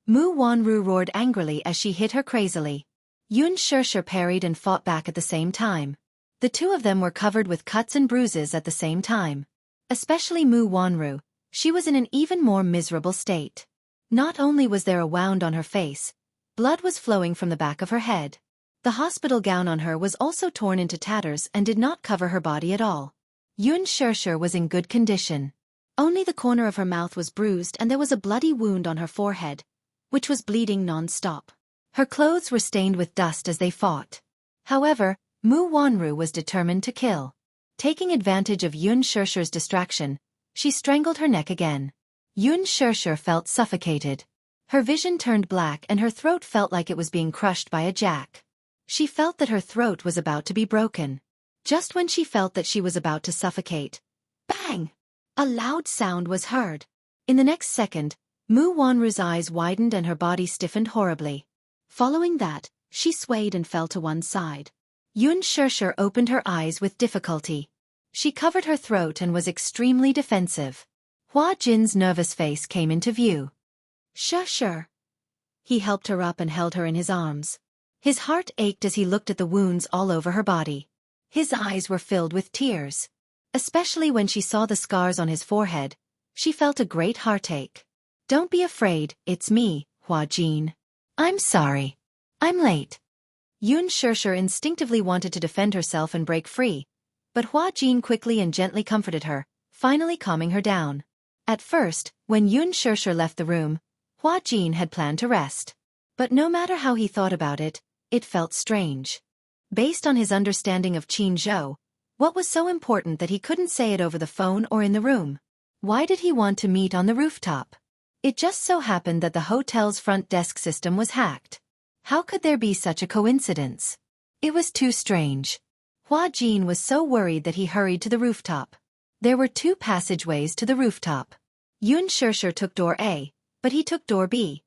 Mu Wanru roared angrily as she hit her crazily. Xianxia parried and fought back at the same time. The two of them were covered with cuts and bruises at the same time. Especially Mu Wanru, she was in an even more miserable state. Not only was there a wound on her face, blood was flowing from the back of her head. The hospital gown on her was also torn into tatters and did not cover her body at all. Xianxia was in good condition. Only the corner of her mouth was bruised and there was a bloody wound on her forehead, which was bleeding non-stop. Her clothes were stained with dust as they fought. However, Mu Wanru was determined to kill. Taking advantage of Xianxia's distraction, she strangled her neck again. Xianxia felt suffocated. Her vision turned black and her throat felt like it was being crushed by a jack. She felt that her throat was about to be broken. Just when she felt that she was about to suffocate, bang! A loud sound was heard. In the next second, Mu Wanru's eyes widened and her body stiffened horribly. Following that, she swayed and fell to one side. Xianxia opened her eyes with difficulty. She covered her throat and was extremely defensive. Hua Jin's nervous face came into view. Xia. He helped her up and held her in his arms. His heart ached as he looked at the wounds all over her body. His eyes were filled with tears. Especially when she saw the scars on his forehead, she felt a great heartache. Don't be afraid, it's me, Hua Jin. I'm sorry. I'm late. Xianxia instinctively wanted to defend herself and break free, but Hua Jin quickly and gently comforted her, finally calming her down. At first, when Xianxia left the room, Hua Jin had planned to rest. But no matter how he thought about it, it felt strange. Based on his understanding of Jianghu, what was so important that he couldn't say it over the phone or in the room? Why did he want to meet on the rooftop? It just so happened that the hotel's front desk system was hacked. How could there be such a coincidence? It was too strange. Hua Jin was so worried that he hurried to the rooftop. There were 2 passageways to the rooftop. Xianxia took door A, but he took door B.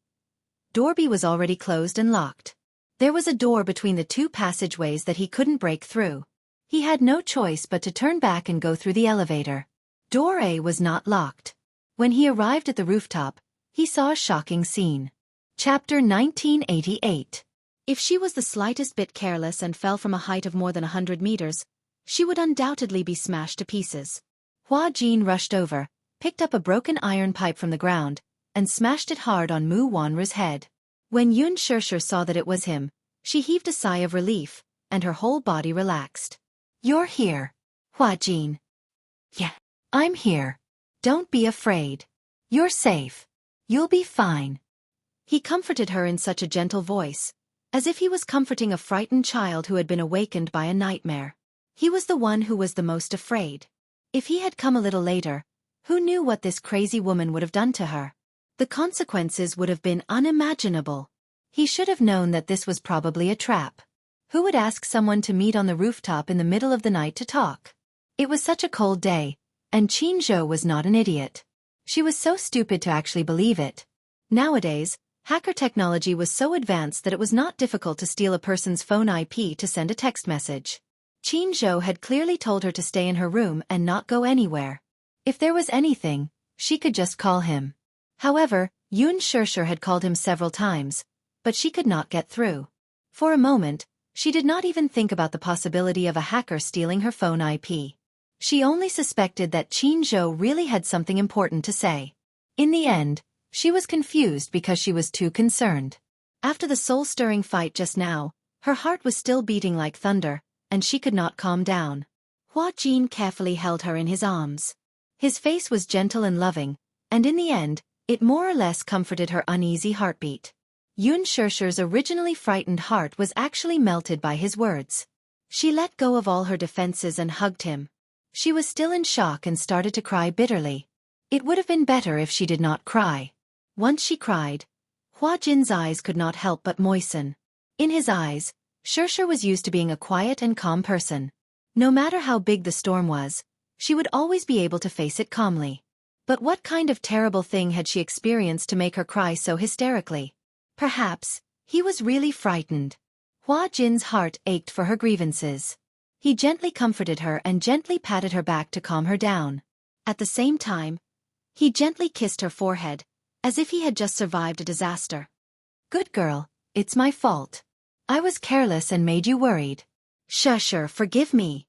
Door B was already closed and locked. There was a door between the 2 passageways that he couldn't break through. He had no choice but to turn back and go through the elevator. Door A was not locked. When he arrived at the rooftop, he saw a shocking scene. Chapter 1988. If she was the slightest bit careless and fell from a height of more than 100 meters, she would undoubtedly be smashed to pieces. Hua Jin rushed over, picked up a broken iron pipe from the ground, and smashed it hard on Mu Wanru's head. When Xianxia saw that it was him, she heaved a sigh of relief, and her whole body relaxed. You're here, Hua Jin. Yeah, I'm here. Don't be afraid. You're safe. You'll be fine. He comforted her in such a gentle voice, as if he was comforting a frightened child who had been awakened by a nightmare. He was the one who was the most afraid. If he had come a little later, who knew what this crazy woman would have done to her? The consequences would have been unimaginable. He should have known that this was probably a trap. Who would ask someone to meet on the rooftop in the middle of the night to talk? It was such a cold day, and Jianghu was not an idiot. She was so stupid to actually believe it. Nowadays, hacker technology was so advanced that it was not difficult to steal a person's phone IP to send a text message. Jianghu had clearly told her to stay in her room and not go anywhere. If there was anything, she could just call him. However, Xianxia had called him several times, but she could not get through. For a moment, she did not even think about the possibility of a hacker stealing her phone IP. She only suspected that Jianghu really had something important to say. In the end, she was confused because she was too concerned. After the soul-stirring fight just now, her heart was still beating like thunder, and she could not calm down. Hua Jin carefully held her in his arms. His face was gentle and loving, and in the end, it more or less comforted her uneasy heartbeat. Xianxia's originally frightened heart was actually melted by his words. She let go of all her defenses and hugged him. She was still in shock and started to cry bitterly. It would have been better if she did not cry. Once she cried, Hua Jin's eyes could not help but moisten. In his eyes, Xianxia was used to being a quiet and calm person. No matter how big the storm was, she would always be able to face it calmly. But what kind of terrible thing had she experienced to make her cry so hysterically? Perhaps, he was really frightened. Hua Jin's heart ached for her grievances. He gently comforted her and gently patted her back to calm her down. At the same time, he gently kissed her forehead, as if he had just survived a disaster. Good girl, it's my fault. I was careless and made you worried. Xianxia, forgive me.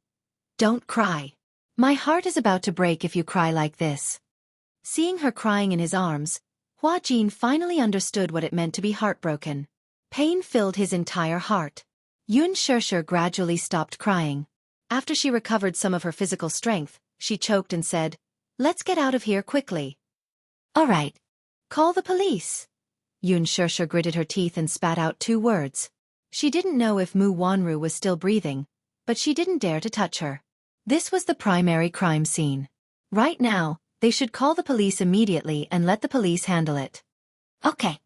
Don't cry. My heart is about to break if you cry like this. Seeing her crying in his arms, Hua Jin finally understood what it meant to be heartbroken. Pain filled his entire heart. Xianxia gradually stopped crying. After she recovered some of her physical strength, she choked and said, "Let's get out of here quickly." "All right. Call the police." Xianxia gritted her teeth and spat out 2 words. She didn't know if Mu Wanru was still breathing, but she didn't dare to touch her. This was the primary crime scene. Right now, they should call the police immediately and let the police handle it. Okay.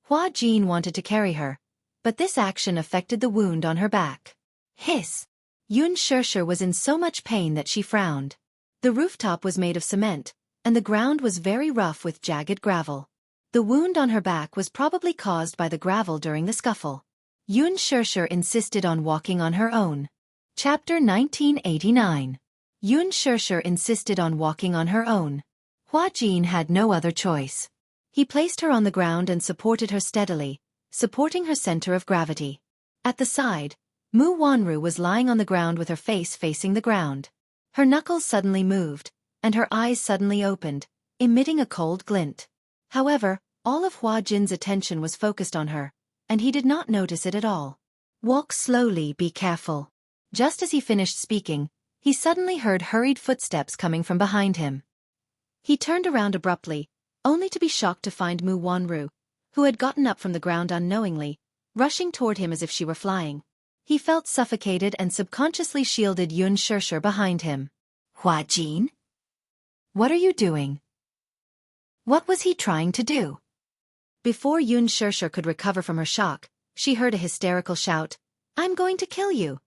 Hua Jin wanted to carry her, but this action affected the wound on her back. Hiss! Xianxia was in so much pain that she frowned. The rooftop was made of cement, and the ground was very rough with jagged gravel. The wound on her back was probably caused by the gravel during the scuffle. Xianxia insisted on walking on her own. Chapter 1989. Xianxia insisted on walking on her own. Hua Jin had no other choice. He placed her on the ground and supported her steadily, supporting her center of gravity. At the side, Mu Wanru was lying on the ground with her face facing the ground. Her knuckles suddenly moved, and her eyes suddenly opened, emitting a cold glint. However, all of Hua Jin's attention was focused on her, and he did not notice it at all. Walk slowly, be careful. Just as he finished speaking, he suddenly heard hurried footsteps coming from behind him. He turned around abruptly, only to be shocked to find Mu Wanru, who had gotten up from the ground unknowingly, rushing toward him as if she were flying. He felt suffocated and subconsciously shielded Xianxia behind him. Hua Jin? What are you doing? What was he trying to do? Before Xianxia could recover from her shock, she heard a hysterical shout, "I'm going to kill you!"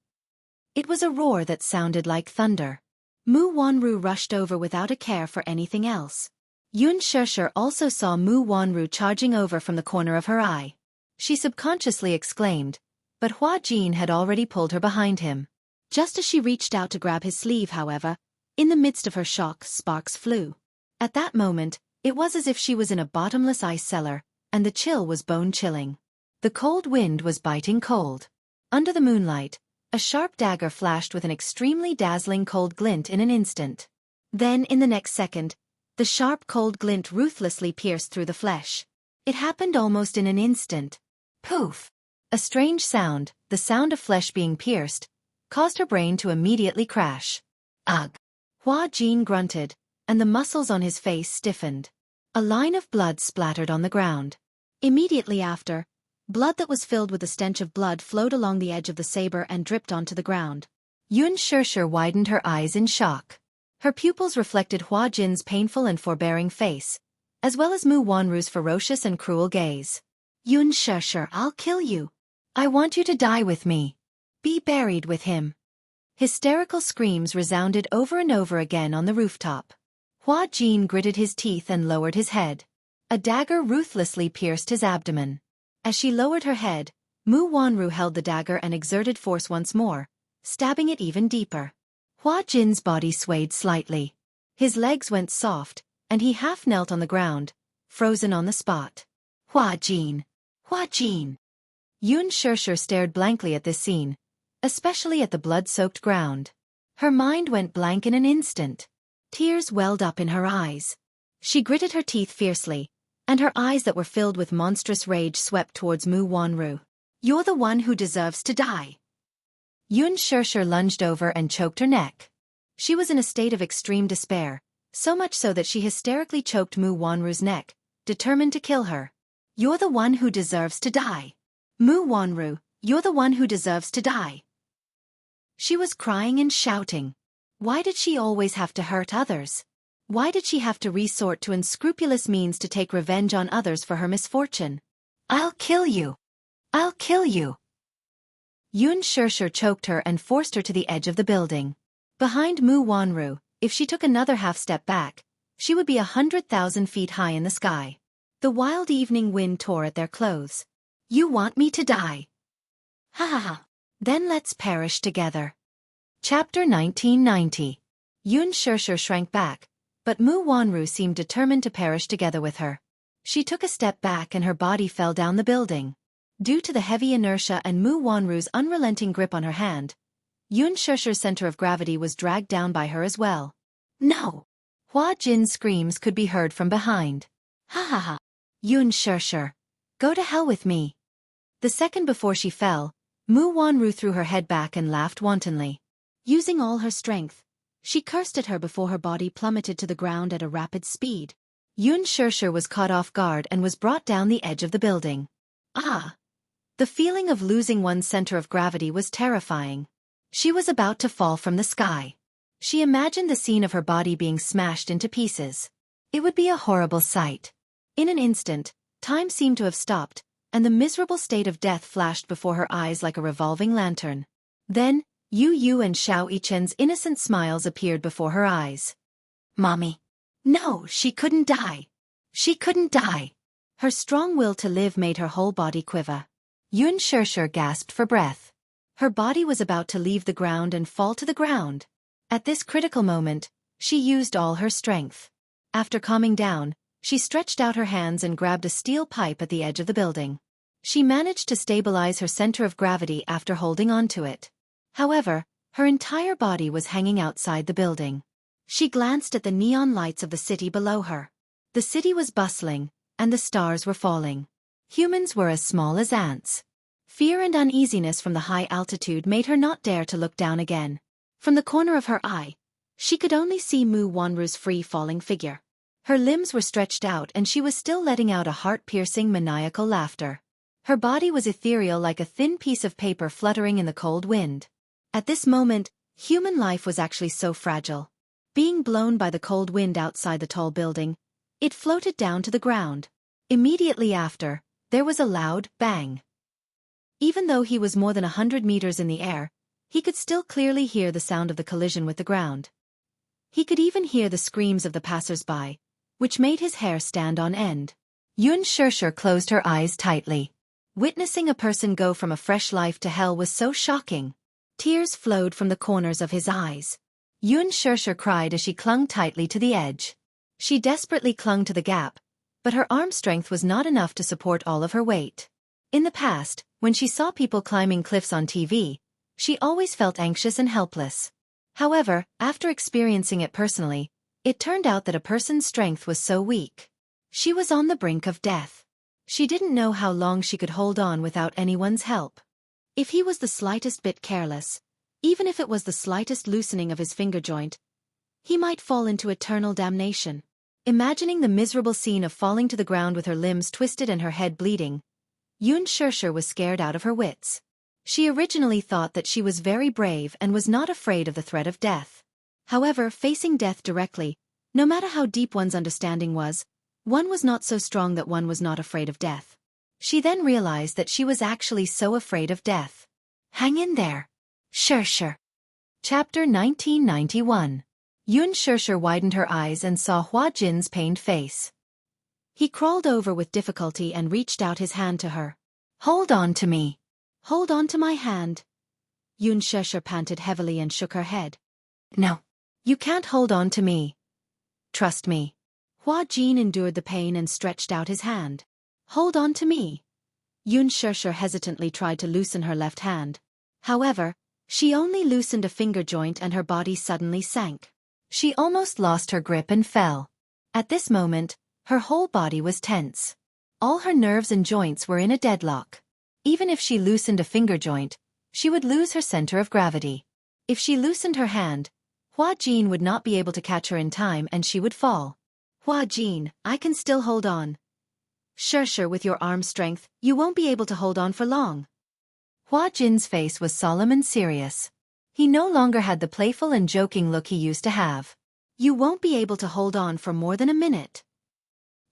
It was a roar that sounded like thunder. Mu Wanru rushed over without a care for anything else. Xianxia also saw Mu Wanru charging over from the corner of her eye. She subconsciously exclaimed, but Hua Jin had already pulled her behind him. Just as she reached out to grab his sleeve, however, in the midst of her shock, sparks flew. At that moment, it was as if she was in a bottomless ice cellar, and the chill was bone-chilling. The cold wind was biting cold. Under the moonlight, a sharp dagger flashed with an extremely dazzling cold glint in an instant. Then, in the next second, the sharp cold glint ruthlessly pierced through the flesh. It happened almost in an instant. Poof! A strange sound, the sound of flesh being pierced, caused her brain to immediately crash. Ugh! Hua Jin grunted, and the muscles on his face stiffened. A line of blood splattered on the ground. Immediately after, blood that was filled with the stench of blood flowed along the edge of the saber and dripped onto the ground. Xianxia widened her eyes in shock. Her pupils reflected Hua Jin's painful and forbearing face, as well as Mu Wanru's ferocious and cruel gaze. Xianxia, I'll kill you. I want you to die with me. Be buried with him. Hysterical screams resounded over and over again on the rooftop. Hua Jin gritted his teeth and lowered his head. A dagger ruthlessly pierced his abdomen. As she lowered her head, Mu Wanru held the dagger and exerted force once more, stabbing it even deeper. Hua Jin's body swayed slightly. His legs went soft, and he half knelt on the ground, frozen on the spot. Hua Jin! Hua Jin! Xianxia stared blankly at this scene, especially at the blood-soaked ground. Her mind went blank in an instant. Tears welled up in her eyes. She gritted her teeth fiercely, and her eyes that were filled with monstrous rage swept towards Mu Wanru. You're the one who deserves to die. Xianxia lunged over and choked her neck. She was in a state of extreme despair, so much so that she hysterically choked Mu Wanru's neck, determined to kill her. You're the one who deserves to die. Mu Wanru, you're the one who deserves to die. She was crying and shouting. Why did she always have to hurt others? Why did she have to resort to unscrupulous means to take revenge on others for her misfortune? I'll kill you! I'll kill you! Xianxia choked her and forced her to the edge of the building. Behind Mu Wanru, if she took another half-step back, she would be 100,000 feet high in the sky. The wild evening wind tore at their clothes. You want me to die? Ha ha ha. Then let's perish together. Chapter 1990. Xianxia shrank back, but Mu Wanru seemed determined to perish together with her. She took a step back and her body fell down the building. Due to the heavy inertia and Mu Wanru's unrelenting grip on her hand, Xianxia's center of gravity was dragged down by her as well. No! Hua Jin's screams could be heard from behind. Ha ha ha! Xianxia, go to hell with me. The second before she fell, Mu Wanru threw her head back and laughed wantonly. Using all her strength, she cursed at her before her body plummeted to the ground at a rapid speed. Xianxia was caught off guard and was brought down the edge of the building. Ah! The feeling of losing one's center of gravity was terrifying. She was about to fall from the sky. She imagined the scene of her body being smashed into pieces. It would be a horrible sight. In an instant, time seemed to have stopped, and the miserable state of death flashed before her eyes like a revolving lantern. Then, Yu and Xiao Yichen's innocent smiles appeared before her eyes. Mommy. No, she couldn't die. She couldn't die. Her strong will to live made her whole body quiver. Xianxia gasped for breath. Her body was about to leave the ground and fall to the ground. At this critical moment, she used all her strength. After calming down, she stretched out her hands and grabbed a steel pipe at the edge of the building. She managed to stabilize her center of gravity after holding onto it. However, her entire body was hanging outside the building. She glanced at the neon lights of the city below her. The city was bustling, and the stars were falling. Humans were as small as ants. Fear and uneasiness from the high altitude made her not dare to look down again. From the corner of her eye, she could only see Mu Wanru's free-falling figure. Her limbs were stretched out and she was still letting out a heart-piercing maniacal laughter. Her body was ethereal like a thin piece of paper fluttering in the cold wind. At this moment, human life was actually so fragile. Being blown by the cold wind outside the tall building, it floated down to the ground. Immediately after, there was a loud bang. Even though he was more than 100 meters in the air, he could still clearly hear the sound of the collision with the ground. He could even hear the screams of the passers-by, which made his hair stand on end. Xianxia closed her eyes tightly. Witnessing a person go from a fresh life to hell was so shocking. Tears flowed from the corners of his eyes. Xianxia cried as she clung tightly to the edge. She desperately clung to the gap, but her arm strength was not enough to support all of her weight. In the past, when she saw people climbing cliffs on TV, she always felt anxious and helpless. However, after experiencing it personally, it turned out that a person's strength was so weak. She was on the brink of death. She didn't know how long she could hold on without anyone's help. If he was the slightest bit careless, even if it was the slightest loosening of his finger joint, he might fall into eternal damnation. Imagining the miserable scene of falling to the ground with her limbs twisted and her head bleeding, Xianxia was scared out of her wits. She originally thought that she was very brave and was not afraid of the threat of death. However, facing death directly, no matter how deep one's understanding was, one was not so strong that one was not afraid of death. She then realized that she was actually so afraid of death. Hang in there. Xianxia. Chapter 1991. Xianxia widened her eyes and saw Hua Jin's pained face. He crawled over with difficulty and reached out his hand to her. Hold on to me. Hold on to my hand. Xianxia panted heavily and shook her head. No. You can't hold on to me. Trust me. Hua Jin endured the pain and stretched out his hand. Hold on to me. Xianxia hesitantly tried to loosen her left hand. However, she only loosened a finger joint and her body suddenly sank. She almost lost her grip and fell. At this moment, her whole body was tense. All her nerves and joints were in a deadlock. Even if she loosened a finger joint, she would lose her center of gravity. If she loosened her hand, Hua Jin would not be able to catch her in time and she would fall. Hua Jin, I can still hold on. Xianxia, with your arm strength, you won't be able to hold on for long. Hua Jin's face was solemn and serious. He no longer had the playful and joking look he used to have. You won't be able to hold on for more than a minute.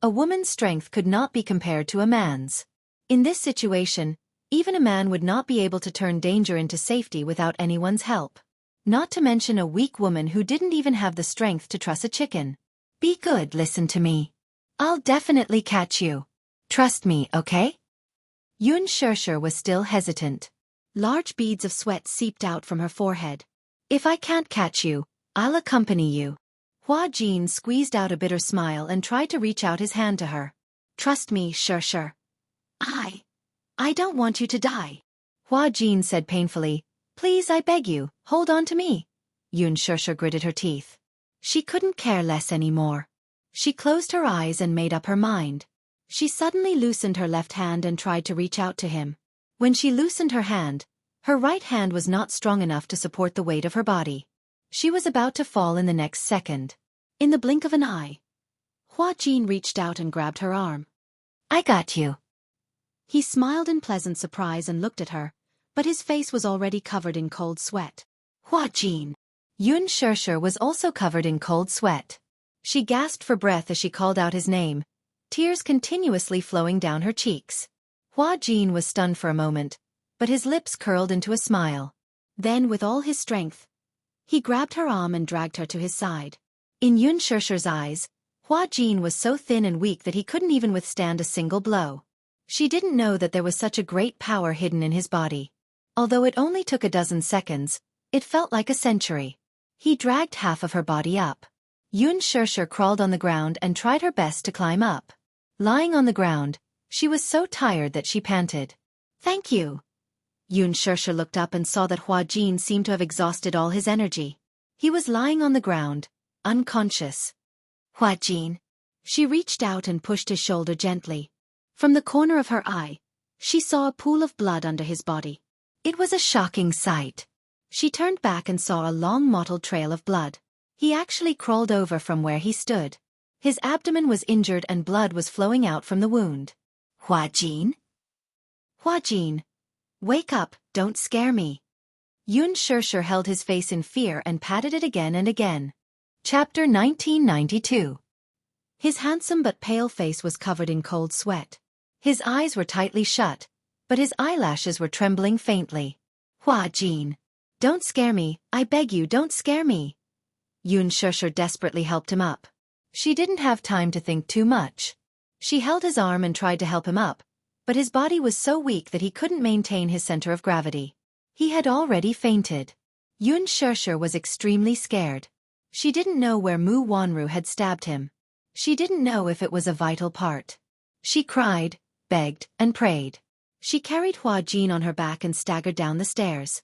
A woman's strength could not be compared to a man's. In this situation, even a man would not be able to turn danger into safety without anyone's help. Not to mention a weak woman who didn't even have the strength to truss a chicken. Be good, listen to me. I'll definitely catch you. Trust me, okay? Xianxia was still hesitant. Large beads of sweat seeped out from her forehead. If I can't catch you, I'll accompany you. Hua Jin squeezed out a bitter smile and tried to reach out his hand to her. Trust me, Xianxia. I don't want you to die. Hua Jin said painfully. Please, I beg you, hold on to me. Xianxia gritted her teeth. She couldn't care less anymore. She closed her eyes and made up her mind. She suddenly loosened her left hand and tried to reach out to him. When she loosened her hand, her right hand was not strong enough to support the weight of her body. She was about to fall in the next second. In the blink of an eye, Hua Jin reached out and grabbed her arm. I got you. He smiled in pleasant surprise and looked at her, but his face was already covered in cold sweat. Hua Jin. Xianxia was also covered in cold sweat. She gasped for breath as she called out his name, tears continuously flowing down her cheeks. Hua Jin was stunned for a moment, but his lips curled into a smile. Then, with all his strength, he grabbed her arm and dragged her to his side. In Xianxia's eyes, Hua Jin was so thin and weak that he couldn't even withstand a single blow. She didn't know that there was such a great power hidden in his body. Although it only took a dozen seconds, it felt like a century. He dragged half of her body up. Xianxia crawled on the ground and tried her best to climb up. Lying on the ground, she was so tired that she panted. Thank you. Xianxia looked up and saw that Hua Jin seemed to have exhausted all his energy. He was lying on the ground, unconscious. Hua Jin. She reached out and pushed his shoulder gently. From the corner of her eye, she saw a pool of blood under his body. It was a shocking sight. She turned back and saw a long mottled trail of blood. He actually crawled over from where he stood. His abdomen was injured and blood was flowing out from the wound. Huajin? Huajin, wake up, don't scare me. Xianxia held his face in fear and patted it again and again. Chapter 1992. His handsome but pale face was covered in cold sweat. His eyes were tightly shut, but his eyelashes were trembling faintly. Huajin, don't scare me, I beg you, don't scare me. Xianxia desperately helped him up. She didn't have time to think too much. She held his arm and tried to help him up, but his body was so weak that he couldn't maintain his center of gravity. He had already fainted. Xianxia was extremely scared. She didn't know where Mu Wanru had stabbed him. She didn't know if it was a vital part. She cried, begged, and prayed. She carried Huajin on her back and staggered down the stairs.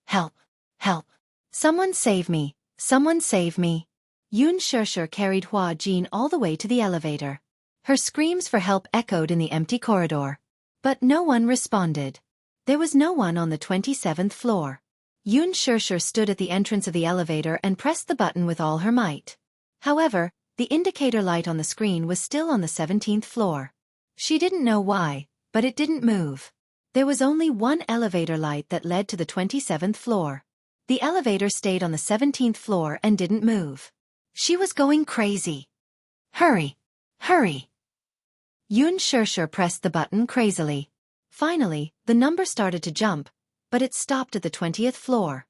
Help! Help! Someone save me! Someone save me! Xianxia carried Huajin all the way to the elevator. Her screams for help echoed in the empty corridor. But no one responded. There was no one on the 27th floor. Xianxia stood at the entrance of the elevator and pressed the button with all her might. However, the indicator light on the screen was still on the 17th floor. She didn't know why, but it didn't move. There was only one elevator light that led to the 27th floor. The elevator stayed on the 17th floor and didn't move. She was going crazy. Hurry! Hurry! Xianxia pressed the button crazily. Finally, the number started to jump, but it stopped at the 20th floor.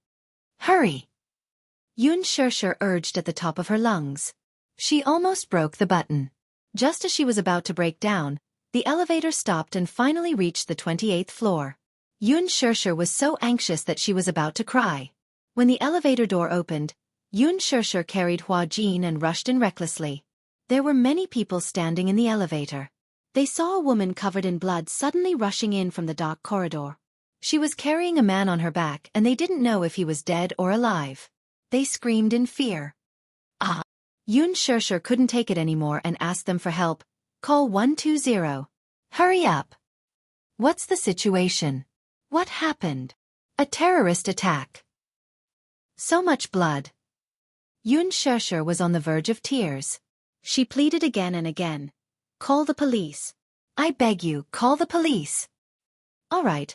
Hurry! Xianxia urged at the top of her lungs. She almost broke the button. Just as she was about to break down, the elevator stopped and finally reached the 28th floor. Xianxia was so anxious that she was about to cry. When the elevator door opened, Xianxia carried Huajin and rushed in recklessly. There were many people standing in the elevator. They saw a woman covered in blood suddenly rushing in from the dark corridor. She was carrying a man on her back and they didn't know if he was dead or alive. They screamed in fear. Ah! Xianxia couldn't take it anymore and asked them for help. Call 120. Hurry up! What's the situation? What happened? A terrorist attack. So much blood. Xianxia was on the verge of tears. She pleaded again and again. Call the police. I beg you, call the police. All right.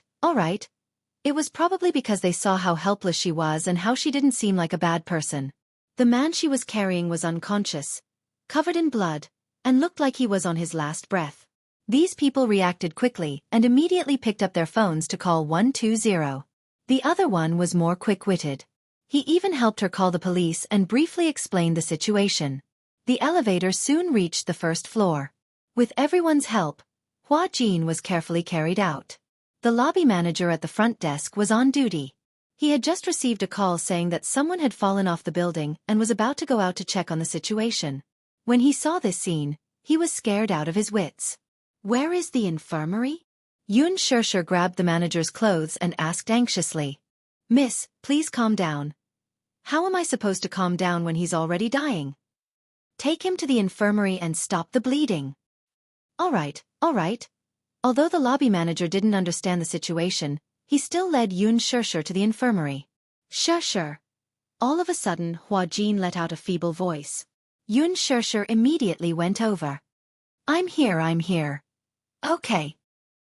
It was probably because they saw how helpless she was and how she didn't seem like a bad person. The man she was carrying was unconscious, covered in blood, and looked like he was on his last breath. These people reacted quickly and immediately picked up their phones to call 120. The other one was more quick-witted. He even helped her call the police and briefly explained the situation. The elevator soon reached the first floor. With everyone's help, Huajin was carefully carried out. The lobby manager at the front desk was on duty. He had just received a call saying that someone had fallen off the building and was about to go out to check on the situation. When he saw this scene, he was scared out of his wits. Where is the infirmary? Xianxia grabbed the manager's clothes and asked anxiously. Miss, please calm down. How am I supposed to calm down when he's already dying? Take him to the infirmary and stop the bleeding. All right. Although the lobby manager didn't understand the situation, he still led Xianxia to the infirmary. Sure. All of a sudden, Huajin let out a feeble voice. Xianxia immediately went over. I'm here. Okay.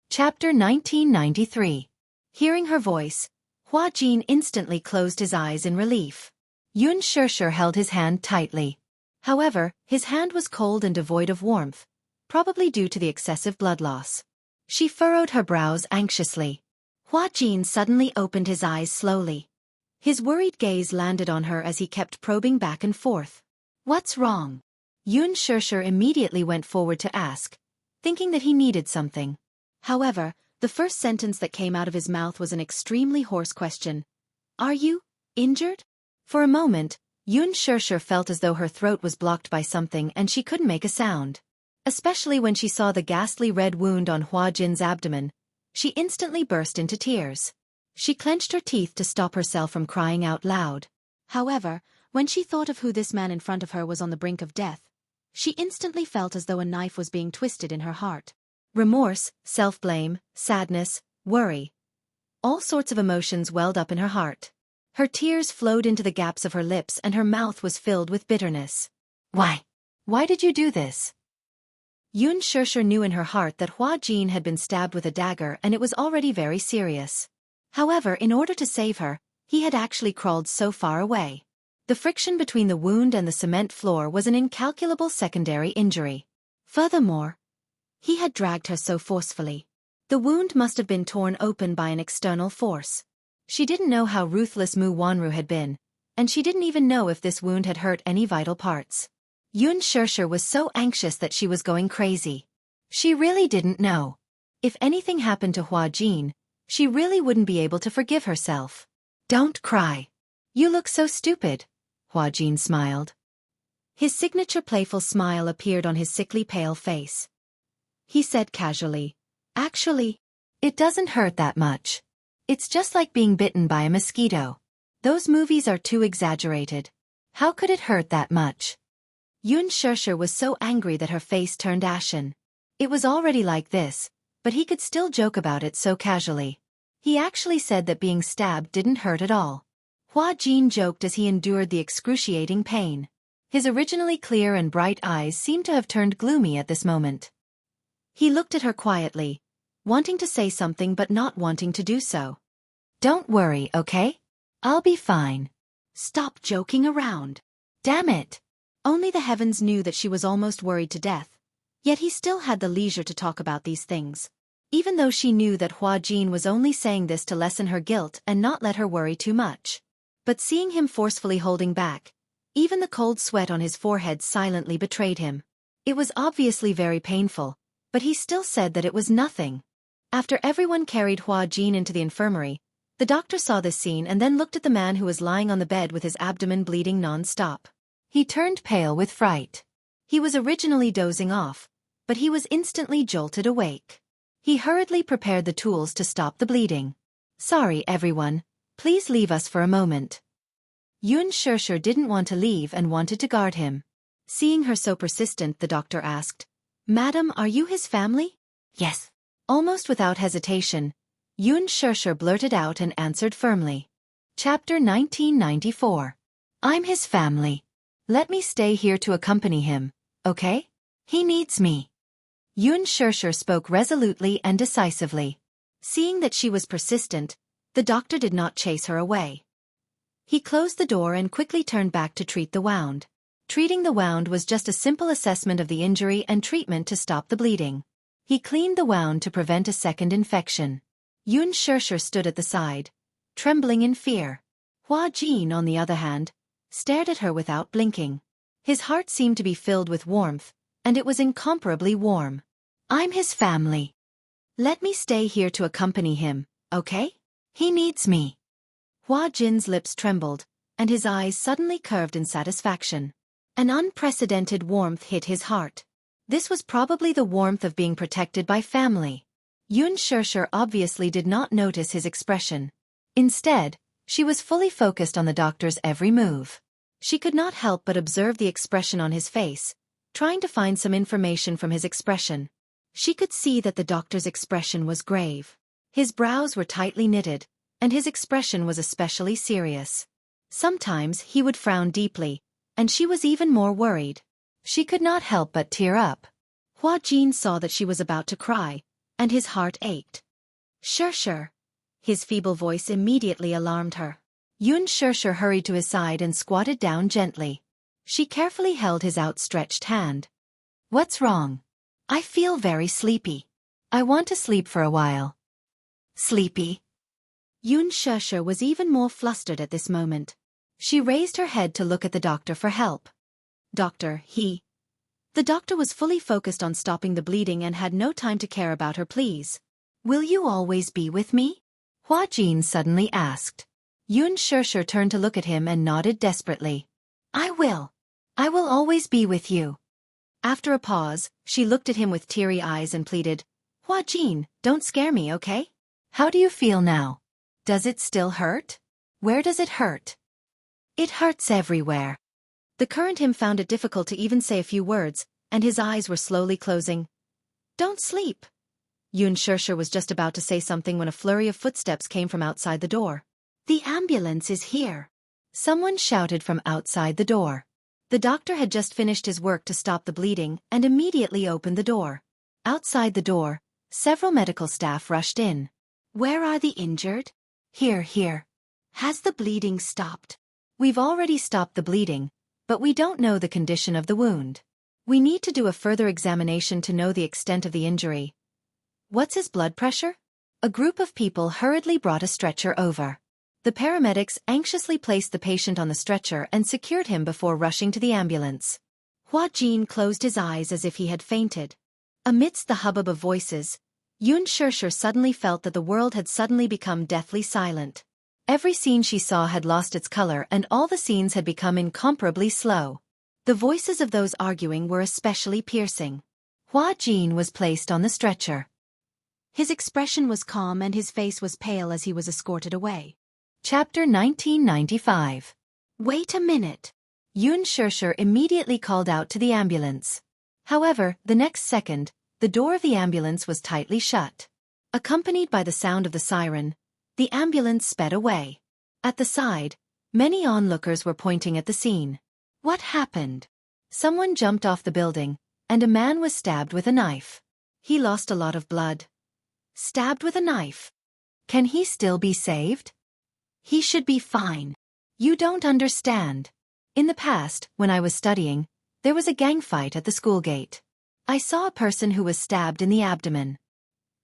Chapter 1993. Hearing her voice, Huajin instantly closed his eyes in relief. Xianxia held his hand tightly. However, his hand was cold and devoid of warmth, probably due to the excessive blood loss. She furrowed her brows anxiously. Huajin suddenly opened his eyes slowly. His worried gaze landed on her as he kept probing back and forth. What's wrong? Xianxia immediately went forward to ask, thinking that he needed something. However, the first sentence that came out of his mouth was an extremely hoarse question. Are you injured? For a moment, Xianxia felt as though her throat was blocked by something and she couldn't make a sound. Especially when she saw the ghastly red wound on Huajin's abdomen, she instantly burst into tears. She clenched her teeth to stop herself from crying out loud. However, when she thought of who this man in front of her was on the brink of death, she instantly felt as though a knife was being twisted in her heart. Remorse, self-blame, sadness, worry. All sorts of emotions welled up in her heart. Her tears flowed into the gaps of her lips and her mouth was filled with bitterness. Why? Why did you do this? Xianxia knew in her heart that Hua Jin had been stabbed with a dagger and it was already very serious. However, in order to save her, he had actually crawled so far away. The friction between the wound and the cement floor was an incalculable secondary injury. Furthermore, he had dragged her so forcefully. The wound must have been torn open by an external force. She didn't know how ruthless Mu Wanru had been, and she didn't even know if this wound had hurt any vital parts. Xianxia was so anxious that she was going crazy. She really didn't know. If anything happened to Hua Jin, she really wouldn't be able to forgive herself. Don't cry. You look so stupid, Hua Jin smiled. His signature playful smile appeared on his sickly pale face. He said casually, Actually, it doesn't hurt that much. It's just like being bitten by a mosquito. Those movies are too exaggerated. How could it hurt that much? Xianxia was so angry that her face turned ashen. It was already like this, but he could still joke about it so casually. He actually said that being stabbed didn't hurt at all. Hua Jin joked as he endured the excruciating pain. His originally clear and bright eyes seemed to have turned gloomy at this moment. He looked at her quietly, wanting to say something but not wanting to do so. Don't worry, okay? I'll be fine. Stop joking around. Damn it. Only the heavens knew that she was almost worried to death. Yet he still had the leisure to talk about these things. Even though she knew that Hua Jin was only saying this to lessen her guilt and not let her worry too much. But seeing him forcefully holding back, even the cold sweat on his forehead silently betrayed him. It was obviously very painful, but he still said that it was nothing. After everyone carried Hua Jin into the infirmary, the doctor saw this scene and then looked at the man who was lying on the bed with his abdomen bleeding non-stop. He turned pale with fright. He was originally dozing off, but he was instantly jolted awake. He hurriedly prepared the tools to stop the bleeding. Sorry, everyone. Please leave us for a moment. Xianxia didn't want to leave and wanted to guard him. Seeing her so persistent, the doctor asked, Madam, are you his family? Yes. Almost without hesitation, Xianxia blurted out and answered firmly. Chapter 1994. I'm his family. Let me stay here to accompany him, okay? He needs me. Xianxia spoke resolutely and decisively. Seeing that she was persistent, the doctor did not chase her away. He closed the door and quickly turned back to treat the wound. Treating the wound was just a simple assessment of the injury and treatment to stop the bleeding. He cleaned the wound to prevent a second infection. Xianxia stood at the side, trembling in fear. Hua Jin, on the other hand, stared at her without blinking. His heart seemed to be filled with warmth, and it was incomparably warm. I'm his family. Let me stay here to accompany him, okay? He needs me. Hua Jin's lips trembled, and his eyes suddenly curved in satisfaction. An unprecedented warmth hit his heart. This was probably the warmth of being protected by family. Xianxia obviously did not notice his expression. Instead, she was fully focused on the doctor's every move. She could not help but observe the expression on his face, trying to find some information from his expression. She could see that the doctor's expression was grave. His brows were tightly knitted, and his expression was especially serious. Sometimes he would frown deeply, and she was even more worried. She could not help but tear up. Hua Jin saw that she was about to cry, and his heart ached. Sure. His feeble voice immediately alarmed her. Xianxia hurried to his side and squatted down gently. She carefully held his outstretched hand. What's wrong? I feel very sleepy. I want to sleep for a while. Sleepy? Xianxia was even more flustered at this moment. She raised her head to look at the doctor for help. Doctor, The doctor was fully focused on stopping the bleeding and had no time to care about her pleas. Will you always be with me? Hua Jin suddenly asked. Xianxia turned to look at him and nodded desperately. I will. I will always be with you. After a pause, she looked at him with teary eyes and pleaded, Hua Jin, don't scare me, okay? How do you feel now? Does it still hurt? Where does it hurt? It hurts everywhere. The current him found it difficult to even say a few words, and his eyes were slowly closing. Don't sleep. Xianxia was just about to say something when a flurry of footsteps came from outside the door. "The ambulance is here!" someone shouted from outside the door. The doctor had just finished his work to stop the bleeding and immediately opened the door. Outside the door, several medical staff rushed in. "Where are the injured?" "Here, here." "Has the bleeding stopped?" "We've already stopped the bleeding, but we don't know the condition of the wound. We need to do a further examination to know the extent of the injury." "What's his blood pressure?" A group of people hurriedly brought a stretcher over. The paramedics anxiously placed the patient on the stretcher and secured him before rushing to the ambulance. Hua Jin closed his eyes as if he had fainted. Amidst the hubbub of voices, Xianxia suddenly felt that the world had suddenly become deathly silent. Every scene she saw had lost its color and all the scenes had become incomparably slow. The voices of those arguing were especially piercing. Hua Jin was placed on the stretcher. His expression was calm and his face was pale as he was escorted away. Chapter 1995. "Wait a minute." Xianxia immediately called out to the ambulance. However, the next second, the door of the ambulance was tightly shut. Accompanied by the sound of the siren, the ambulance sped away. At the side, many onlookers were pointing at the scene. What happened? Someone jumped off the building, and a man was stabbed with a knife. He lost a lot of blood. Stabbed with a knife. Can he still be saved? He should be fine. You don't understand. In the past, when I was studying, there was a gang fight at the school gate. I saw a person who was stabbed in the abdomen.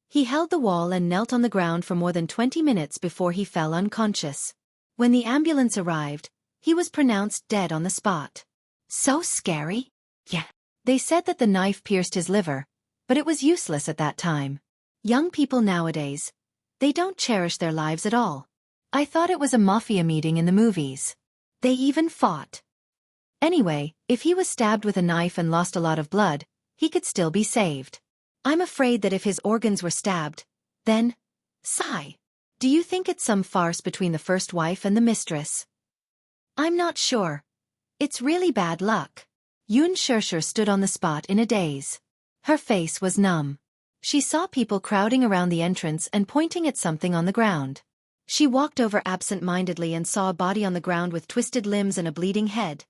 He held the wall and knelt on the ground for more than 20 minutes before he fell unconscious. When the ambulance arrived, he was pronounced dead on the spot. So scary? Yeah. They said that the knife pierced his liver, but it was useless at that time. Young people nowadays, they don't cherish their lives at all. I thought it was a mafia meeting in the movies. They even fought. Anyway, if he was stabbed with a knife and lost a lot of blood, he could still be saved. I'm afraid that if his organs were stabbed, then... Sigh. Do you think it's some farce between the first wife and the mistress? I'm not sure. It's really bad luck. Xianxia stood on the spot in a daze. Her face was numb. She saw people crowding around the entrance and pointing at something on the ground. She walked over absent-mindedly and saw a body on the ground with twisted limbs and a bleeding head.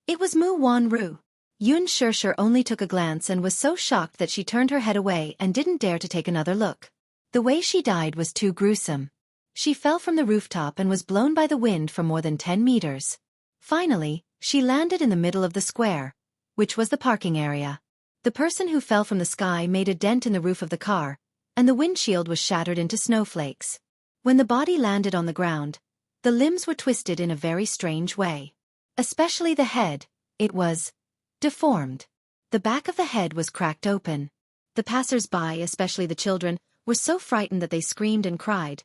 It was Mu Wanru. Xianxia only took a glance and was so shocked that she turned her head away and didn't dare to take another look. The way she died was too gruesome. She fell from the rooftop and was blown by the wind for more than 10 meters. Finally, she landed in the middle of the square, which was the parking area. The person who fell from the sky made a dent in the roof of the car, and the windshield was shattered into snowflakes. When the body landed on the ground, the limbs were twisted in a very strange way. Especially the head, it was deformed. The back of the head was cracked open. The passers-by, especially the children, were so frightened that they screamed and cried.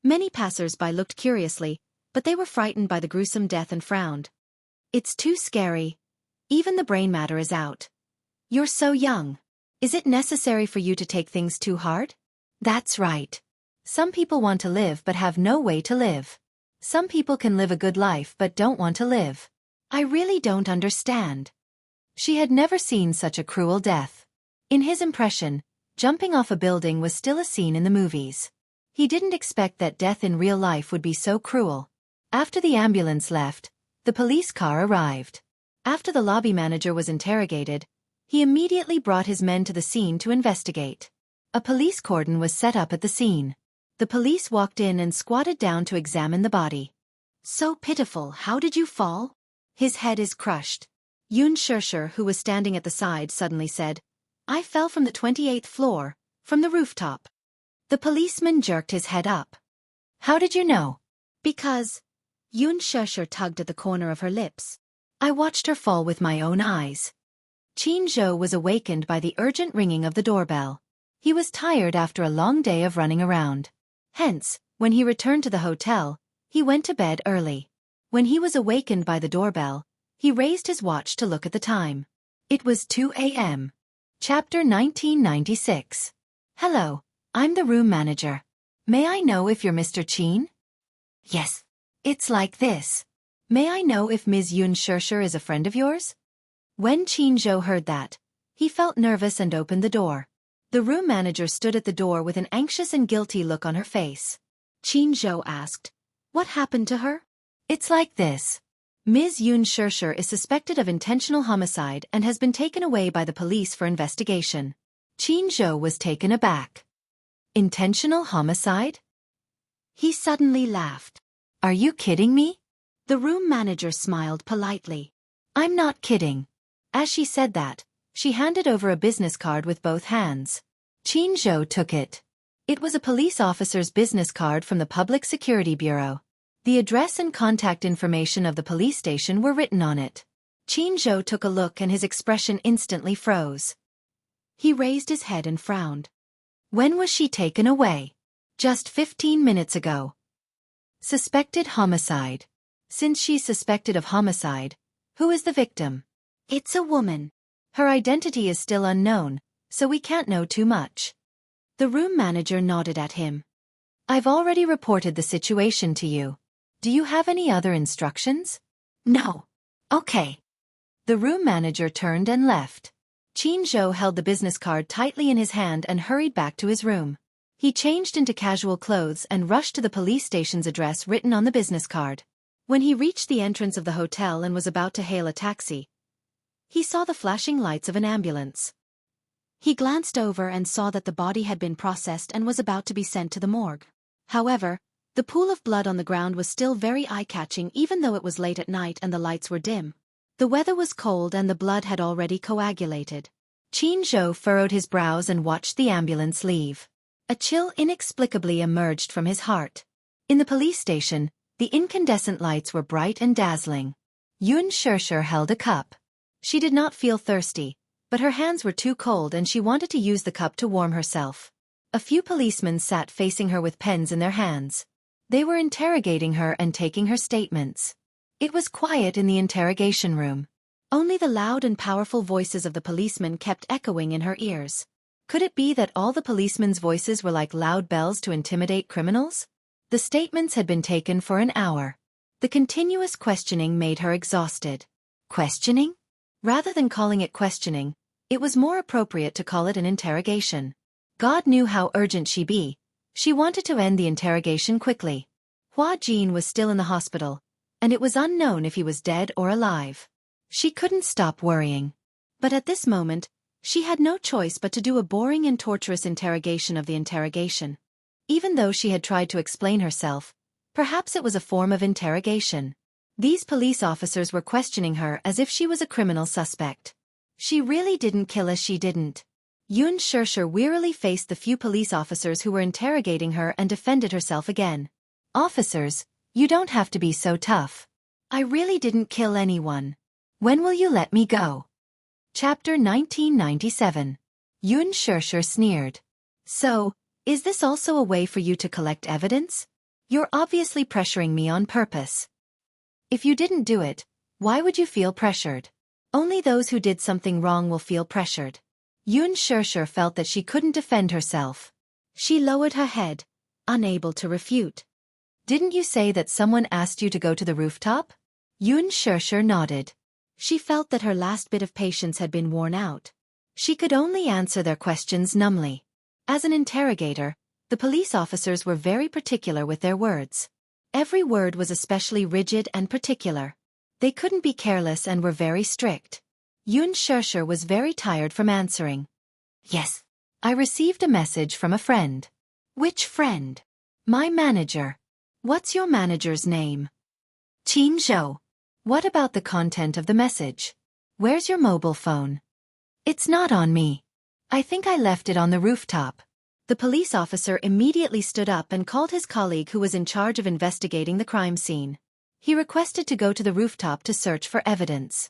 Many passers-by looked curiously, but they were frightened by the gruesome death and frowned. It's too scary. Even the brain matter is out. You're so young. Is it necessary for you to take things too hard? That's right. Some people want to live but have no way to live. Some people can live a good life but don't want to live. I really don't understand. She had never seen such a cruel death. In his impression, jumping off a building was still a scene in the movies. He didn't expect that death in real life would be so cruel. After the ambulance left, the police car arrived. After the lobby manager was interrogated, he immediately brought his men to the scene to investigate. A police cordon was set up at the scene. The police walked in and squatted down to examine the body. So pitiful, how did you fall? His head is crushed. Xianxia, who was standing at the side, suddenly said, I fell from the 28th floor, from the rooftop. The policeman jerked his head up. How did you know? Because... Xianxia tugged at the corner of her lips. I watched her fall with my own eyes. Qin Zhou was awakened by the urgent ringing of the doorbell. He was tired after a long day of running around. Hence, when he returned to the hotel, he went to bed early. When he was awakened by the doorbell, he raised his watch to look at the time. It was 2 a.m. Chapter 1996. Hello, I'm the room manager. May I know if you're Mr. Qin? Yes. It's like this. May I know if Ms. Xianxia is a friend of yours? When Qin Zhou heard that, he felt nervous and opened the door. The room manager stood at the door with an anxious and guilty look on her face. Xianxia asked, "What happened to her?" "It's like this. Ms. Xianxia is suspected of intentional homicide and has been taken away by the police for investigation." Xianxia was taken aback. "Intentional homicide?" He suddenly laughed. "Are you kidding me?" The room manager smiled politely. "I'm not kidding." As she said that, she handed over a business card with both hands. Xianxia took it. It was a police officer's business card from the Public Security Bureau. The address and contact information of the police station were written on it. Xianxia took a look and his expression instantly froze. He raised his head and frowned. "When was she taken away?" "Just 15 minutes ago." Suspected homicide. Since she's suspected of homicide, who is the victim? "It's a woman. Her identity is still unknown, so we can't know too much." The room manager nodded at him. "I've already reported the situation to you. Do you have any other instructions?" "No." "Okay." The room manager turned and left. Xianxia held the business card tightly in his hand and hurried back to his room. He changed into casual clothes and rushed to the police station's address written on the business card. When he reached the entrance of the hotel and was about to hail a taxi, he saw the flashing lights of an ambulance. He glanced over and saw that the body had been processed and was about to be sent to the morgue. However, the pool of blood on the ground was still very eye-catching even though it was late at night and the lights were dim. The weather was cold and the blood had already coagulated. Xianxia furrowed his brows and watched the ambulance leave. A chill inexplicably emerged from his heart. In the police station, the incandescent lights were bright and dazzling. Xianxia held a cup. She did not feel thirsty, but her hands were too cold and she wanted to use the cup to warm herself. A few policemen sat facing her with pens in their hands. They were interrogating her and taking her statements. It was quiet in the interrogation room. Only the loud and powerful voices of the policemen kept echoing in her ears. Could it be that all the policemen's voices were like loud bells to intimidate criminals? The statements had been taken for an hour. The continuous questioning made her exhausted. Questioning? Rather than calling it questioning, it was more appropriate to call it an interrogation. God knew how urgent she be. She wanted to end the interrogation quickly. Hua Jin was still in the hospital, and it was unknown if he was dead or alive. She couldn't stop worrying. But at this moment, she had no choice but to do a boring and torturous interrogation of the interrogation. Even though she had tried to explain herself, perhaps it was a form of interrogation. These police officers were questioning her as if she was a criminal suspect. She really didn't kill us, she didn't. Xianxia wearily faced the few police officers who were interrogating her and defended herself again. "Officers, you don't have to be so tough. I really didn't kill anyone. When will you let me go?" Chapter 1997. Xianxia sneered. "So, is this also a way for you to collect evidence? You're obviously pressuring me on purpose. If you didn't do it, why would you feel pressured? Only those who did something wrong will feel pressured." Xianxia felt that she couldn't defend herself. She lowered her head, unable to refute. "Didn't you say that someone asked you to go to the rooftop?" Xianxia nodded. She felt that her last bit of patience had been worn out. She could only answer their questions numbly. As an interrogator, the police officers were very particular with their words. Every word was especially rigid and particular. They couldn't be careless and were very strict. Xianxia was very tired from answering. "Yes. I received a message from a friend." "Which friend?" "My manager." "What's your manager's name?" "Xianxia." "What about the content of the message? Where's your mobile phone?" "It's not on me. I think I left it on the rooftop." The police officer immediately stood up and called his colleague who was in charge of investigating the crime scene. He requested to go to the rooftop to search for evidence.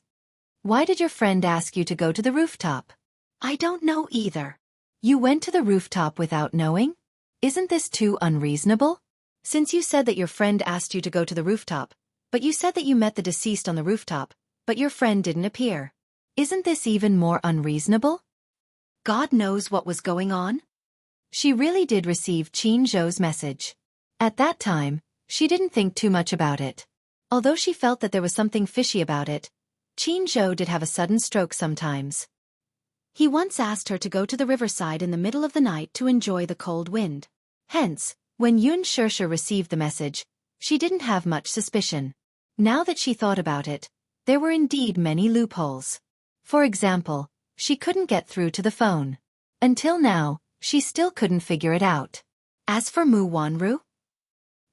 "Why did your friend ask you to go to the rooftop?" "I don't know either." "You went to the rooftop without knowing? Isn't this too unreasonable? Since you said that your friend asked you to go to the rooftop, but you said that you met the deceased on the rooftop, but your friend didn't appear. Isn't this even more unreasonable?" God knows what was going on. She really did receive Xianxia's message. At that time, she didn't think too much about it. Although she felt that there was something fishy about it, Xianxia did have a sudden stroke sometimes. He once asked her to go to the riverside in the middle of the night to enjoy the cold wind. Hence, when Xianxia received the message, she didn't have much suspicion. Now that she thought about it, there were indeed many loopholes. For example, she couldn't get through to the phone. Until now, she still couldn't figure it out. As for Mu Wanru,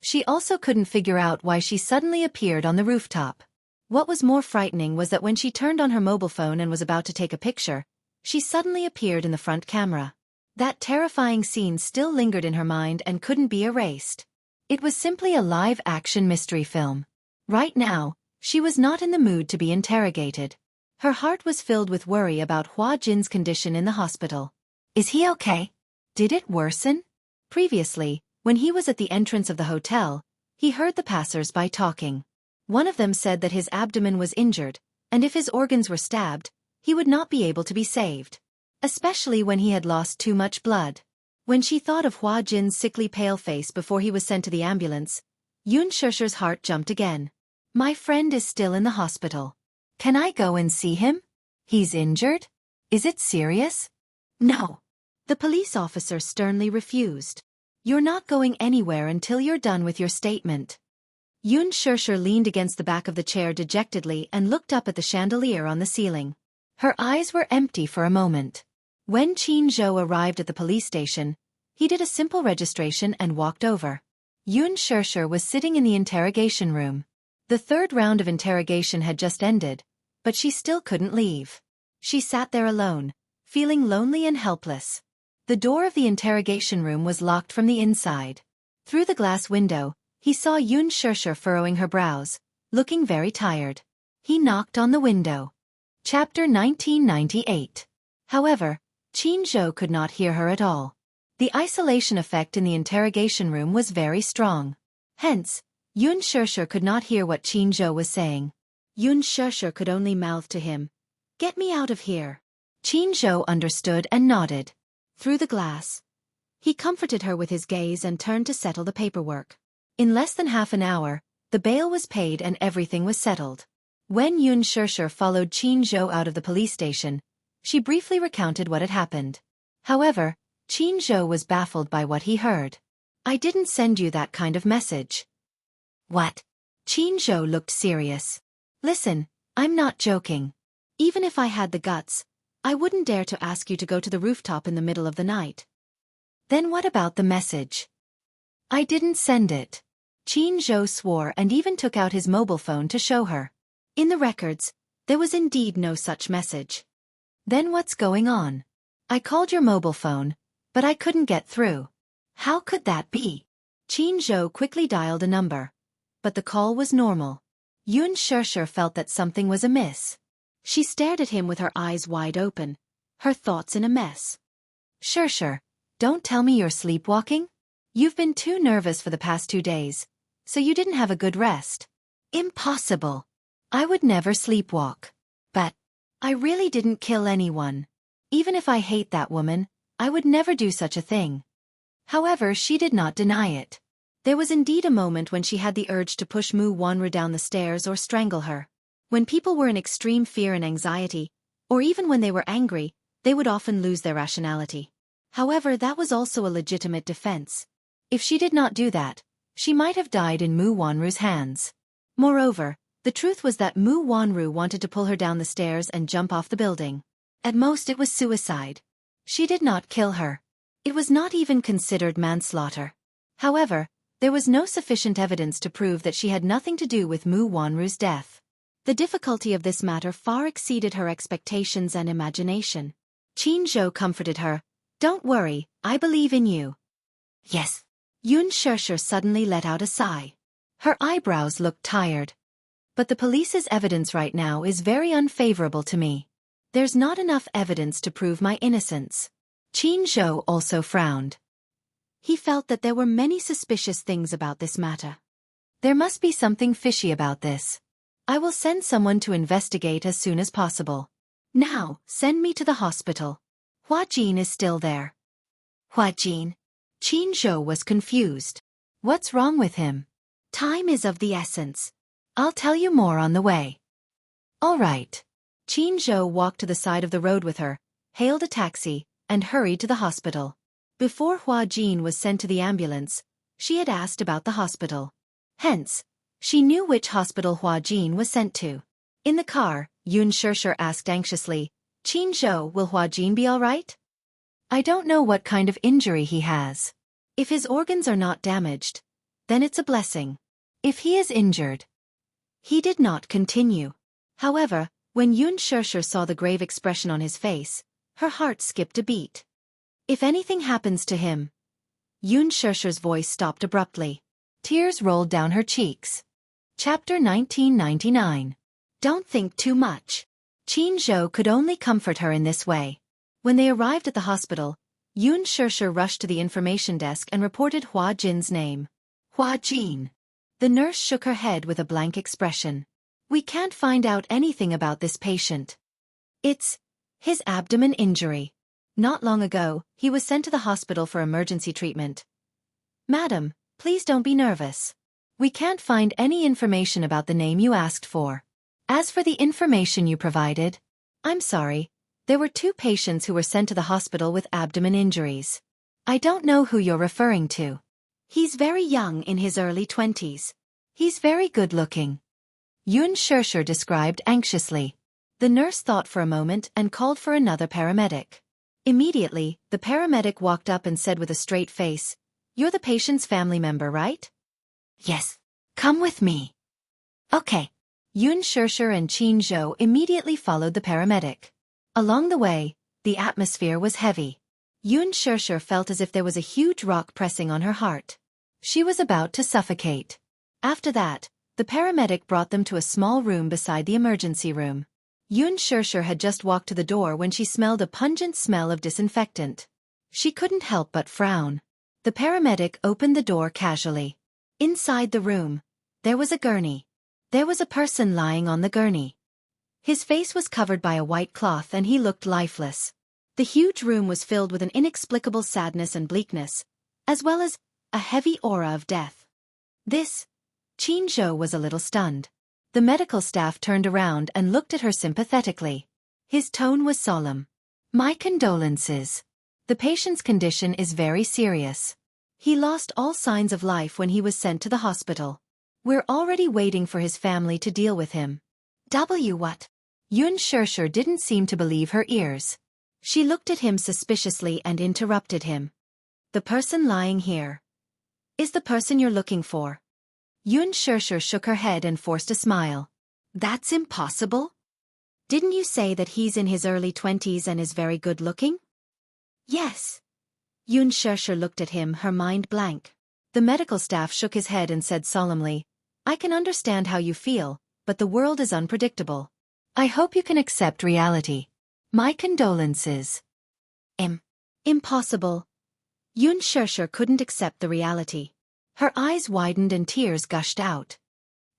she also couldn't figure out why she suddenly appeared on the rooftop. What was more frightening was that when she turned on her mobile phone and was about to take a picture, she suddenly appeared in the front camera. That terrifying scene still lingered in her mind and couldn't be erased. It was simply a live-action mystery film. Right now, she was not in the mood to be interrogated. Her heart was filled with worry about Hua Jin's condition in the hospital. Is he okay? Did it worsen? Previously, when he was at the entrance of the hotel, he heard the passers-by talking. One of them said that his abdomen was injured, and if his organs were stabbed, he would not be able to be saved. Especially when he had lost too much blood. When she thought of Hua Jin's sickly pale face before he was sent to the ambulance, Xianxia's heart jumped again. My friend is still in the hospital. Can I go and see him? He's injured? Is it serious? No. The police officer sternly refused. You're not going anywhere until you're done with your statement. Xianxia leaned against the back of the chair dejectedly and looked up at the chandelier on the ceiling. Her eyes were empty for a moment. When Jianghu arrived at the police station, he did a simple registration and walked over. Xianxia was sitting in the interrogation room. The third round of interrogation had just ended, but she still couldn't leave. She sat there alone, feeling lonely and helpless. The door of the interrogation room was locked from the inside. Through the glass window, he saw Xianxia furrowing her brows, looking very tired. He knocked on the window. Chapter 1998. However, Jianghu could not hear her at all. The isolation effect in the interrogation room was very strong. Hence, Xianxia could not hear what Jianghu was saying. Xianxia could only mouth to him, "Get me out of here." Jianghu understood and nodded. Through the glass, he comforted her with his gaze and turned to settle the paperwork. In less than half an hour, the bail was paid and everything was settled. When Xianxia followed Jianghu out of the police station, she briefly recounted what had happened. However, Jianghu was baffled by what he heard. I didn't send you that kind of message. What? Jianghu looked serious. Listen, I'm not joking. Even if I had the guts, I wouldn't dare to ask you to go to the rooftop in the middle of the night. Then what about the message? I didn't send it. Jianghu swore and even took out his mobile phone to show her. In the records, there was indeed no such message. Then what's going on? I called your mobile phone, but I couldn't get through. How could that be? Jianghu quickly dialed a number, but the call was normal. Xianxia felt that something was amiss. She stared at him with her eyes wide open, her thoughts in a mess. Sure, don't tell me you're sleepwalking? You've been too nervous for the past 2 days, so you didn't have a good rest. Impossible. I would never sleepwalk. But I really didn't kill anyone. Even if I hate that woman, I would never do such a thing. However, she did not deny it. There was indeed a moment when she had the urge to push Mu Wanru down the stairs or strangle her. When people were in extreme fear and anxiety, or even when they were angry, they would often lose their rationality. However, that was also a legitimate defense. If she did not do that, she might have died in Mu Wanru's hands. Moreover, the truth was that Mu Wanru wanted to pull her down the stairs and jump off the building. At most it was suicide. She did not kill her. It was not even considered manslaughter. However, there was no sufficient evidence to prove that she had nothing to do with Mu Wanru's death. The difficulty of this matter far exceeded her expectations and imagination. Jianghu comforted her. Don't worry, I believe in you. Yes. Xianxia suddenly let out a sigh. Her eyebrows looked tired. But the police's evidence right now is very unfavorable to me. There's not enough evidence to prove my innocence. Jianghu also frowned. He felt that there were many suspicious things about this matter. There must be something fishy about this. I will send someone to investigate as soon as possible. Now, send me to the hospital. Hua Jin is still there. Hua Jin? Jianghu was confused. What's wrong with him? Time is of the essence. I'll tell you more on the way. All right. Jianghu walked to the side of the road with her, hailed a taxi, and hurried to the hospital. Before Hua Jin was sent to the ambulance, she had asked about the hospital. Hence, she knew which hospital Hua Jin was sent to. In the car, Xianxia asked anxiously, "Qin Zhou, will Hua Jin be all right? I don't know what kind of injury he has. If his organs are not damaged, then it's a blessing. If he is injured..." He did not continue. However, when Xianxia saw the grave expression on his face, her heart skipped a beat. If anything happens to him... Xianxia's voice stopped abruptly. Tears rolled down her cheeks. Chapter 1999. Don't think too much. Qin Zhou could only comfort her in this way. When they arrived at the hospital, Xianxia rushed to the information desk and reported Hua Jin's name. Hua Jin. The nurse shook her head with a blank expression. We can't find out anything about this patient. It's his abdomen injury. Not long ago, he was sent to the hospital for emergency treatment. Madam, please don't be nervous. We can't find any information about the name you asked for. As for the information you provided, I'm sorry, there were 2 patients who were sent to the hospital with abdomen injuries. I don't know who you're referring to. He's very young, in his early 20s. He's very good-looking. Xianxia described anxiously. The nurse thought for a moment and called for another paramedic. Immediately, the paramedic walked up and said with a straight face, "You're the patient's family member, right?" "Yes. Come with me." "Okay." Xianxia and Qin Zhou immediately followed the paramedic. Along the way, the atmosphere was heavy. Xianxia felt as if there was a huge rock pressing on her heart. She was about to suffocate. After that, the paramedic brought them to a small room beside the emergency room. Xianxia had just walked to the door when she smelled a pungent smell of disinfectant. She couldn't help but frown. The paramedic opened the door casually. Inside the room, there was a gurney. There was a person lying on the gurney. His face was covered by a white cloth and he looked lifeless. The huge room was filled with an inexplicable sadness and bleakness, as well as a heavy aura of death. Qin Zhou was a little stunned. The medical staff turned around and looked at her sympathetically. His tone was solemn. "My condolences. The patient's condition is very serious. He lost all signs of life when he was sent to the hospital. We're already waiting for his family to deal with him." What? Xianxia didn't seem to believe her ears. She looked at him suspiciously and interrupted him. "The person lying here is the person you're looking for." Xianxia shook her head and forced a smile. "That's impossible. Didn't you say that he's in his early 20s and is very good-looking?" "Yes." Xianxia looked at him, her mind blank. The medical staff shook his head and said solemnly, "I can understand how you feel, but the world is unpredictable. I hope you can accept reality. My condolences." Impossible. Xianxia couldn't accept the reality. Her eyes widened and tears gushed out.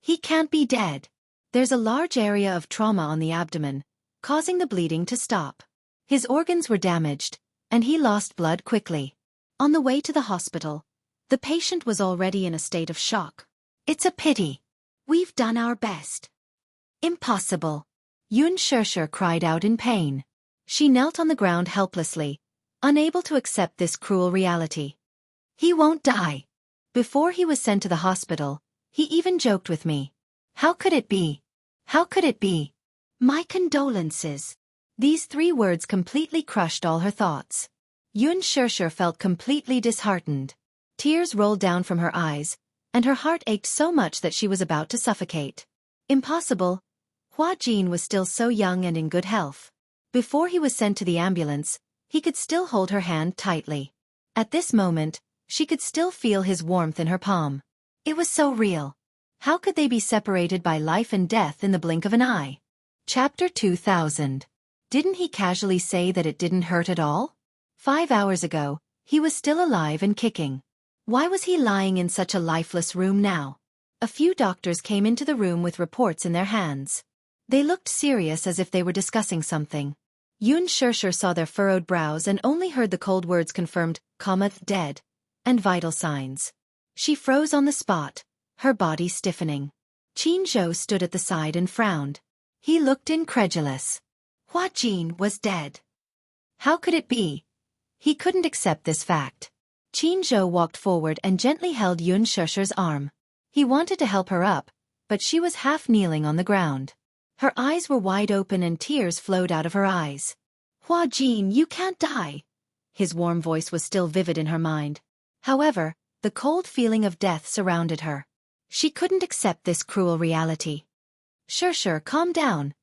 "He can't be dead. There's a large area of trauma on the abdomen, causing the bleeding to stop. His organs were damaged, and he lost blood quickly. On the way to the hospital, the patient was already in a state of shock. It's a pity. We've done our best." "Impossible." Xianxia cried out in pain. She knelt on the ground helplessly, unable to accept this cruel reality. "He won't die. Before he was sent to the hospital, he even joked with me. How could it be? How could it be? My condolences." These 3 words completely crushed all her thoughts. Xianxia felt completely disheartened. Tears rolled down from her eyes, and her heart ached so much that she was about to suffocate. Impossible. Hua Jin was still so young and in good health. Before he was sent to the ambulance, he could still hold her hand tightly. At this moment, she could still feel his warmth in her palm. It was so real. How could they be separated by life and death in the blink of an eye? Chapter 2000. Didn't he casually say that it didn't hurt at all? 5 hours ago, he was still alive and kicking. Why was he lying in such a lifeless room now? A few doctors came into the room with reports in their hands. They looked serious as if they were discussing something. Xianxia saw their furrowed brows and only heard the cold words confirmed, dead, and vital signs. She froze on the spot, her body stiffening. Qin Zhou stood at the side and frowned. He looked incredulous. Hua Jin was dead. How could it be? He couldn't accept this fact. Qianzhou walked forward and gently held Xianxia's arm. He wanted to help her up, but she was half kneeling on the ground. Her eyes were wide open and tears flowed out of her eyes. Hua Jin, you can't die. His warm voice was still vivid in her mind. However, the cold feeling of death surrounded her. She couldn't accept this cruel reality. Sure, calm down.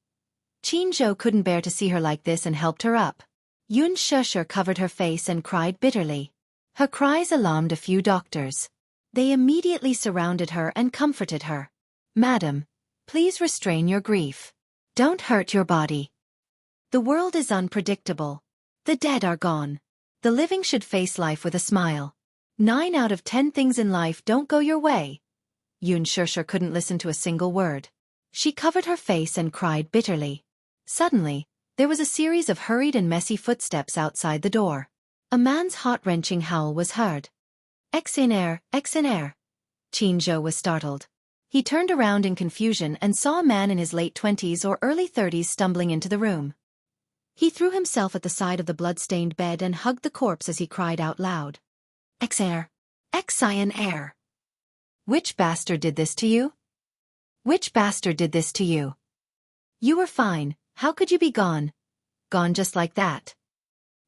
Qianzhou couldn't bear to see her like this and helped her up. Xianxia covered her face and cried bitterly. Her cries alarmed a few doctors. They immediately surrounded her and comforted her. Madam, please restrain your grief. Don't hurt your body. The world is unpredictable. The dead are gone. The living should face life with a smile. 9 out of 10 things in life don't go your way. Xianxia couldn't listen to a single word. She covered her face and cried bitterly. Suddenly, there was a series of hurried and messy footsteps outside the door. A man's heart-wrenching howl was heard. Exenaire. Qianzhou was startled. He turned around in confusion and saw a man in his late 20s or early 30s stumbling into the room. He threw himself at the side of the blood-stained bed and hugged the corpse as he cried out loud. Xianxia. Which bastard did this to you? Which bastard did this to you? You were fine, how could you be gone? Gone just like that?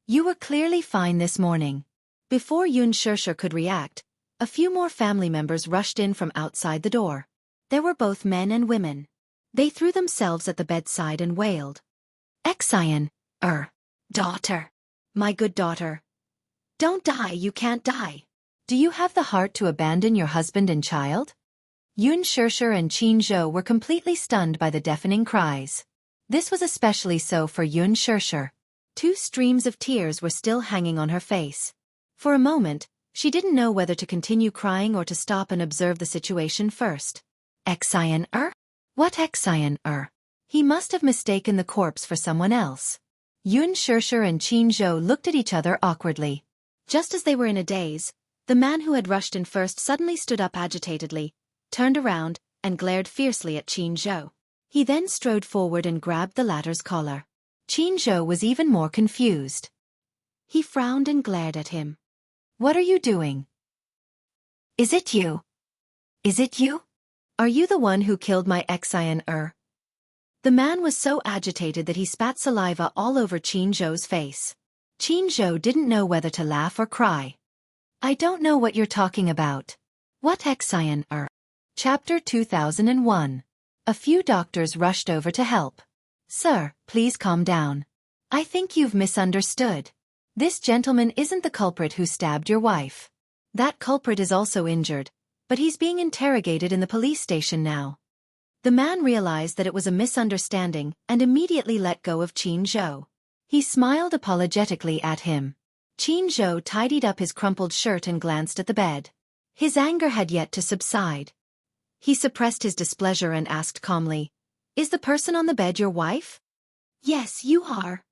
You were clearly fine this morning. Before Xianxia could react, a few more family members rushed in from outside the door. There were both men and women. They threw themselves at the bedside and wailed. Xian, daughter. My good daughter. Don't die, you can't die. Do you have the heart to abandon your husband and child? Xianxia and Qianzhou were completely stunned by the deafening cries. This was especially so for Xianxia. 2 streams of tears were still hanging on her face. For a moment, she didn't know whether to continue crying or to stop and observe the situation first. Xian? What Xian? He must have mistaken the corpse for someone else. Xianxia and Qianzhou looked at each other awkwardly. Just as they were in a daze, the man who had rushed in first suddenly stood up agitatedly, turned around, and glared fiercely at Qianzhou. He then strode forward and grabbed the latter's collar. Qianzhou was even more confused. He frowned and glared at him. What are you doing? Is it you? Is it you? Are you the one who killed my Xian? The man was so agitated that he spat saliva all over Qianzhou's face. Qianzhou didn't know whether to laugh or cry. I don't know what you're talking about. What Xian? Chapter 2001. A few doctors rushed over to help. Sir, please calm down. I think you've misunderstood. This gentleman isn't the culprit who stabbed your wife. That culprit is also injured, but he's being interrogated in the police station now. The man realized that it was a misunderstanding and immediately let go of Qianzhou. He smiled apologetically at him. Qianzhou tidied up his crumpled shirt and glanced at the bed. His anger had yet to subside. He suppressed his displeasure and asked calmly, Is the person on the bed your wife? Yes, you are.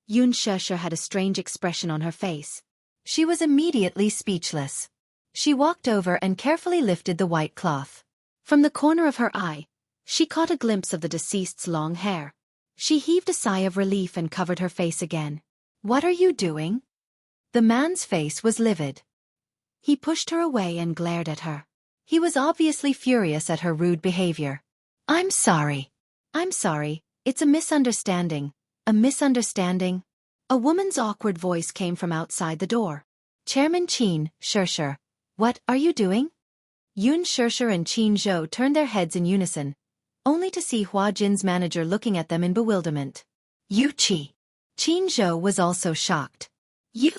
Xianxia had a strange expression on her face. She was immediately speechless. She walked over and carefully lifted the white cloth. From the corner of her eye, she caught a glimpse of the deceased's long hair. She heaved a sigh of relief and covered her face again. What are you doing? The man's face was livid. He pushed her away and glared at her. He was obviously furious at her rude behavior. I'm sorry. It's a misunderstanding. A misunderstanding? A woman's awkward voice came from outside the door. Chairman Xianxia, what are you doing? Xianxia and Qianzhou turned their heads in unison, only to see Hua Jin's manager looking at them in bewilderment. Yuqi. Qianzhou was also shocked. You?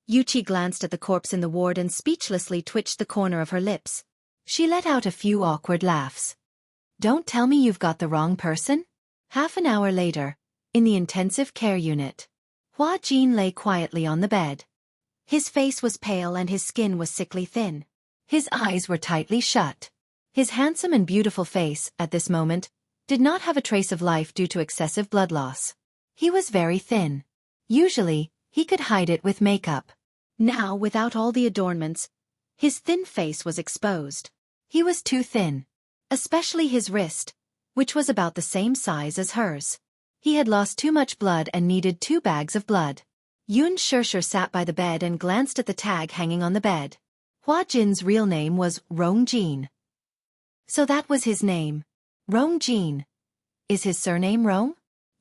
Yuqi glanced at the corpse in the ward and speechlessly twitched the corner of her lips. She let out a few awkward laughs. Don't tell me you've got the wrong person? Half an hour later, in the intensive care unit, Hua Jin lay quietly on the bed. His face was pale and his skin was sickly thin. His eyes were tightly shut. His handsome and beautiful face, at this moment, did not have a trace of life due to excessive blood loss. He was very thin. Usually, he could hide it with makeup. Now, without all the adornments, his thin face was exposed. He was too thin. Especially his wrist, which was about the same size as hers. He had lost too much blood and needed 2 bags of blood. Xianxia sat by the bed and glanced at the tag hanging on the bed. Hua Jin's real name was Rong Jin. So that was his name. Rong Jin. Is his surname Rong?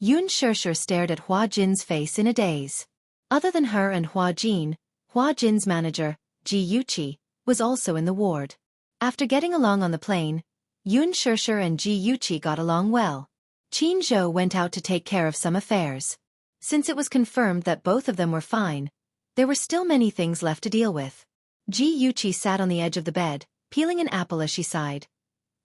Xianxia stared at Hua Jin's face in a daze. Other than her and Hua Jin's manager, Jianghu, was also in the ward. After getting along on the plane, Xianxia and Jianghu got along well. Qianzhou went out to take care of some affairs. Since it was confirmed that both of them were fine, there were still many things left to deal with. Jianghu sat on the edge of the bed, peeling an apple as she sighed.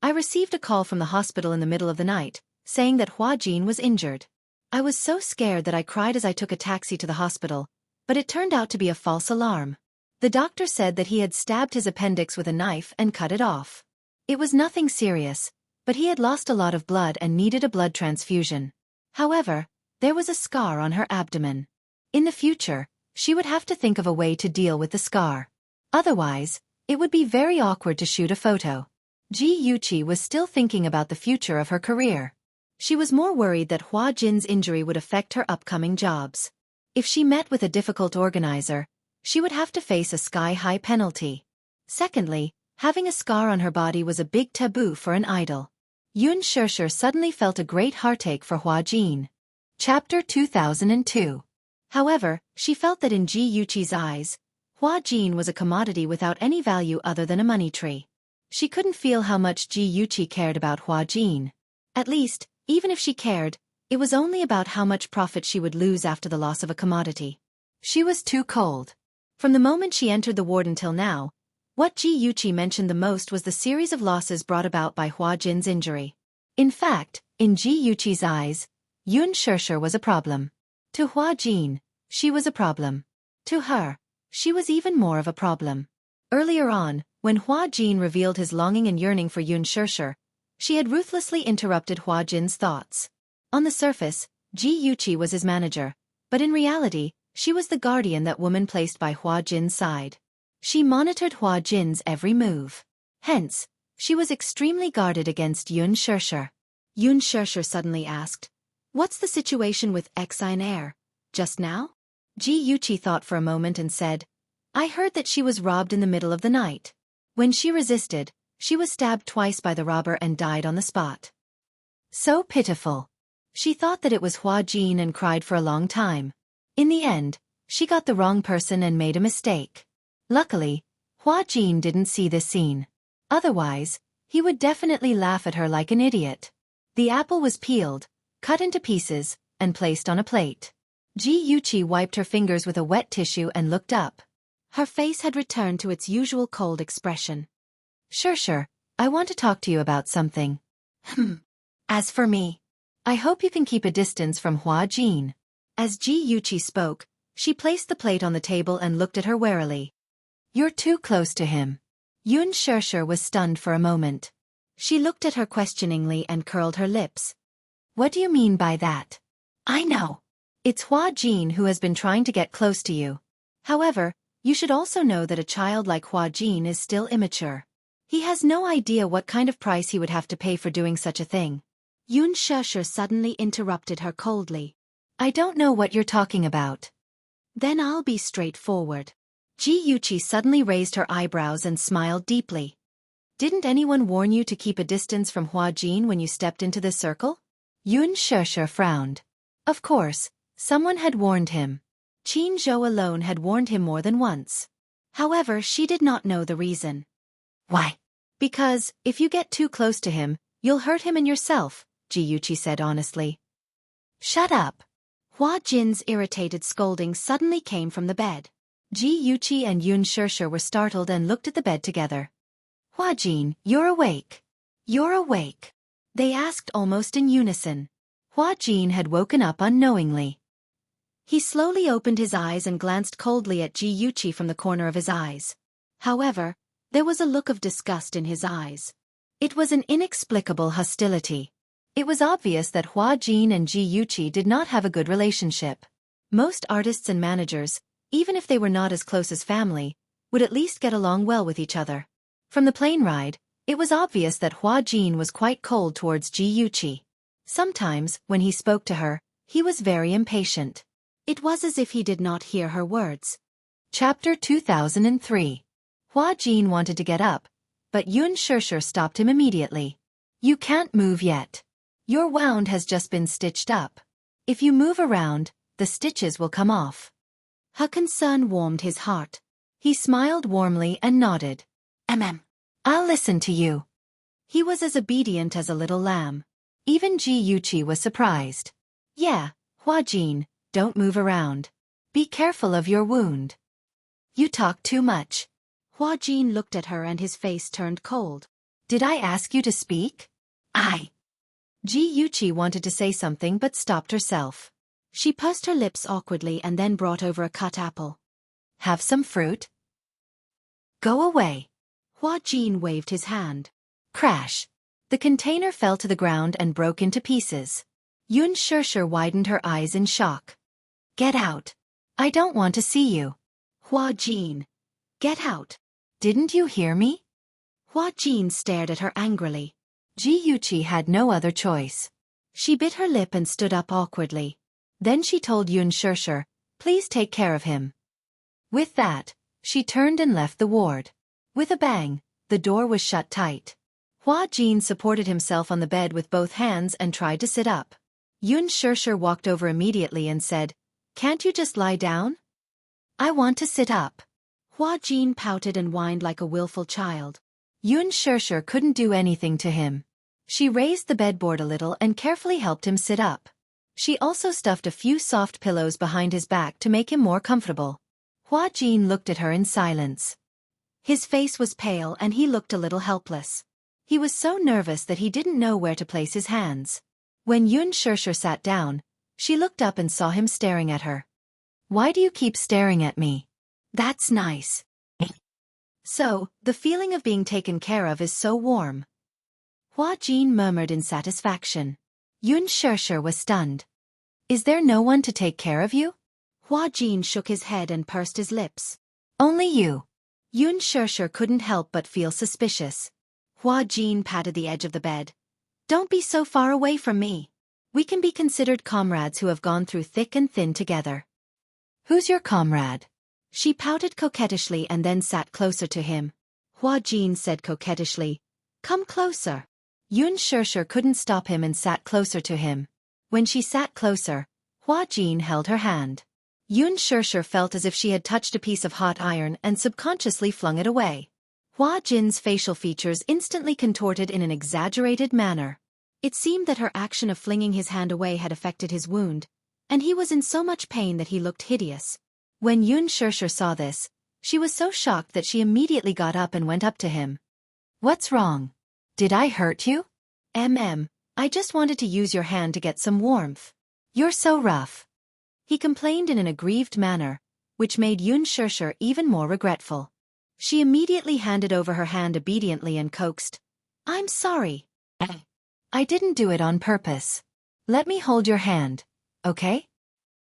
I received a call from the hospital in the middle of the night, saying that Hua Jin was injured. I was so scared that I cried as I took a taxi to the hospital, but it turned out to be a false alarm. The doctor said that he had stabbed his appendix with a knife and cut it off. It was nothing serious, but he had lost a lot of blood and needed a blood transfusion. However, there was a scar on her abdomen. In the future, she would have to think of a way to deal with the scar. Otherwise, it would be very awkward to shoot a photo. Jianghu was still thinking about the future of her career. She was more worried that Hua Jin's injury would affect her upcoming jobs. If she met with a difficult organizer, she would have to face a sky-high penalty. Secondly, having a scar on her body was a big taboo for an idol. Xianxia suddenly felt a great heartache for Hua Jin. Chapter 2002. However, she felt that in Jianghu's eyes, Hua Jin was a commodity without any value other than a money tree. She couldn't feel how much Jianghu cared about Hua Jin. At least, even if she cared, it was only about how much profit she would lose after the loss of a commodity. She was too cold. From the moment she entered the ward until now, what Jianghu mentioned the most was the series of losses brought about by Hua Jin's injury. In fact, in Jianghu's eyes, Xianxia was a problem. To Hua Jin, she was a problem. To her, she was even more of a problem. Earlier on, when Hua Jin revealed his longing and yearning for Xianxia, she had ruthlessly interrupted Hua Jin's thoughts. On the surface, Jianghu was his manager, but in reality, she was the guardian that woman placed by Hua Jin's side. She monitored Hua Jin's every move. Hence, she was extremely guarded against Xianxia. Xianxia suddenly asked, "What's the situation with Xianxia just now?" Jianghu thought for a moment and said, "I heard that she was robbed in the middle of the night. When she resisted, she was stabbed twice by the robber and died on the spot." So pitiful. She thought that it was Hua Jin and cried for a long time. In the end, she got the wrong person and made a mistake. Luckily, Hua Jin didn't see this scene. Otherwise, he would definitely laugh at her like an idiot. The apple was peeled, cut into pieces, and placed on a plate. Jianghu wiped her fingers with a wet tissue and looked up. Her face had returned to its usual cold expression. Sure, I want to talk to you about something. As for me, I hope you can keep a distance from Hua Jin. As Jianghu spoke, she placed the plate on the table and looked at her warily. You're too close to him. Xianxia was stunned for a moment. She looked at her questioningly and curled her lips. What do you mean by that? I know. It's Hua Jin who has been trying to get close to you. However, you should also know that a child like Hua Jin is still immature. He has no idea what kind of price he would have to pay for doing such a thing. Xianxia suddenly interrupted her coldly. I don't know what you're talking about. Then I'll be straightforward. Jianghu suddenly raised her eyebrows and smiled deeply. Didn't anyone warn you to keep a distance from Hua Jin when you stepped into this circle? Xianxia frowned. Of course, someone had warned him. Qianzhou alone had warned him more than once. However, she did not know the reason. Why? Because, if you get too close to him, you'll hurt him and yourself, Jianghu said honestly. Shut up. Hua Jin's irritated scolding suddenly came from the bed. Jianghu and Xianxia were startled and looked at the bed together. Hua Jin, you're awake. You're awake. They asked almost in unison. Hua Jin had woken up unknowingly. He slowly opened his eyes and glanced coldly at Jianghu from the corner of his eyes. However, there was a look of disgust in his eyes. It was an inexplicable hostility. It was obvious that Hua Jin and Jianghu did not have a good relationship. Most artists and managers, even if they were not as close as family, would at least get along well with each other. From the plane ride, it was obvious that Hua Jin was quite cold towards Jianghu. Sometimes, when he spoke to her, He was very impatient. It was as if he did not hear her words. Chapter 2003. Hua Jin wanted to get up, but Xianxia stopped him immediately. You can't move yet. Your wound has just been stitched up. If you move around, the stitches will come off. Her concern warmed his heart. He smiled warmly and nodded. I'll listen to you. He was as obedient as a little lamb. Even Jianghu was surprised. Yeah, Hua Jin, don't move around. Be careful of your wound. You talk too much. Hua Jin looked at her and his face turned cold. Did I ask you to speak? Jianghu wanted to say something but stopped herself. She pursed her lips awkwardly and then brought over a cut apple. Have some fruit? Go away. Hua Jin waved his hand. Crash. The container fell to the ground and broke into pieces. Xianxia widened her eyes in shock. Get out. I don't want to see you. Hua Jin. Get out. Didn't you hear me? Hua Jin stared at her angrily. Jianghu had no other choice. She bit her lip and stood up awkwardly. Then she told Xianxia, please take care of him. With that, she turned and left the ward. With a bang, the door was shut tight. Hua Jin supported himself on the bed with both hands and tried to sit up. Xianxia walked over immediately and said, Can't you just lie down? I want to sit up. Hua Jin pouted and whined like a willful child. Xianxia couldn't do anything to him. She raised the bedboard a little and carefully helped him sit up. She also stuffed a few soft pillows behind his back to make him more comfortable. Hua Jin looked at her in silence. His face was pale and he looked a little helpless. He was so nervous that he didn't know where to place his hands. When Xianxia sat down, she looked up and saw him staring at her. Why do you keep staring at me? That's nice. So, the feeling of being taken care of is so warm. Hua Jin murmured in satisfaction. Xianxia was stunned. Is there no one to take care of you? Hua Jin shook his head and pursed his lips. Only you. Xianxia couldn't help but feel suspicious. Hua Jin patted the edge of the bed. Don't be so far away from me. We can be considered comrades who have gone through thick and thin together. Who's your comrade? She pouted coquettishly and then sat closer to him. Hua Jin said coquettishly, Come closer. Xianxia couldn't stop him and sat closer to him. When she sat closer, Hua Jin held her hand. Xianxia felt as if she had touched a piece of hot iron and subconsciously flung it away. Hua Jin's facial features instantly contorted in an exaggerated manner. It seemed that her action of flinging his hand away had affected his wound, and he was in so much pain that he looked hideous. When Xianxia saw this, she was so shocked that she immediately got up and went up to him. What's wrong? Did I hurt you? I just wanted to use your hand to get some warmth. You're so rough. He complained in an aggrieved manner, which made Xianxia even more regretful. She immediately handed over her hand obediently and coaxed, I'm sorry. I didn't do it on purpose. Let me hold your hand, okay?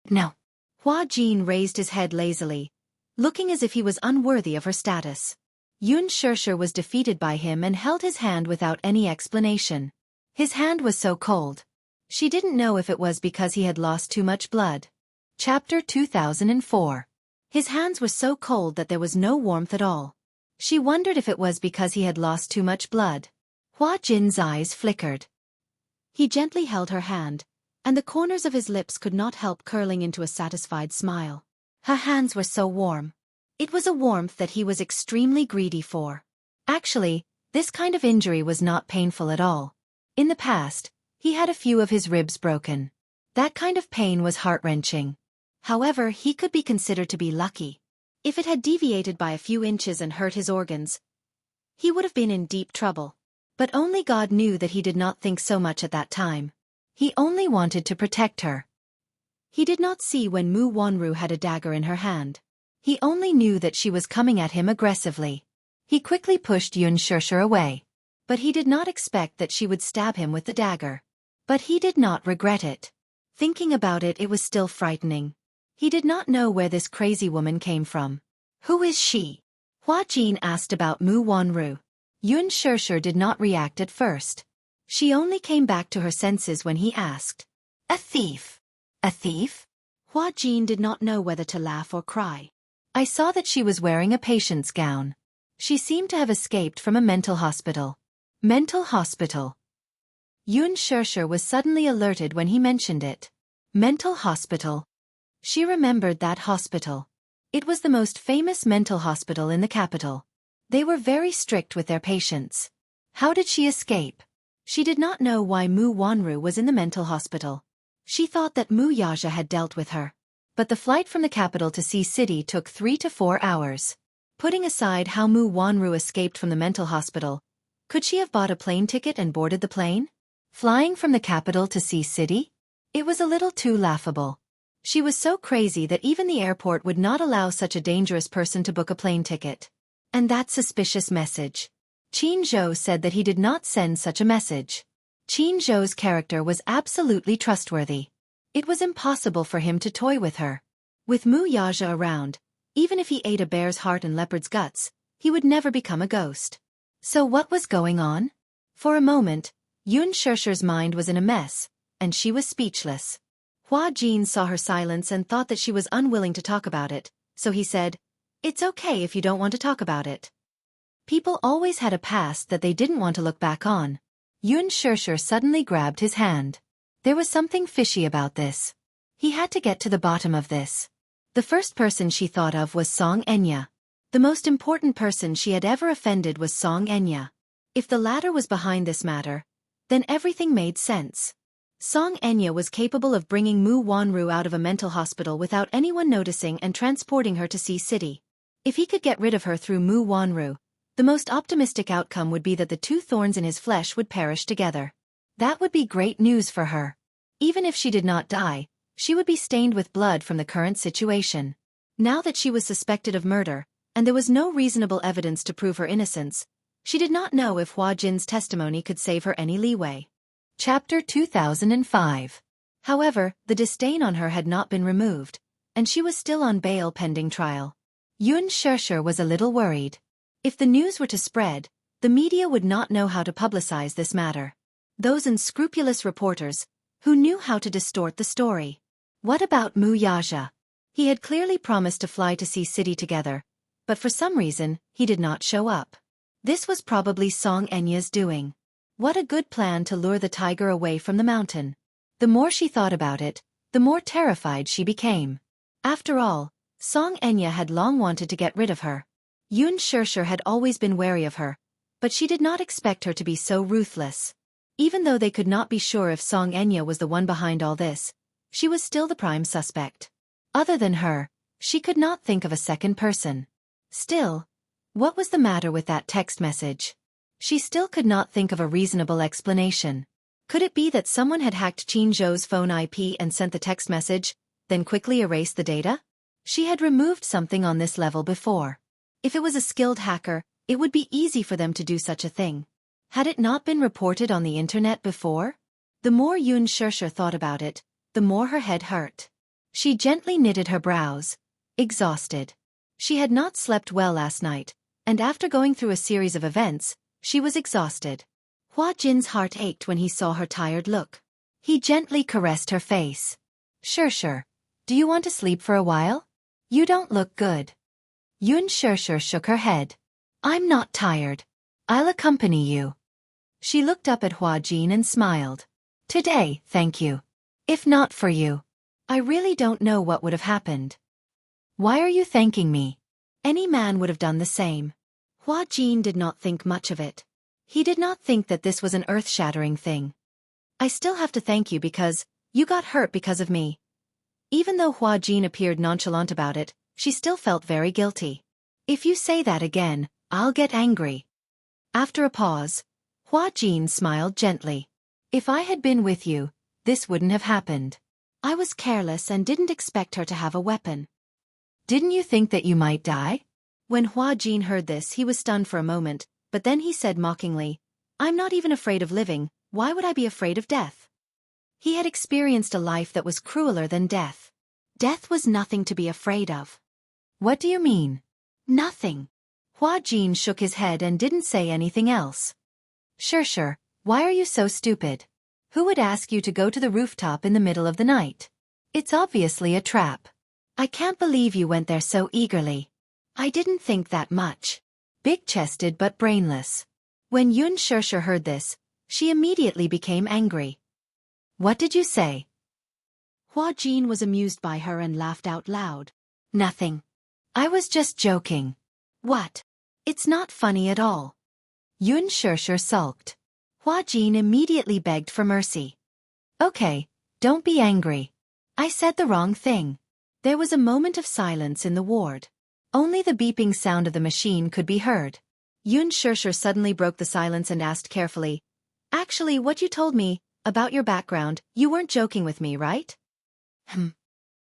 No. Hua Jin raised his head lazily, looking as if he was unworthy of her status. Xianxia was defeated by him and held his hand without any explanation. His hand was so cold. She didn't know if it was because he had lost too much blood. Chapter 2004. His hands were so cold that there was no warmth at all. She wondered if it was because he had lost too much blood. Hua Jin's eyes flickered. He gently held her hand, and the corners of his lips could not help curling into a satisfied smile. Her hands were so warm. It was a warmth that he was extremely greedy for. Actually, this kind of injury was not painful at all. In the past, he had a few of his ribs broken. That kind of pain was heart-wrenching. However, he could be considered to be lucky. If it had deviated by a few inches and hurt his organs, he would have been in deep trouble. But only God knew that he did not think so much at that time. He only wanted to protect her. He did not see when Mu Wanru had a dagger in her hand. He only knew that she was coming at him aggressively. He quickly pushed Xianxia away. But he did not expect that she would stab him with the dagger. But he did not regret it. Thinking about it, it was still frightening. He did not know where this crazy woman came from. Who is she? Hua Jin asked about Mu Wanru. Xianxia did not react at first. She only came back to her senses when he asked. A thief. A thief? Hua Jin did not know whether to laugh or cry. I saw that she was wearing a patient's gown. She seemed to have escaped from a mental hospital. Mental hospital. Xianxia was suddenly alerted when he mentioned it. Mental hospital. She remembered that hospital. It was the most famous mental hospital in the capital. They were very strict with their patients. How did she escape? She did not know why Mu Wanru was in the mental hospital. She thought that Mu Yaja had dealt with her. But the flight from the capital to Sea City took 3 to 4 hours. Putting aside how Mu Wanru escaped from the mental hospital, could she have bought a plane ticket and boarded the plane? Flying from the capital to Sea City? It was a little too laughable. She was so crazy that even the airport would not allow such a dangerous person to book a plane ticket. And that suspicious message. Qin Zhou said that he did not send such a message. Qin Zhou's character was absolutely trustworthy. It was impossible for him to toy with her. With Mu Yaja around, even if he ate a bear's heart and leopard's guts, he would never become a ghost. So what was going on? For a moment, Xianxia's mind was in a mess, and she was speechless. Hua Jin saw her silence and thought that she was unwilling to talk about it, so he said, "It's okay if you don't want to talk about it." People always had a past that they didn't want to look back on. Xianxia suddenly grabbed his hand. There was something fishy about this. He had to get to the bottom of this. The first person she thought of was Xianxia. The most important person she had ever offended was Xianxia. If the latter was behind this matter, then everything made sense. Xianxia was capable of bringing Mu Wanru out of a mental hospital without anyone noticing and transporting her to Sea City. If he could get rid of her through Mu Wanru, the most optimistic outcome would be that the 2 thorns in his flesh would perish together. That would be great news for her. Even if she did not die, she would be stained with blood from the current situation. Now that she was suspected of murder, and there was no reasonable evidence to prove her innocence, she did not know if Hua Jin's testimony could save her any leeway. Chapter 2005. However, the disdain on her had not been removed, and she was still on bail pending trial. Xianxia was a little worried. If the news were to spread, the media would not know how to publicize this matter. Those unscrupulous reporters, who knew how to distort the story. What about Mu Yaja? He had clearly promised to fly to Sea City together, but for some reason, he did not show up. This was probably Xianxia's doing. What a good plan to lure the tiger away from the mountain. The more she thought about it, the more terrified she became. After all, Xianxia had long wanted to get rid of her. Xianxia had always been wary of her, but she did not expect her to be so ruthless. Even though they could not be sure if Xianxia was the one behind all this, she was still the prime suspect. Other than her, she could not think of a second person. Still, what was the matter with that text message? She still could not think of a reasonable explanation. Could it be that someone had hacked Qin Zhou's phone IP and sent the text message, then quickly erased the data? She had removed something on this level before. If it was a skilled hacker, it would be easy for them to do such a thing. Had it not been reported on the internet before? The more Xianxia thought about it, the more her head hurt. She gently knitted her brows, exhausted. She had not slept well last night, and after going through a series of events, she was exhausted. Hua Jin's heart ached when he saw her tired look. He gently caressed her face. Sure. Do you want to sleep for a while? You don't look good. Xianxia shook her head. I'm not tired. I'll accompany you. She looked up at Hua Jin and smiled. Today, thank you. If not for you, I really don't know what would have happened. Why are you thanking me? Any man would have done the same. Hua Jin did not think much of it. He did not think that this was an earth-shattering thing. I still have to thank you because you got hurt because of me. Even though Hua Jin appeared nonchalant about it, she still felt very guilty. If you say that again, I'll get angry. After a pause, Hua Jin smiled gently. If I had been with you, this wouldn't have happened. I was careless and didn't expect her to have a weapon. Didn't you think that you might die? When Hua Jin heard this, he was stunned for a moment, but then he said mockingly, I'm not even afraid of living, why would I be afraid of death? He had experienced a life that was crueler than death. Death was nothing to be afraid of. What do you mean? Nothing. Hua Jin shook his head and didn't say anything else. Sure, why are you so stupid? Who would ask you to go to the rooftop in the middle of the night? It's obviously a trap. I can't believe you went there so eagerly. I didn't think that much. Big-chested but brainless. When Xianxia heard this, she immediately became angry. What did you say? Hua Jin was amused by her and laughed out loud. Nothing. I was just joking. What? It's not funny at all. Xianxia sulked. Hua Jin immediately begged for mercy. Okay, don't be angry. I said the wrong thing. There was a moment of silence in the ward. Only the beeping sound of the machine could be heard. Xianxia suddenly broke the silence and asked carefully, Actually, what you told me about your background, you weren't joking with me, right?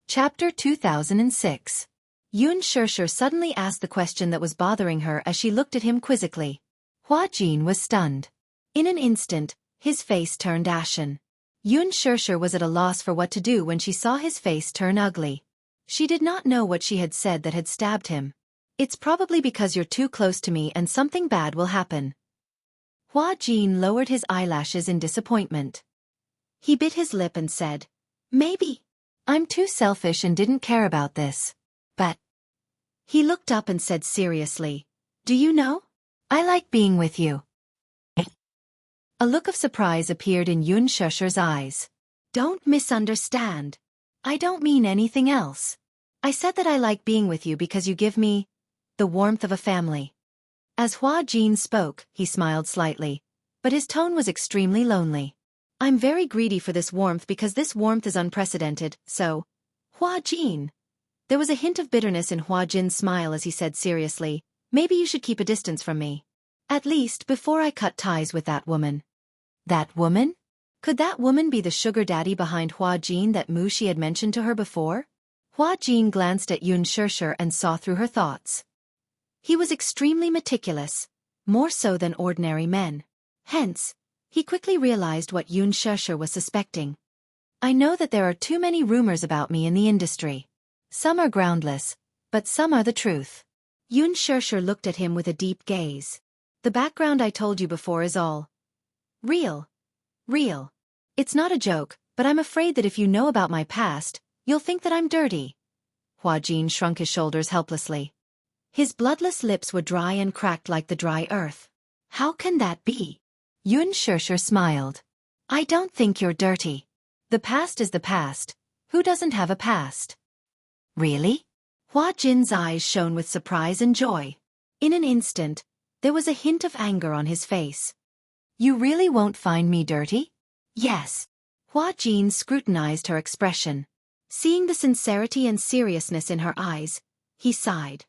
Chapter 2006. Xianxia suddenly asked the question that was bothering her as she looked at him quizzically. Hua Jin was stunned. In an instant, his face turned ashen. Xianxia was at a loss for what to do when she saw his face turn ugly. She did not know what she had said that had stabbed him. It's probably because you're too close to me and something bad will happen. Hua Jin lowered his eyelashes in disappointment. He bit his lip and said, Maybe. I'm too selfish and didn't care about this. But. He looked up and said seriously, Do you know? I like being with you. A look of surprise appeared in Xianxia's eyes. Don't misunderstand. I don't mean anything else. I said that I like being with you because you give me the warmth of a family. As Hua Jin spoke, he smiled slightly, but his tone was extremely lonely. I'm very greedy for this warmth because this warmth is unprecedented, so, Hua Jin. There was a hint of bitterness in Hua Jin's smile as he said seriously, Maybe you should keep a distance from me. At least before I cut ties with that woman. That woman? Could that woman be the sugar daddy behind Hua Jin that Wuxia had mentioned to her before? Hua Jin glanced at Xianxia and saw through her thoughts. He was extremely meticulous, more so than ordinary men. Hence, he quickly realized what Xianxia was suspecting. I know that there are too many rumors about me in the industry. Some are groundless, but some are the truth. Xianxia looked at him with a deep gaze. The background I told you before is all real. Real. It's not a joke, but I'm afraid that if you know about my past, you'll think that I'm dirty. Hua Jin shrunk his shoulders helplessly. His bloodless lips were dry and cracked like the dry earth. How can that be? Xianxia smiled. I don't think you're dirty. The past is the past. Who doesn't have a past? Really? Hua Jin's eyes shone with surprise and joy. In an instant, there was a hint of anger on his face. You really won't find me dirty? Yes. Hua Jin scrutinized her expression. Seeing the sincerity and seriousness in her eyes, he sighed.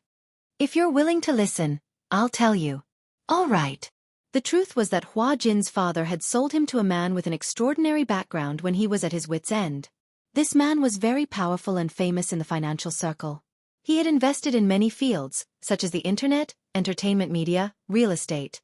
If you're willing to listen, I'll tell you. All right. The truth was that Hua Jin's father had sold him to a man with an extraordinary background when he was at his wit's end. This man was very powerful and famous in the financial circle. He had invested in many fields, such as the internet, entertainment media, real estate.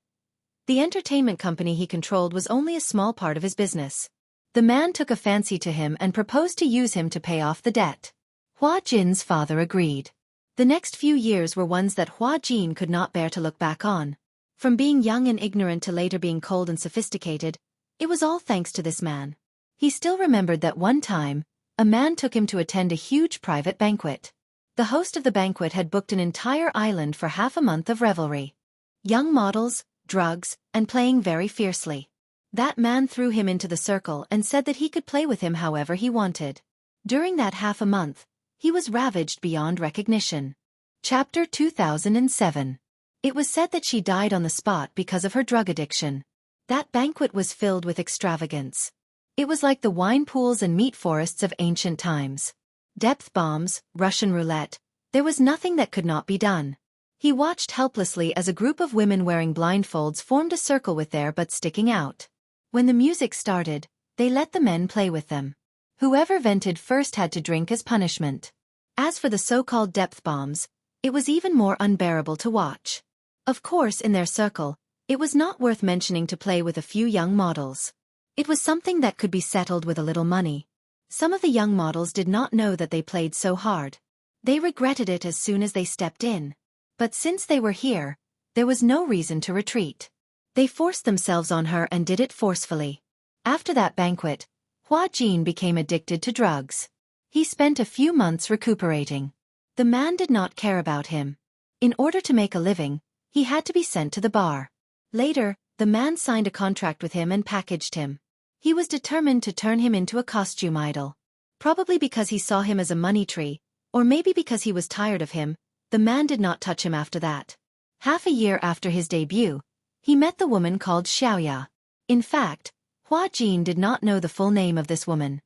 The entertainment company he controlled was only a small part of his business. The man took a fancy to him and proposed to use him to pay off the debt. Hua Jin's father agreed. The next few years were ones that Hua Jin could not bear to look back on. From being young and ignorant to later being cold and sophisticated, it was all thanks to this man. He still remembered that one time, a man took him to attend a huge private banquet. The host of the banquet had booked an entire island for half a month of revelry. Young models, drugs, and playing very fiercely. That man threw him into the circle and said that he could play with him however he wanted. During that half a month, he was ravaged beyond recognition. Chapter 2007. It was said that she died on the spot because of her drug addiction. That banquet was filled with extravagance. It was like the wine pools and meat forests of ancient times. Depth bombs, Russian roulette, there was nothing that could not be done. He watched helplessly as a group of women wearing blindfolds formed a circle with their butts sticking out. When the music started, they let the men play with them. Whoever vented first had to drink as punishment. As for the so-called depth bombs, it was even more unbearable to watch. Of course, in their circle, it was not worth mentioning to play with a few young models. It was something that could be settled with a little money. Some of the young models did not know that they played so hard. They regretted it as soon as they stepped in. But since they were here, there was no reason to retreat. They forced themselves on her and did it forcefully. After that banquet, Hua Jin became addicted to drugs. He spent a few months recuperating. The man did not care about him. In order to make a living, he had to be sent to the bar. Later, the man signed a contract with him and packaged him. He was determined to turn him into a costume idol. Probably because he saw him as a money tree, or maybe because he was tired of him, the man did not touch him after that. Half a year after his debut, he met the woman called Xianxia. In fact, Hua Jin did not know the full name of this woman.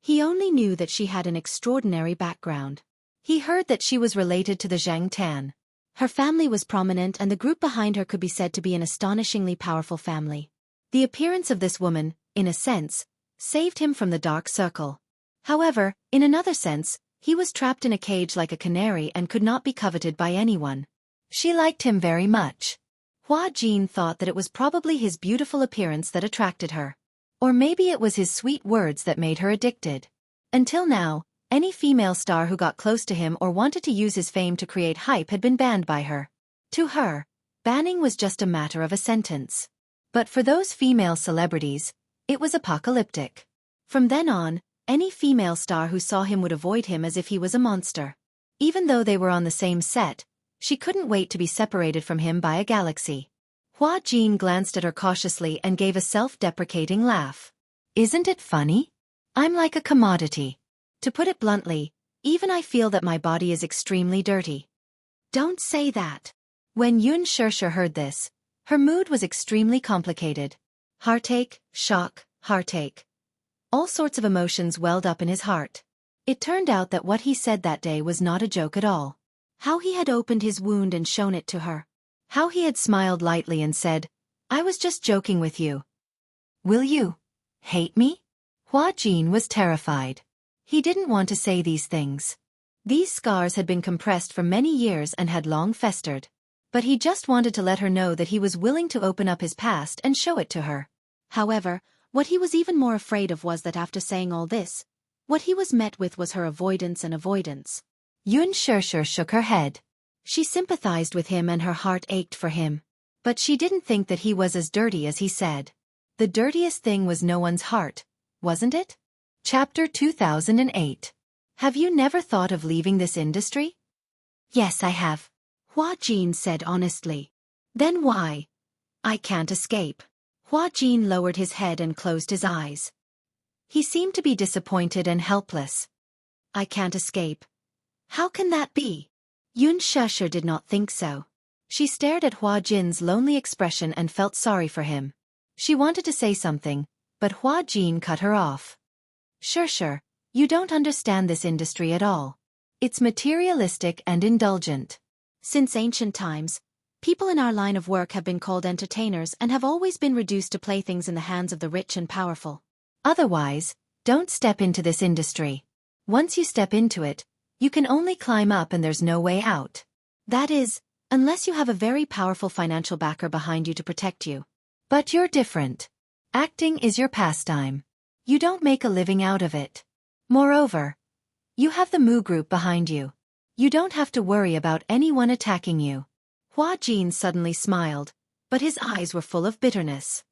He only knew that she had an extraordinary background. He heard that she was related to the Jianghu. Her family was prominent and the group behind her could be said to be an astonishingly powerful family. The appearance of this woman, in a sense, saved him from the dark circle. However, in another sense, he was trapped in a cage like a canary and could not be coveted by anyone. She liked him very much. Hua Jin thought that it was probably his beautiful appearance that attracted her. Or maybe it was his sweet words that made her addicted. Until now, any female star who got close to him or wanted to use his fame to create hype had been banned by her. To her, banning was just a matter of a sentence. But for those female celebrities, it was apocalyptic. From then on, any female star who saw him would avoid him as if he was a monster. Even though they were on the same set, she couldn't wait to be separated from him by a galaxy. Hua Jin glanced at her cautiously and gave a self-deprecating laugh. Isn't it funny? I'm like a commodity. To put it bluntly, even I feel that my body is extremely dirty. Don't say that. When Xianxia heard this, her mood was extremely complicated. Heartache, shock, heartache. All sorts of emotions welled up in his heart. It turned out that what he said that day was not a joke at all. How he had opened his wound and shown it to her. How he had smiled lightly and said, "I was just joking with you. Will you hate me?" Hua Jin was terrified. He didn't want to say these things. These scars had been compressed for many years and had long festered. But he just wanted to let her know that he was willing to open up his past and show it to her. However, what he was even more afraid of was that after saying all this, what he was met with was her avoidance and avoidance. Xianxia shook her head. She sympathized with him and her heart ached for him. But she didn't think that he was as dirty as he said. The dirtiest thing was no one's heart, wasn't it? Chapter 2008. Have you never thought of leaving this industry? Yes, I have. Hua Jin said honestly. Then why? I can't escape. Hua Jin lowered his head and closed his eyes. He seemed to be disappointed and helpless. I can't escape. How can that be? Xianxia did not think so. She stared at Hua Jin's lonely expression and felt sorry for him. She wanted to say something, but Hua Jin cut her off. Sure, you don't understand this industry at all. It's materialistic and indulgent. Since ancient times, people in our line of work have been called entertainers and have always been reduced to playthings in the hands of the rich and powerful. Otherwise, don't step into this industry. Once you step into it, you can only climb up and there's no way out. That is, unless you have a very powerful financial backer behind you to protect you. But you're different. Acting is your pastime. You don't make a living out of it. Moreover, you have the Mu group behind you. You don't have to worry about anyone attacking you. Hua Jin suddenly smiled, but his eyes were full of bitterness.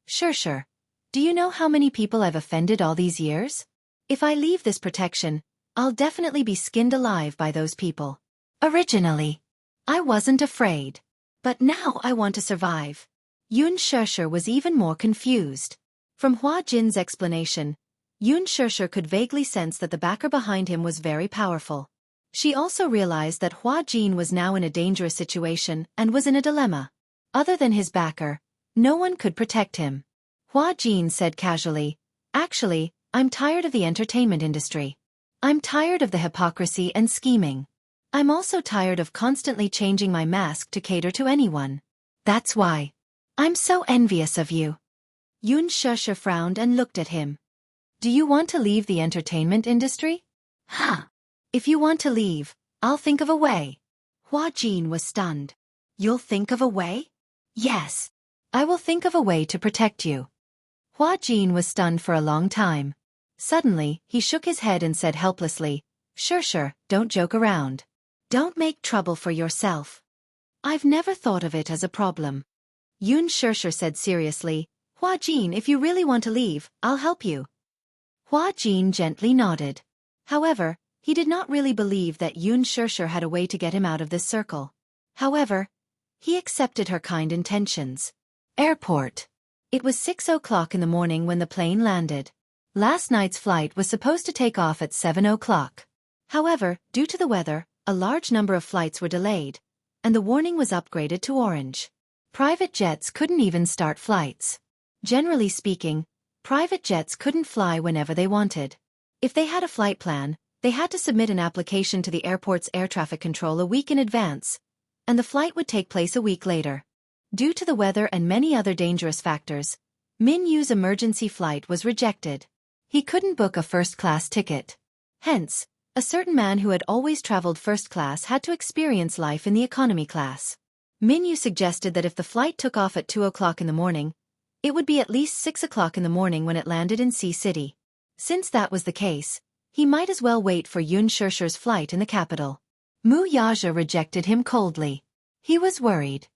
Sure. Do you know how many people I've offended all these years? If I leave this protection, I'll definitely be skinned alive by those people. Originally, I wasn't afraid. But now I want to survive. Xianxia was even more confused. From Hua Jin's explanation, Xianxia could vaguely sense that the backer behind him was very powerful. She also realized that Hua Jin was now in a dangerous situation and was in a dilemma. Other than his backer, no one could protect him. Hua Jin said casually, "Actually, I'm tired of the entertainment industry. I'm tired of the hypocrisy and scheming. I'm also tired of constantly changing my mask to cater to anyone. That's why I'm so envious of you." Xianxia frowned and looked at him. "Do you want to leave the entertainment industry?" "Huh. If you want to leave, I'll think of a way." Hua Jin was stunned. "You'll think of a way?" "Yes. I will think of a way to protect you." Hua Jin was stunned for a long time. Suddenly, he shook his head and said helplessly, Sure, don't joke around. Don't make trouble for yourself." "I've never thought of it as a problem." Xianxia said seriously, "Hua Jin, if you really want to leave, I'll help you." Hua Jin gently nodded. However, he did not really believe that Xianxia had a way to get him out of this circle. However, he accepted her kind intentions. Airport. It was 6 o'clock in the morning when the plane landed. Last night's flight was supposed to take off at 7 o'clock. However, due to the weather, a large number of flights were delayed, and the warning was upgraded to orange. Private jets couldn't even start flights. Generally speaking, private jets couldn't fly whenever they wanted. If they had a flight plan, they had to submit an application to the airport's air traffic control a week in advance, and the flight would take place a week later. Due to the weather and many other dangerous factors, Min Yu's emergency flight was rejected. He couldn't book a first-class ticket. Hence, a certain man who had always traveled first class had to experience life in the economy class. Min Yu suggested that if the flight took off at 2 o'clock in the morning, it would be at least 6 o'clock in the morning when it landed in Sea City. Since that was the case, he might as well wait for Xianxia's flight in the capital. Mu Yaja rejected him coldly. He was worried.